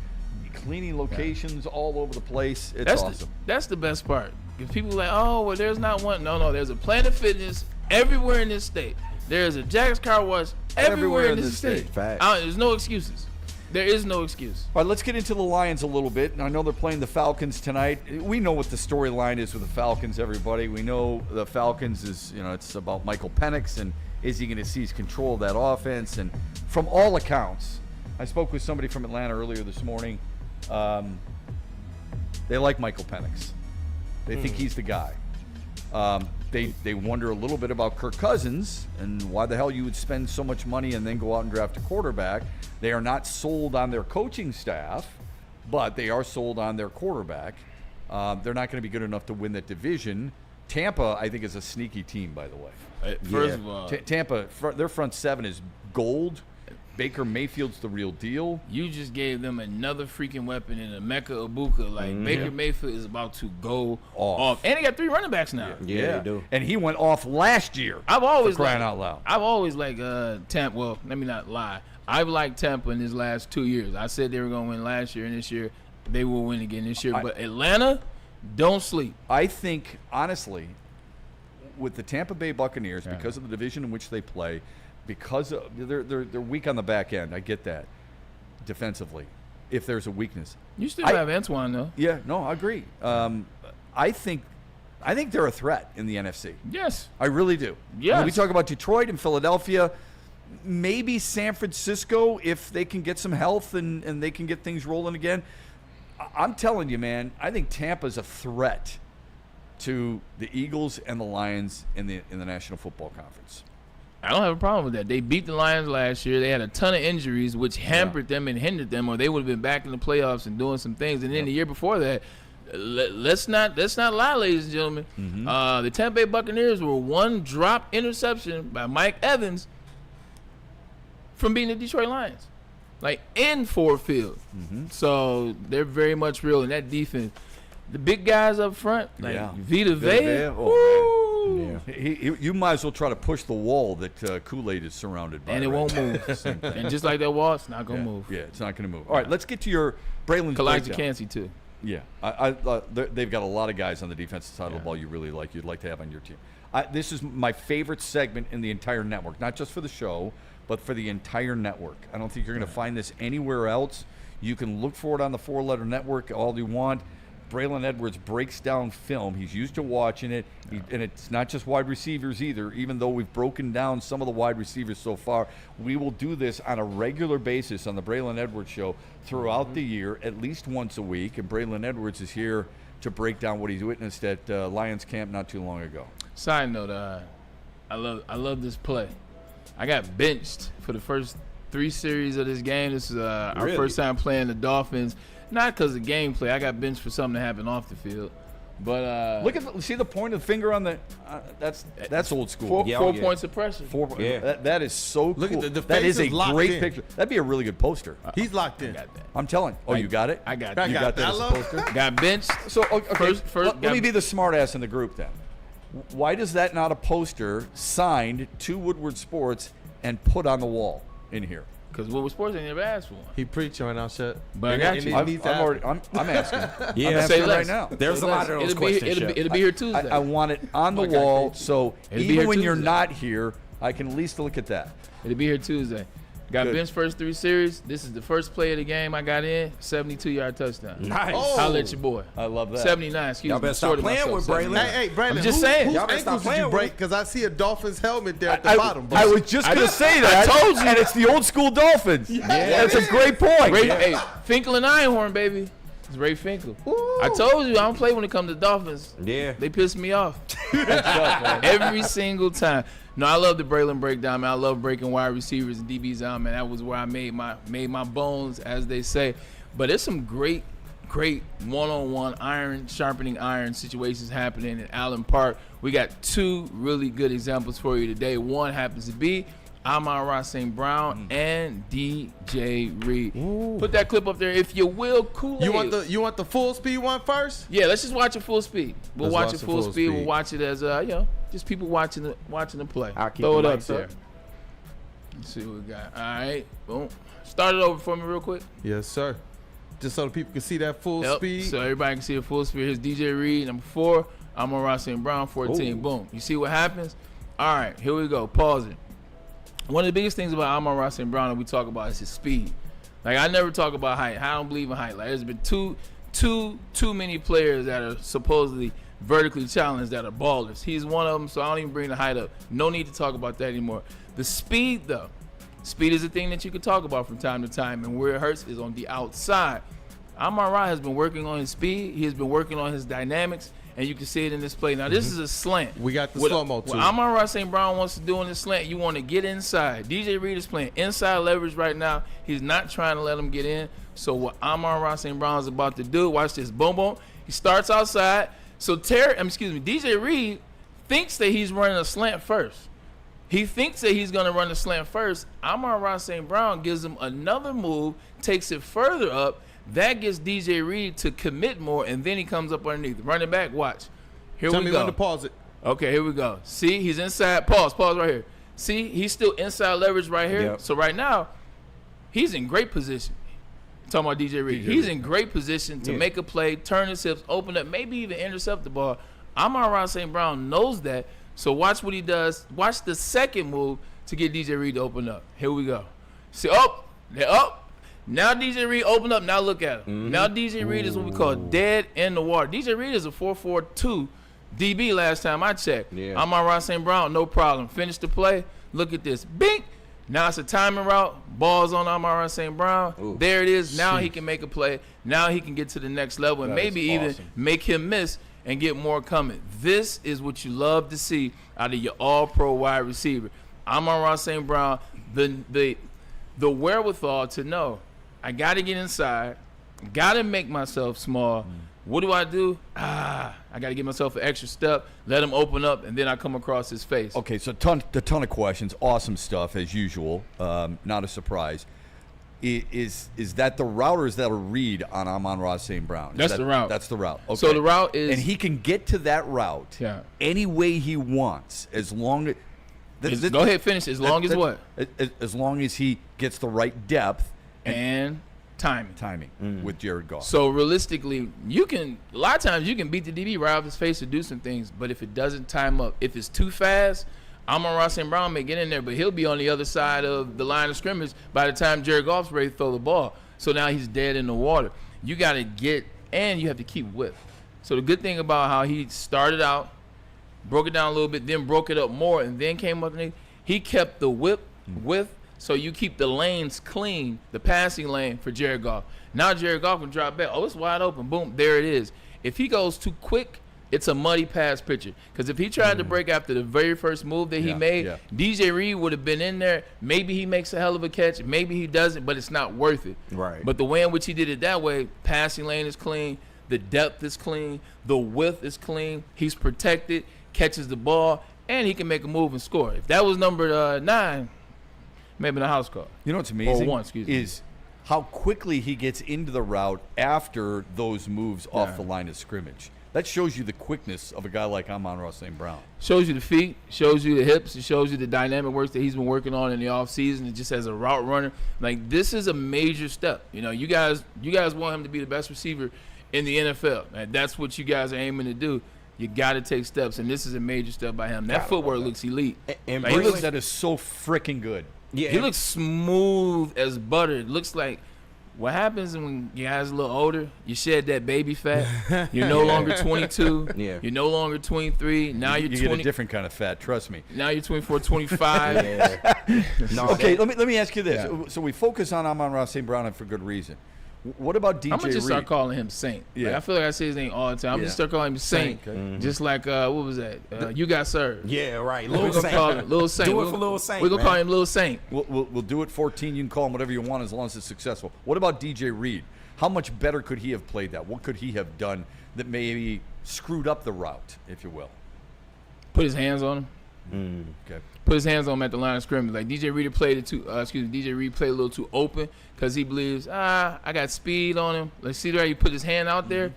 Cleaning locations all over the place. It's awesome. That's the best part. If people are like, oh, well, there's not one. No, there's a Planet Fitness everywhere in this state. There's a Jack's Car Wash everywhere in this state. There's no excuses. There is no excuse. All right, let's get into the Lions a little bit. And I know they're playing the Falcons tonight. We know what the storyline is with the Falcons, everybody. We know the Falcons is, it's about Michael Penix and is he going to seize control of that offense? And from all accounts, I spoke with somebody from Atlanta earlier this morning. They like Michael Penix. They think he's the guy. They wonder a little bit about Kirk Cousins and why the hell you would spend so much money and then go out and draft a quarterback. They are not sold on their coaching staff, but they are sold on their quarterback. They're not going to be good enough to win that division. Tampa, I think, is a sneaky team, by the way. First of all, Tampa, their front seven is gold. Baker Mayfield's the real deal. You just gave them another freaking weapon in a Mecca Ibuka. Like, Baker Mayfield is about to go off. And they got 3 running backs now. Yeah, they do. And he went off last year. I've always crying out loud. I've always liked Tampa. Well, let me not lie. I've liked Tampa in his last 2 years. I said they were going to win last year, and this year they will win again this year. But Atlanta, don't sleep. I think, honestly, with the Tampa Bay Buccaneers, because of the division in which they play, because they're weak on the back end. I get that. Defensively, if there's a weakness, you still have Antoine though. Yeah, no, I agree. I think they're a threat in the NFC. Yes, I really do. Yes, when we talk about Detroit and Philadelphia, maybe San Francisco if they can get some health and they can get things rolling again. I'm telling you, man, I think Tampa's a threat to the Eagles and the Lions in the National Football Conference. I don't have a problem with that. They beat the Lions last year. They had a ton of injuries, which hampered them and hindered them, or they would have been back in the playoffs and doing some things. And then the year before that, let's not lie, ladies and gentlemen. The Tampa Bay Buccaneers were one drop interception by Mike Evans from beating the Detroit Lions. like in Ford Field. So they're very much real in that defense. The big guys up front, like Vita Vea. You might as well try to push the wall that Kool-Aid is surrounded by. And it won't move. And just like that wall, it's not going to move. Yeah, it's not going to move. All right, let's get to your Braylon. Kalajdzic Kancey, too. Yeah. They've got a lot of guys on the defensive side of the ball you really like, you'd like to have on your team. This is my favorite segment in the entire network, not just for the show, but for the entire network. I don't think you're going to find this anywhere else. You can look for it on the 4-letter network all you want. Braylon Edwards breaks down film. He's used to watching it, and it's not just wide receivers either. Even though we've broken down some of the wide receivers so far, we will do this on a regular basis on the Braylon Edwards Show throughout the year, at least once a week. And Braylon Edwards is here to break down what he's witnessed at Lions camp not too long ago. Side note, I love this play. I got benched for the first 3 series of this game. This is our first time playing the Dolphins. Not because of gameplay. I got benched for something that happened off the field. But see the point of the finger on the that's old school. 4 points of pressure. That is so cool. Look at the that is a great in. picture. That'd be a really good poster. He's locked in. I got that. I'm telling. Oh, you got it? I got You got that as a poster? Got benched. So okay, First, let me be the smart ass in the group then. Why does that not a poster signed to Woodward Sports and put on the wall in here? Because Woodward Sports ain't never asked for one. He preaching right now, Shep. But I got you. I'm asking. Yeah, I'm asking right now. There's a lot of those questions. It'll be here Tuesday. I want it on the wall, so even when you're Tuesday. not here, I can at least look at that. It'll be here Tuesday. Got Good. benched first 3 series. This is the first play of the game I got in. 72-yard touchdown. Nice. Holla at your boy. I love that. 79, excuse Y'all me. better stop playing with Braylon. Hey, Braylon, I'm just saying. Whose Y'all better stop ankles did playing you with break? him. Because I see a Dolphins helmet there at the bottom. Bro. I was just going to say that. I told you. And it's the old school Dolphins. That's a great point. Hey, Finkel and Einhorn, baby. It's Ray Finkel. I told you I don't play when it comes to Dolphins. Yeah. They piss me off. Every single time. No, I love the Braylon breakdown, man. I love breaking wide receivers and DBs out, man. That was where I made my bones, as they say. But there's some great one-on-one sharpening iron situations happening at Allen Park. We got 2 really good examples for you today. One happens to be Amon-Ra St. Brown and DJ Reed. Put that clip up there, if you will. Kool-Aid. You want the full speed one first? Yeah, let's just watch it full speed. We'll Let's watch it full speed. We'll watch it as just people watching the play. I'll keep Throw it the up mics there. up. Let's see what we got. All right, boom. Start it over for me real quick. Yes, sir. Just so the people can see that full speed. So everybody can see the full speed. Here's DJ Reed, number 4. Amon-Ra St. Brown, 14. Ooh. Boom. You see what happens? All right, here we go. Pause it. One of the biggest things about Amon-Ra St. Brown that we talk about is his speed. Like, I never talk about height. I don't believe in height. Like, there's been too many players that are supposedly vertically challenged that are ballers. He's one of them, so I don't even bring the height up. No need to talk about that anymore. The speed, though. Speed is a thing that you can talk about from time to time, and where it hurts is on the outside. Amon-Ra has been working on his speed. He has been working on his dynamics, and you can see it in this play. Now, this is a slant. We got the slow-mo, too. What Amon-Ra St. Brown wants to do in this slant, you want to get inside. DJ Reed is playing inside leverage right now. He's not trying to let him get in. So what Amon-Ra St. Brown is about to do, watch this. Boom, boom. He starts outside. So DJ Reed thinks that he's running a slant first. He thinks that he's going to run the slant first. Amon-Ra St. Brown gives him another move, takes it further up. That gets DJ Reed to commit more, and then he comes up underneath. Running back, watch. Here Tell we me go. when to pause it. Okay, here we go. See, he's inside. Pause right here. See, he's still inside leverage right here. Yep. So right now, he's in great position. Talking about DJ Reed. He's in great position to make a play, turn his hips, open up, maybe even intercept the ball. Amon-Ra St. Brown knows that. So watch what he does. Watch the second move to get DJ Reed to open up. Here we go. See, they're up. Now DJ Reed open up. Now look at him. Now DJ Reed is what we call dead in the water. DJ Reed is a 4.42 DB last time I checked. Yeah. Amon-Ra St. Brown, no problem. Finish the play. Look at this. Bink. Now it's a timing route. Ball's on Amon-Ra St. Brown. Ooh. There it is. Now he can make a play. Now he can get to the next level and maybe even make him miss and get more coming. This is what you love to see out of your all-pro wide receiver. Amon-Ra St. Brown, the wherewithal to know, I got to get inside, got to make myself small. What do? I got to give myself an extra step, let him open up, and then I come across his face. Okay, so a ton of questions. Awesome stuff, as usual. Not a surprise. is that the route or is that a read on Amon-Ra St. Brown? That's the route. That's the route. Okay. So the route is, and he can get to that route any way he wants, as long as. Go ahead, finish. As long as what? As long as he gets the right depth and timing with Jared Goff. So realistically, a lot of times you can beat the DB right off his face to do some things, but if it doesn't time up, if it's too fast, Amon-Ra St. Brown may get in there, but he'll be on the other side of the line of scrimmage by the time Jared Goff's ready to throw the ball. So now he's dead in the water. You got to and you have to keep width. So the good thing about how he started out, broke it down a little bit, then broke it up more, and then came up, he kept the width, so you keep the lanes clean, the passing lane for Jared Goff. Now Jared Goff can drop back. Oh, it's wide open. Boom, there it is. If he goes too quick, it's a muddy pass picture. Because if he tried to break after the very first move that he made, DJ Reed would have been in there. Maybe he makes a hell of a catch. Maybe he doesn't, but it's not worth it. Right. But the way in which he did it that way, passing lane is clean, the depth is clean, the width is clean, he's protected, catches the ball, and he can make a move and score. If that was number 9, maybe the house call. You know what's amazing? Or 1, excuse me. Is how quickly he gets into the route after those moves off the line of scrimmage. That shows you the quickness of a guy like Amon-Ra St. Brown. Shows you the feet, shows you the hips, it shows you the dynamic work that he's been working on in the offseason. Just as a route runner, like this is a major step. You know, you guys want him to be the best receiver in the NFL, and that's what you guys are aiming to do. You got to take steps, and this is a major step by him. That footwork looks elite. And like, that is so freaking good. Yeah, he looks smooth as butter. It looks like what happens when you guys a little older, you shed that baby fat. You're no longer 22. Yeah. You're no longer 23. Now you're 20. You get a different kind of fat, trust me. Now you're 24, 25. Okay, let me ask you this. Yeah. So we focus on Amon-Ra St. Brown and for good reason. What about DJ Reed? I'm going to just start calling him Saint. Yeah. Like, I feel like I say his name all the time. I'm going to start calling him Saint. Okay. Just like, what was that? You Got Served. Yeah, right. We're going to call him Little Saint. Do it for Little Saint, We're going to call him Little Saint. We'll do it 14. You can call him whatever you want as long as it's successful. What about DJ Reed? How much better could he have played that? What could he have done that maybe screwed up the route, if you will? Put his hands on him. Okay. Put his hands on him at the line of scrimmage. Like DJ Reed played DJ Reed played a little too open because he believes, I got speed on him. Let's see there. He put his hand out there.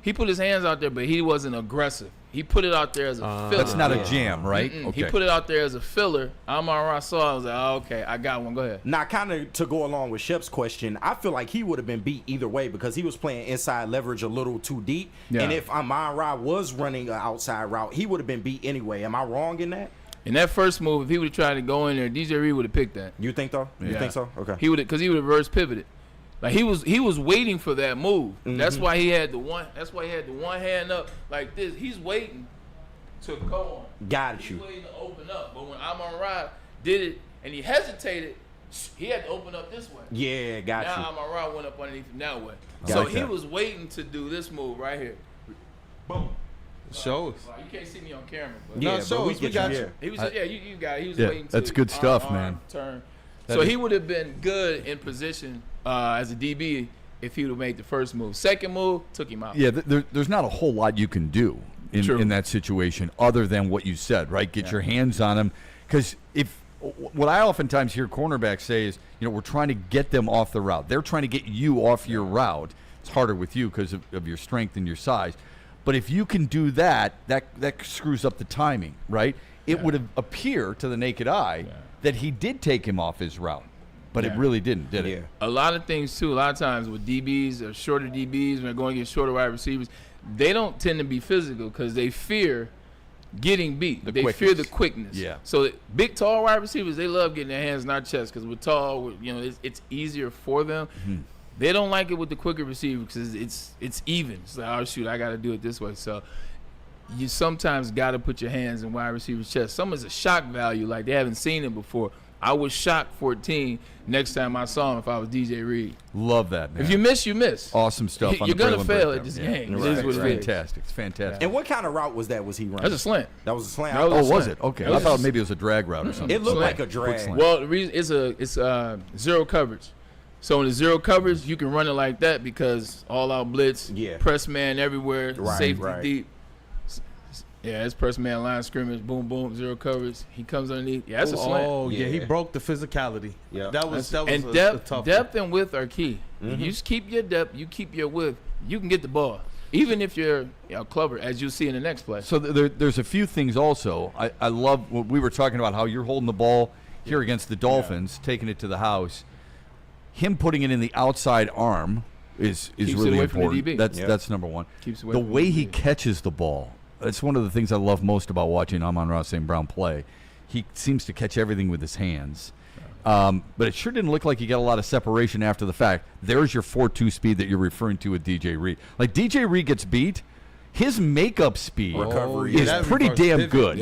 He put his hands out there, but he wasn't aggressive. He put it out there as a filler. That's not a jam, right? Okay. He put it out there as a filler. Amon-Ra saw it. I was like, oh, okay, I got one. Go ahead. Now, kind of to go along with Shep's question, I feel like he would have been beat either way because he was playing inside leverage a little too deep. Yeah. And if Amon-Ra was running an outside route, he would have been beat anyway. Am I wrong in that? In that first move, if he would have tried to go in there, DJ Reed would have picked that. You think so? You think so? Okay. He would have, because he would have reverse pivoted. Like he was waiting for that move. Mm-hmm. That's why he had the one. That's why he had the one hand up like this. He's waiting to go on. Got you. He's waiting to open up. But when Amon-Ra did it and he hesitated, he had to open up this way. Yeah, got you. Now Amon-Ra went up underneath him that way. So he was waiting to do this move right here. Boom. Shows. You can't see me on camera. But yeah, but we got you. He was, you got it. He was waiting to that's good stuff, man. Turn. So he would have been good in position as a DB if he would have made the first move. Second move, took him out. Yeah, there's not a whole lot you can do in that situation other than what you said, right? Get your hands on him. Because what I oftentimes hear cornerbacks say is, we're trying to get them off the route. They're trying to get you off your route. It's harder with you because of your strength and your size. But if you can do that screws up the timing, right? It would have appear to the naked eye that he did take him off his route. But it really didn't, did it? A lot of things, too. A lot of times with DBs or shorter DBs, when they're going against shorter wide receivers, they don't tend to be physical because they fear getting beat. They fear the quickness. Yeah. So big, tall wide receivers, they love getting their hands in our chest because we're tall. It's easier for them. Mm-hmm. They don't like it with the quicker receiver because it's even. It's like, oh, shoot, I got to do it this way. So you sometimes got to put your hands in wide receiver's chest. Some is a shock value, like they haven't seen it before. I was shocked 14 next time I saw him if I was DJ Reed. Love that, man. If you miss, you miss. Awesome stuff. You're going to fail at this game. Right. It is fantastic. It's fantastic. And what kind of route was that? Was he running? That's a slant. That was a slant? Was it? Okay. I thought maybe it was a drag route or something. It looked like a drag. Well, the reason it's zero coverage. So in the zero coverage, you can run it like that because all-out blitz, press man everywhere, safety deep. Yeah, it's first man line scrimmage, boom, boom, zero coverage. He comes underneath. Yeah, that's a slant. Oh, yeah, he broke the physicality. Yeah. That was and a tough depth one. and width are key. You just keep your depth, you keep your width, you can get the ball. Even if you're clever, as you see in the next play. So there's a few things also. I love what we were talking about, how you're holding the ball here against the Dolphins, taking it to the house. Him putting it in the outside arm is really important. That's number one. Keeps away the from way the he DB. catches the ball. That's one of the things I love most about watching Amon-Ra St. Brown play. He seems to catch everything with his hands. But it sure didn't look like he got a lot of separation after the fact. There's your 4.2 speed that you're referring to with DJ Reed. Like DJ Reed gets beat, his makeup speed is pretty damn good.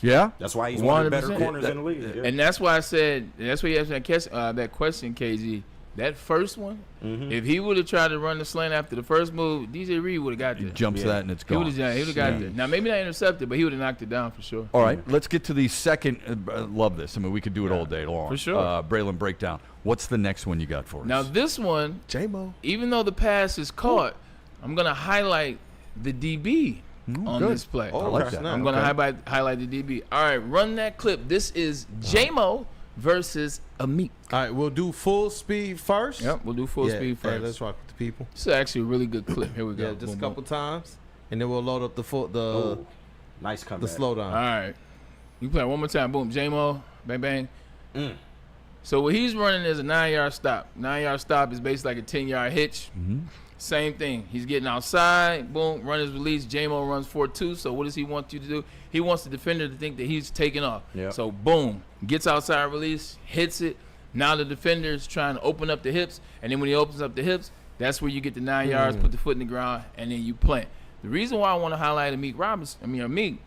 Yeah? That's why he's one of the better corners in the league. Yeah. And that's why I said, that's why you asked that question, KG. That first one, if he would have tried to run the slant after the first move, DJ Reed would have got there. He jumps that and it's gone. He would have got there. Now, maybe not intercepted, but he would have knocked it down for sure. All right, let's get to the second. Love this. I mean, we could do it all day long. For sure. Braylon, breakdown. What's the next one you got for us? Now, this one, J-Mo. even though the pass is caught, I'm going to highlight the DB on this play. I like that. I'm going to highlight the DB. All right, run that clip. This is J-Mo versus Amik. All right, we'll do full speed first. Yep, we'll do full speed first. Yeah, let's rock with the people. This is actually a really good clip. Here we go. Yeah, just a couple times, and then we'll load up the nice comeback. the slowdown. All right. You play it one more time. Boom. J-Mo. Bang, bang. So what he's running is a 9-yard stop. 9-yard stop is basically like a 10-yard hitch. Same thing. He's getting outside. Boom. Run his release. J-Mo runs 4.2. So what does he want you to do? He wants the defender to think that he's taking off. Yep. So boom. Gets outside release. Hits it. Now the defender is trying to open up the hips. And then when he opens up the hips, that's where you get the 9 yards, put the foot in the ground, and then you plant. The reason why I want to highlight Amik,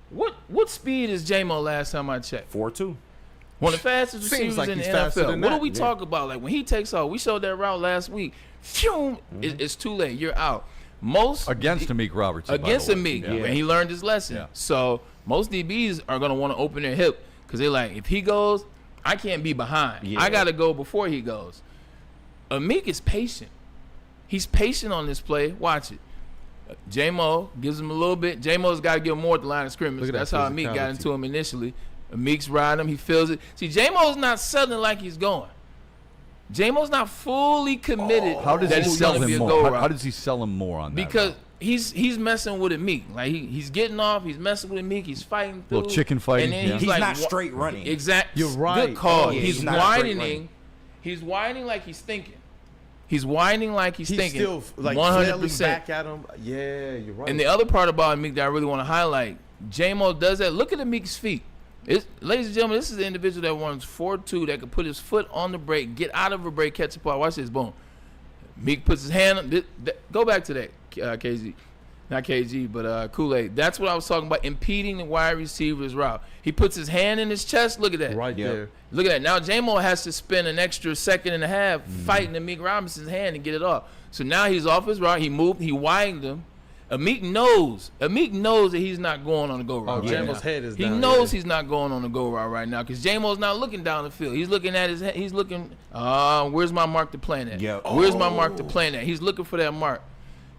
what speed is J-Mo last time I checked? 4.2. One of the fastest Seems receivers like in the he's faster NFL. than What that. do we talk about? Like when he takes off, we showed that route last week. Phew, it's too late. You're out. Against Amik Robertson. Against Amik, and he learned his lesson. Yeah. So most DBs are going to want to open their hip because they're like, if he goes, I can't be behind. Yeah. I got to go before he goes. Amik is patient. He's patient on this play. Watch it. J-Mo gives him a little bit. J-Mo's got to give him more at the line of scrimmage. That's how Amik got into him initially. Amik's riding him. He feels it. See, J-Mo's not settling like he's going. J-Mo's not fully committed. How does that he it's sell gonna be him a more? go How does he sell him more on that? Because route? he's messing with Amik. Like he's getting off. He's messing with Amik. He's fighting through. Little chicken fighting, And then He's like, not straight running. Exactly. You're right. Good call. Oh, yeah, he's he's not straight widening. running. He's widening like he's thinking. He's widening like he's thinking. still like 100%. back at him. Yeah, you're right. And the other part about Amik that I really want to highlight, J-Mo does that. Look at Amik's feet. Ladies and gentlemen, this is the individual that runs 4.2 that can put his foot on the brake, get out of a brake, catch a ball. Watch this, boom. Meek puts his hand on. Go back to that, KG. Not KG, but Kool-Aid. That's what I was talking about, impeding the wide receiver's route. He puts his hand in his chest. Look at that. Right there. Look at that. Now J-Mo has to spend an extra second and a half fighting Amik Robinson's hand and get it off. So now he's off his route. He moved. He widened him. Amik knows that he's not going on the go route. Oh, right J-Mo's now. head is He down. knows he's not going on the go route right now because J-Mo's not looking down the field. He's looking at his head. He's looking, where's my mark to plant at? Yeah. Where's my mark to plant at? He's looking for that mark.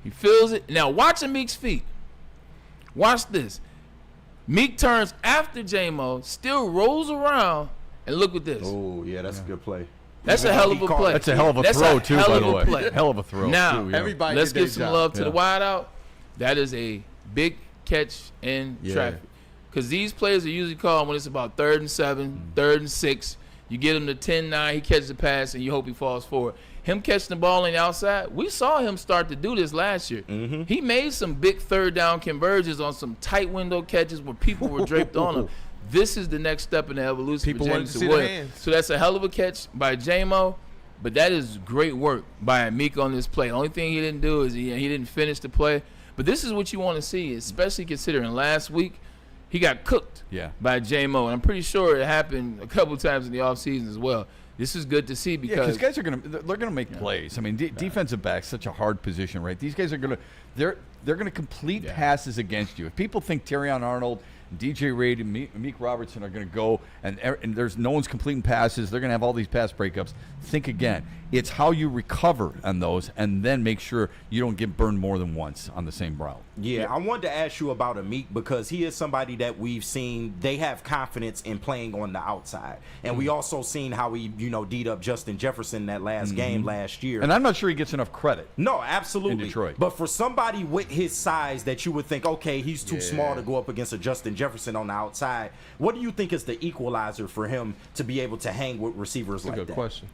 He feels it. Now watch Amik's feet. Watch this. Meek turns after J-Mo, still rolls around, and look at this. Oh, yeah, that's a good play. That's a hell of a play. That's a hell of a throw, too, by the way. Play. Hell of a throw, now, too. Yeah. Everybody let's did give their some job. love to the wide out. That is a big catch in traffic. Because these plays are usually called when it's about 3rd and 7, 3rd and 6. You get him to 10-9, he catches the pass, and you hope he falls forward. Him catching the ball on the outside, we saw him start to do this last year. He made some big 3rd down conversions on some tight window catches where people were draped on him. This is the next step in the evolution People for wanted James to see the Williams. hands. So that's a hell of a catch by J-Mo, but that is great work by Amik on this play. The only thing he didn't do is he didn't finish the play. But this is what you want to see, especially considering last week he got cooked by J-Mo. And I'm pretty sure it happened a couple times in the offseason as well. This is good to see because guys are gonna make plays. I mean, defensive back's such a hard position, right? These guys are they're gonna complete passes against you. If people think Terrion Arnold, DJ Reed, and Meek Robertson are gonna go and there's no one's completing passes, they're gonna have all these pass breakups. Think again. It's how you recover on those and then make sure you don't get burned more than once on the same route. Yeah, I wanted to ask you about Amik because he is somebody that we've seen, they have confidence in playing on the outside. And we also seen how he, D'd up Justin Jefferson that last game last year. And I'm not sure he gets enough credit. No, absolutely. In Detroit. But for somebody with his size that you would think, okay, he's too small to go up against a Justin Jefferson on the outside, what do you think is the equalizer for him to be able to hang with receivers like that? Good question.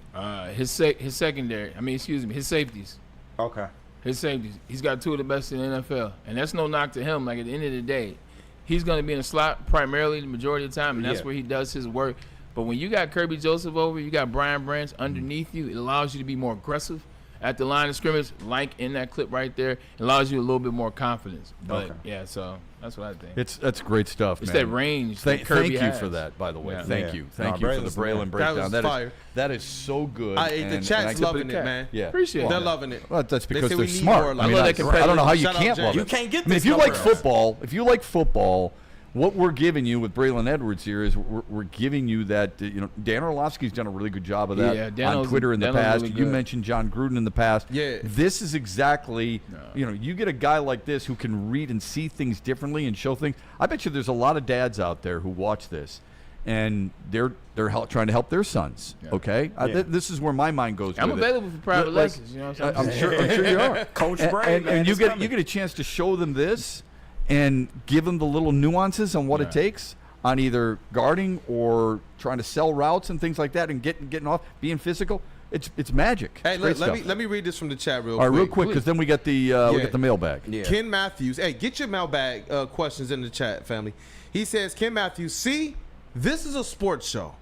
His secondary. His safeties. Okay. His safeties. He's got 2 of the best in the NFL, and that's no knock to him. Like at the end of the day, he's going to be in the slot primarily the majority of the time, and that's where he does his work. But when you got Kirby Joseph over, you got Brian Branch underneath you, it allows you to be more aggressive at the line of scrimmage, like in that clip right there. It allows you a little bit more confidence. But so that's what I think. That's great stuff, it's man. that range. Thank Kirby you has. for that, by the way. Yeah. Thank you for the Braylon breakdown. That was fire. That is so good. The chat's loving it, man. Yeah, appreciate it. They're loving it. Well, that's because they they're say we need smart. more like I mean, that. I don't know how you Shout out, can't Jay. love You it. can't get I mean, this if you like number football, what we're giving you with Braylon Edwards here is we're giving you that. Dan Orlovsky's done a really good job of that on Twitter in the past. Really you mentioned John Gruden in the past. Yeah. This is exactly, you get a guy like this who can read and see things differently and show things. I bet you there's a lot of dads out there who watch this, and they're trying to help their sons. Yeah. Okay, this is where my mind goes. I'm available for private lessons. I'm sure you are, Coach Bray. And you get a chance to show them this. And give them the little nuances on what it takes on either guarding or trying to sell routes and things like that, and getting off, being physical. It's magic. Hey, let me read this from the chat real quick, because then we get the mailbag. Yeah. Ken Matthews, hey, get your mailbag questions in the chat, family. He says, Ken Matthews, see, this is a sports show.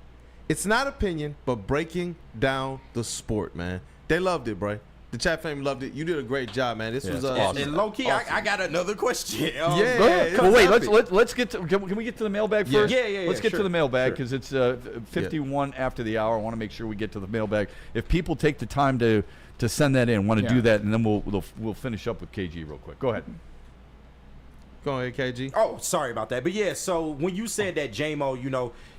It's not opinion, but breaking down the sport, man. They loved it, bro. The chat family loved it. You did a great job, man. This was awesome. And low key, awesome. I got another question. Well, wait. Let's get to. Can we get to the mailbag first? Yeah. Let's get to the mailbag because it's 51 after the hour. I want to make sure we get to the mailbag. If people take the time to send that in, want to do that, and then we'll finish up with KG real quick. Go ahead. Go ahead, KG. Oh, sorry about that. But yeah, so when you said that J-Mo,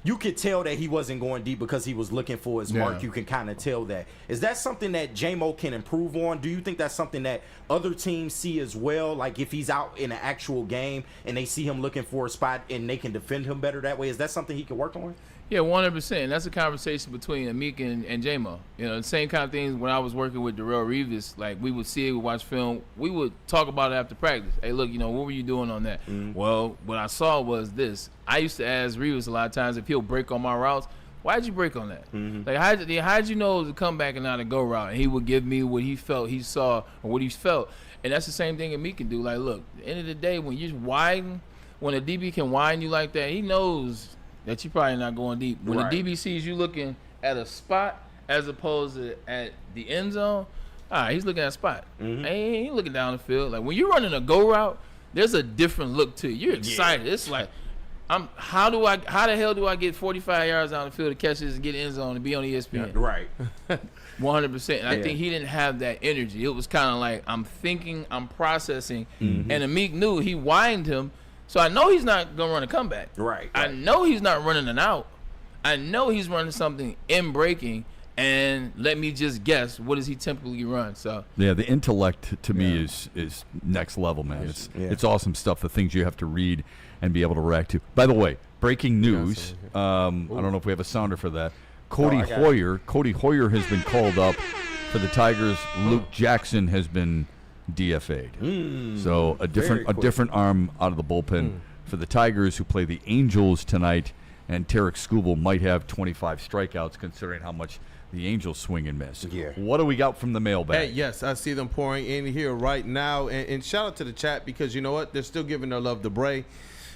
you could tell that he wasn't going deep because he was looking for his mark. You can kind of tell that. Is that something that J-Mo can improve on? Do you think that's something that other teams see as well? Like if he's out in an actual game and they see him looking for a spot and they can defend him better that way, is that something he can work on? Yeah, 100%. That's a conversation between Amik and J-Mo. The same kind of things when I was working with Darrell Revis. Like, we would see it, we watch film. We would talk about it after practice. Hey, look, what were you doing on that? Well, what I saw was this. I used to ask Revis a lot of times if he'll break on my routes. Why'd you break on that? Like, how'd you know it was a comeback and not a go route? And he would give me what he felt he saw or what he felt. And that's the same thing Amik can do. Like, look, at the end of the day, when you're widen, when a DB can widen you like that, he knows that you're probably not going deep. When the DB sees you looking at a spot as opposed to at the end zone, all right, he's looking at a spot. He ain't looking down the field. Like when you're running a go route, there's a different look to it. You're excited. Yeah. It's like, how the hell do I get 45 yards down the field to catch this and get end zone and be on ESPN? Right. 100%. And I think he didn't have that energy. It was kind of like, I'm thinking, I'm processing. And Amik knew he whined him. So I know he's not going to run a comeback. Right. I know he's not running an out. I know he's running something in breaking. And let me just guess, what does he typically run? So yeah, the intellect to me is next level, man. It's awesome stuff, the things you have to read and be able to react to. By the way, breaking news. I don't know if we have a sounder for that. Cody Hoyer has been called up for the Tigers. Luke Jackson has been DFA'd. So a different arm out of the bullpen for the Tigers, who play the Angels tonight, and Tarek Skubal might have 25 strikeouts considering how much the Angels swing and miss. Yeah. What do we got from the mailbag? Hey, yes, I see them pouring in here right now, and shout out to the chat because you know what? They're still giving their love to Bray.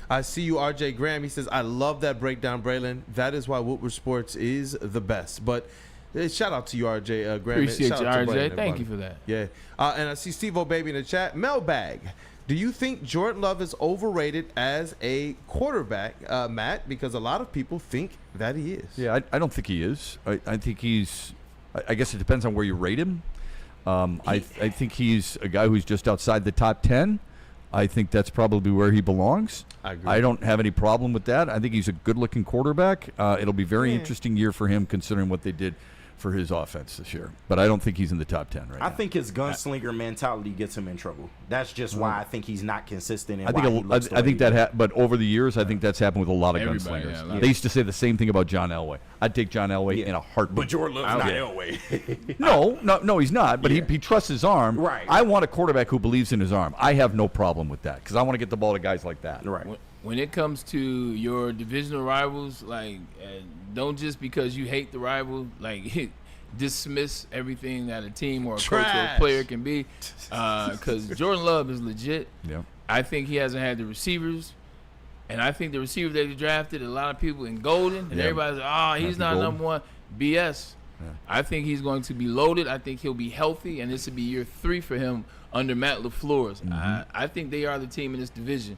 I see you, RJ Graham. He says, I love that breakdown, Braylon. That is why Woodward Sports is the best. But shout out to you, RJ Graham. Appreciate you, RJ. Braylon, Thank you for that. Yeah. And I see Steve-O Baby in the chat. Mailbag. Do you think Jordan Love is overrated as a quarterback, Matt? Because a lot of people think that he is. Yeah, I don't think he is. I think he's – I guess it depends on where you rate him. I think he's a guy who's just outside the top 10. I think that's probably where he belongs. I agree. I don't have any problem with that. I think he's a good-looking quarterback. It'll be a very interesting year for him considering what they did for his offense this year. But I don't think he's in the top 10 right now. I think his gunslinger mentality gets him in trouble. That's just why I think he's not consistent. And I think but over the years, I think that's happened with a lot of gunslingers. They used to say the same thing about John Elway. I'd take John Elway in a heartbeat. But Jordan Love's not Elway. No, he's not. But he trusts his arm. Right. I want a quarterback who believes in his arm. I have no problem with that because I want to get the ball to guys like that. Right. When it comes to your divisional rivals, don't just because you hate the rival, dismiss everything that a team or a coach or a player can be. Because Jordan Love is legit. Yeah. I think he hasn't had the receivers. And I think the receiver that he drafted, a lot of people in Golden, and everybody's like, he's not number one. BS. Yeah. I think he's going to be loaded. I think he'll be healthy, and this will be year 3 for him under Matt LaFleur's. I think they are the team in this division.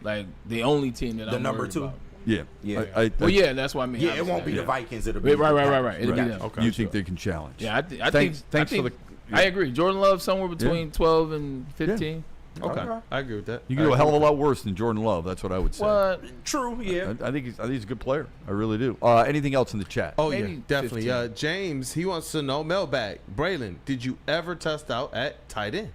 The only team that I'm number 2. About. Yeah. That's what I mean. Yeah, it won't be the Vikings. It'll be right. It'll be them. Okay. You think they can challenge? Yeah, I think I agree. Jordan Love somewhere between 12 and 15. Yeah. Okay, I agree with that. You can do a hell of a lot worse than Jordan Love. That's what I would say. What? True. Yeah. I think he's a good player. I really do. Anything else in the chat? Oh Maybe yeah, definitely. James, he wants to know mailbag. Braylon, did you ever test out at tight end?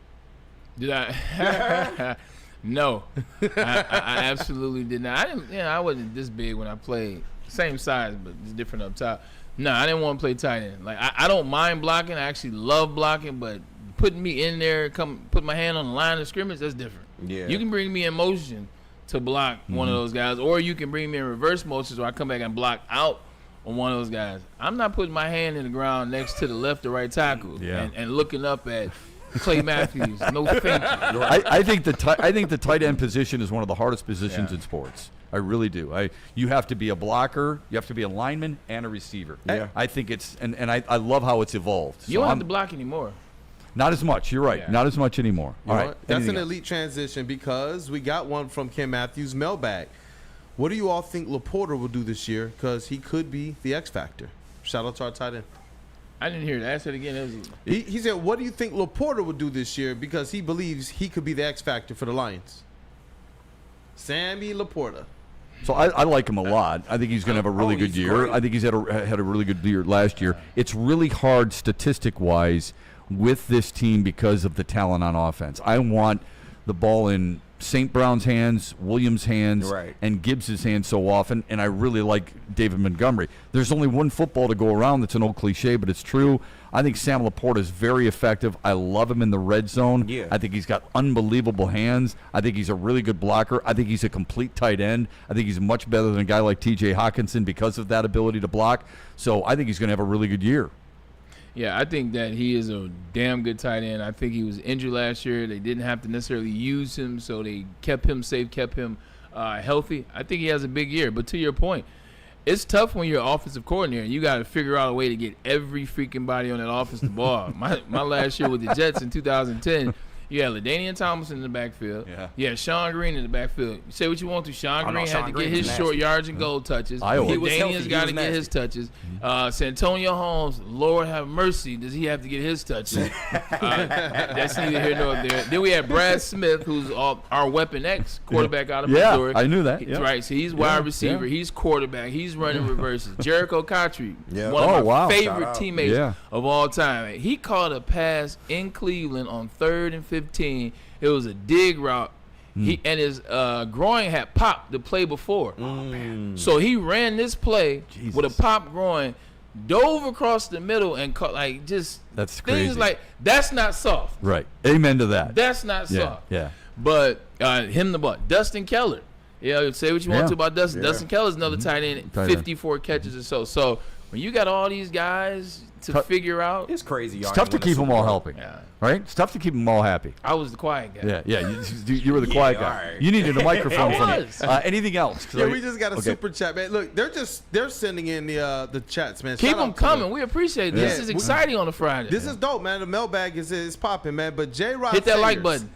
Did I? No, I absolutely did not. I wasn't this big when I played. Same size, but it's different up top. No, I didn't want to play tight end. I don't mind blocking. I actually love blocking, but putting me in there, put my hand on the line of scrimmage, that's different. Yeah. You can bring me in motion to block one of those guys, or you can bring me in reverse motion so I come back and block out on one of those guys. I'm not putting my hand in the ground next to the left or right tackle and looking up at Clay Matthews. No thank you. I think the tight end position is one of the hardest positions in sports. I really do. You have to be a blocker, you have to be a lineman, and a receiver. Yeah. I think it's and I love how it's evolved. You don't have to block anymore. Not as much. You're right. Yeah. Not as much anymore. All right. That's an elite transition because we got one from Kim Matthews mailbag. What do you all think Laporta will do this year? Because he could be the X factor. Shout out to our tight end. I didn't hear that. I said it again. He said, what do you think Laporta will do this year? Because he believes he could be the X factor for the Lions. Sammy Laporta. So I like him a lot. I think he's going to have a really good year. Great. I think he's had a really good year last year. It's really hard statistic-wise with this team because of the talent on offense. I want the ball in St. Brown's hands, Williams' hands, and Gibbs' hands so often, and I really like David Montgomery. There's only one football to go around. That's an old cliche, but it's true. I think Sam Laporta is very effective. I love him in the red zone. Yeah. I think he's got unbelievable hands. I think he's a really good blocker. I think he's a complete tight end. I think he's much better than a guy like T.J. Hawkinson because of that ability to block. So I think he's going to have a really good year. Yeah, I think that he is a damn good tight end. I think he was injured last year. They didn't have to necessarily use him, so they kept him safe, kept him healthy. I think he has a big year. But to your point, it's tough when you're an offensive coordinator. You got to figure out a way to get every freaking body on that offensive ball. My last year with the Jets in 2010, you had LaDainian Tomlinson in the backfield. Yeah. You had Sean Green in the backfield. You say what you want to. Sean Green had to get his short yardage and goal touches. LaDainian's got to get his touches. Santonio Holmes, Lord have mercy, does he have to get his touches? That's neither here nor there. Then we had Brad Smith, who's our Weapon X quarterback out of Missouri. I knew that. Right, so he's wide receiver. He's quarterback. He's running reverses. Jericho Cotry, one of my favorite teammates of all time. He caught a pass in Cleveland on 3rd and 15. It was a dig route. And his groin had popped the play before. So he ran this play with a pop groin, dove across the middle, and caught that's crazy. Things like that's not soft. Right. Amen to that. That's not soft. Yeah. But Dustin Keller. Yeah, say what you want to about Dustin. Dustin Keller's another tight end, 54 catches or so. So when you got all these guys to figure out, it's crazy. It's tough to keep them all helping. Right? It's tough to keep them all happy. I was the quiet guy. Yeah. You were the quiet guy. Right. You needed a microphone from me. Anything else? We just got a super chat, man. Look, they're sending in the chats, man. Keep them coming. We appreciate this. This is exciting on a Friday. This is dope, man. The mailbag is popping, man. But J-Rod hit that like button.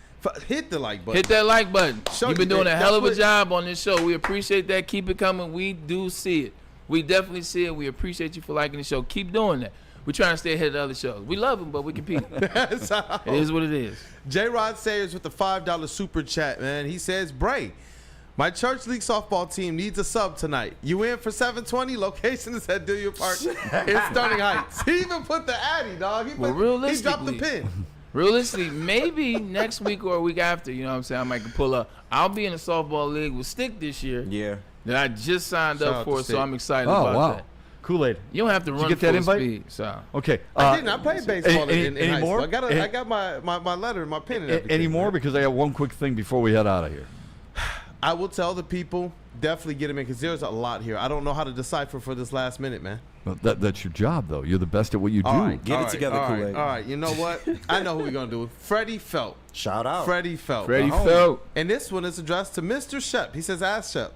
Hit the like button. Hit that like button. You've been doing a hell of a job on this show. We appreciate that. Keep it coming. We do see it. We definitely see it. We appreciate you for liking the show. Keep doing that. We're trying to stay ahead of the other shows. We love them, but we compete. It is what it is. J-Rod Sayers with the $5 super chat, man. He says, Bray, My church league softball team needs a sub tonight. You in for 720? Location is at Dealey Park in Sterling Heights. He even put the Addy, dog. He dropped the pin. Realistically, maybe next week or a week after, you know what I'm saying, I might pull up. I'll be in a softball league with Stick this year. Yeah. That I just signed up for, so I'm excited about that. Kool-Aid. You don't have to run Did you get that invite? speed. So. Okay. I didn't. I played baseball in high anymore? school. I got my letter and my pen and everything. Anymore? Because I got one quick thing before we head out of here. I will tell the people, definitely get them in because there's a lot here. I don't know how to decipher for this last minute, man. Well, that's your job, though. You're the best at what you do. All right, Get it together, Kool-Aid. All right, you know what? I know who we're going to do. Freddie Felt. Shout out. Freddie Felt. Freddie Felt. And this one is addressed to Mr. Shep. He says, ask Shep,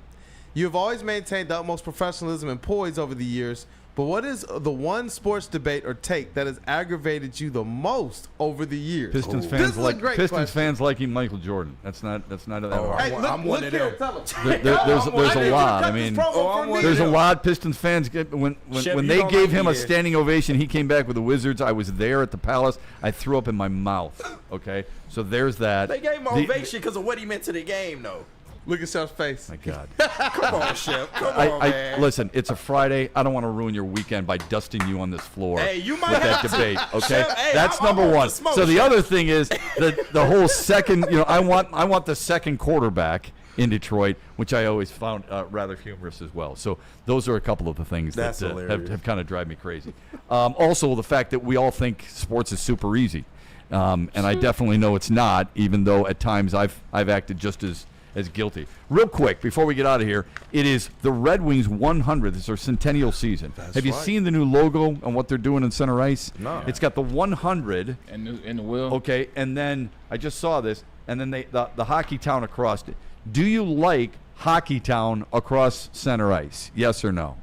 you have always maintained the utmost professionalism and poise over the years, but what is the one sports debate or take that has aggravated you the most over the years? Pistons fans liking Michael Jordan. That's not that hard. Hey, look here, tell him. There's a lot. I mean, there's a lot. Pistons fans get when they gave him a standing ovation. He came back with the Wizards. I was there at the Palace. I threw up in my mouth. Okay, so there's that. They gave him an ovation because of what he meant to the game, though. Look at Shep's face. My God. Come on, Shep. Come on, man. Listen, it's a Friday. I don't want to ruin your weekend by dusting you on this floor you might with that have debate. to. Okay, Shep, that's number one. So the other thing is the whole second. I want the second quarterback in Detroit, which I always found rather humorous as well. So those are a couple of the things that have kind of driven me crazy. Also, the fact that we all think sports is super easy, and I definitely know it's not. Even though at times I've acted just as guilty. Real quick, before we get out of here, it is the Red Wings 100th. It's their centennial season. Have you seen the new logo and what they're doing in center ice? No. It's got the 100. And the wheel. Okay, and then I just saw this, and then the Hockey Town across it. Do you like Hockey Town across center ice? Yes or no?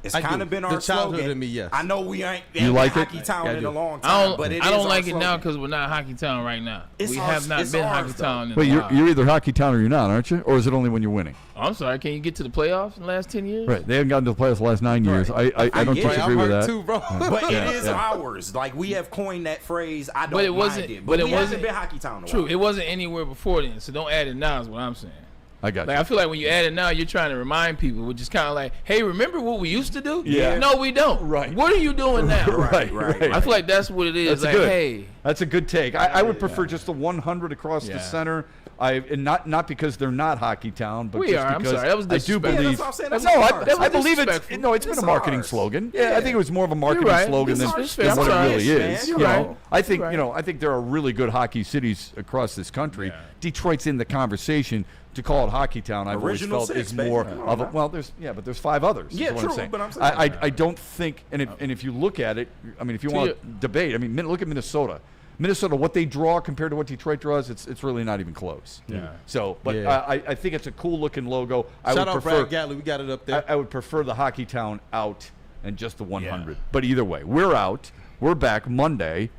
It's kind of been our slogan. To me, yes. I know we ain't like Hockey Town in a long time, but I don't like it now because we're not Hockey Town right now. We have not been Hockey Town in a while. You're either Hockey Town or you're not, aren't you? Or is it only when you're winning? I'm sorry. Can you get to the playoffs in the last 10 years? Right. They haven't gotten to the playoffs the last 9 years. I don't disagree with that. Too, bro. But it is ours. Like, we have coined that phrase. I don't mind it. But it hasn't been Hockey Town in a while. True. It wasn't anywhere before then, so don't add it now is what I'm saying. I got you. I feel like when you add it now, you're trying to remind people, which is kind of like, hey, remember what we used to do? Yeah. No, we don't. Right. What are you doing now? Right. I feel like that's what it is. That's good. Hey. That's a good take. I would prefer just the 100 across the center. And not because they're not Hockey Town, but just because I'm sorry. That was I do believe. I believe it's no. It's been a marketing slogan. Yeah, I think it was more of a marketing slogan than what it really is. You're right. I think I think there are really good hockey cities across this country. Yeah. Detroit's in the conversation. To call it Hockey Town, I've always felt is more of a, well. There's but there's 5 others. Yeah, is what true. I'm saying. But I'm saying I don't think, and if you look at it, I mean, if you want to debate, I mean, look at Minnesota. Minnesota, what they draw compared to what Detroit draws, it's really not even close. Yeah. So, but I think it's a cool looking logo. Shout out Brad Gatley, we got it up there. I would prefer the Hockey Town out and just the 100. Yeah. But either way, we're out. We're back Monday.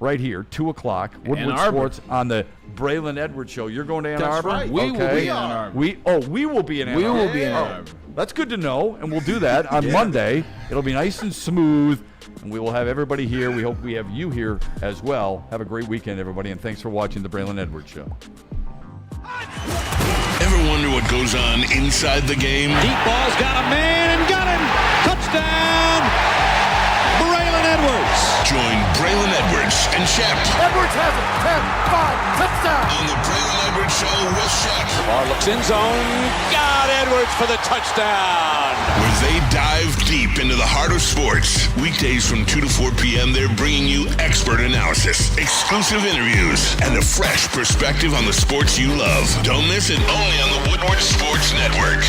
Right here, 2 o'clock, Woodward Sports on the Braylon Edwards Show. You're going to Ann Arbor? Right. We will be in Ann Arbor. We will be in Ann Arbor. We will be in Ann Arbor. That's good to know, and we'll do that on Monday. It'll be nice and smooth, and we will have everybody here. We hope we have you here as well. Have a great weekend, everybody, and thanks for watching the Braylon Edwards Show. Ever wonder what goes on inside the game? Deep ball's got a man and got him. Touchdown. Braylon Edwards. Join Braylon Edwards and Shep. Edwards has it. 10-5, touchdown. On the Braylon Edwards Show with Shep. Lamar looks in zone. Got Edwards for the touchdown. Where they dive deep into the heart of sports. Weekdays from 2 to 4 p.m. they're bringing you expert analysis, exclusive interviews, and a fresh perspective on the sports you love. Don't miss it, only on the Woodward Sports Network.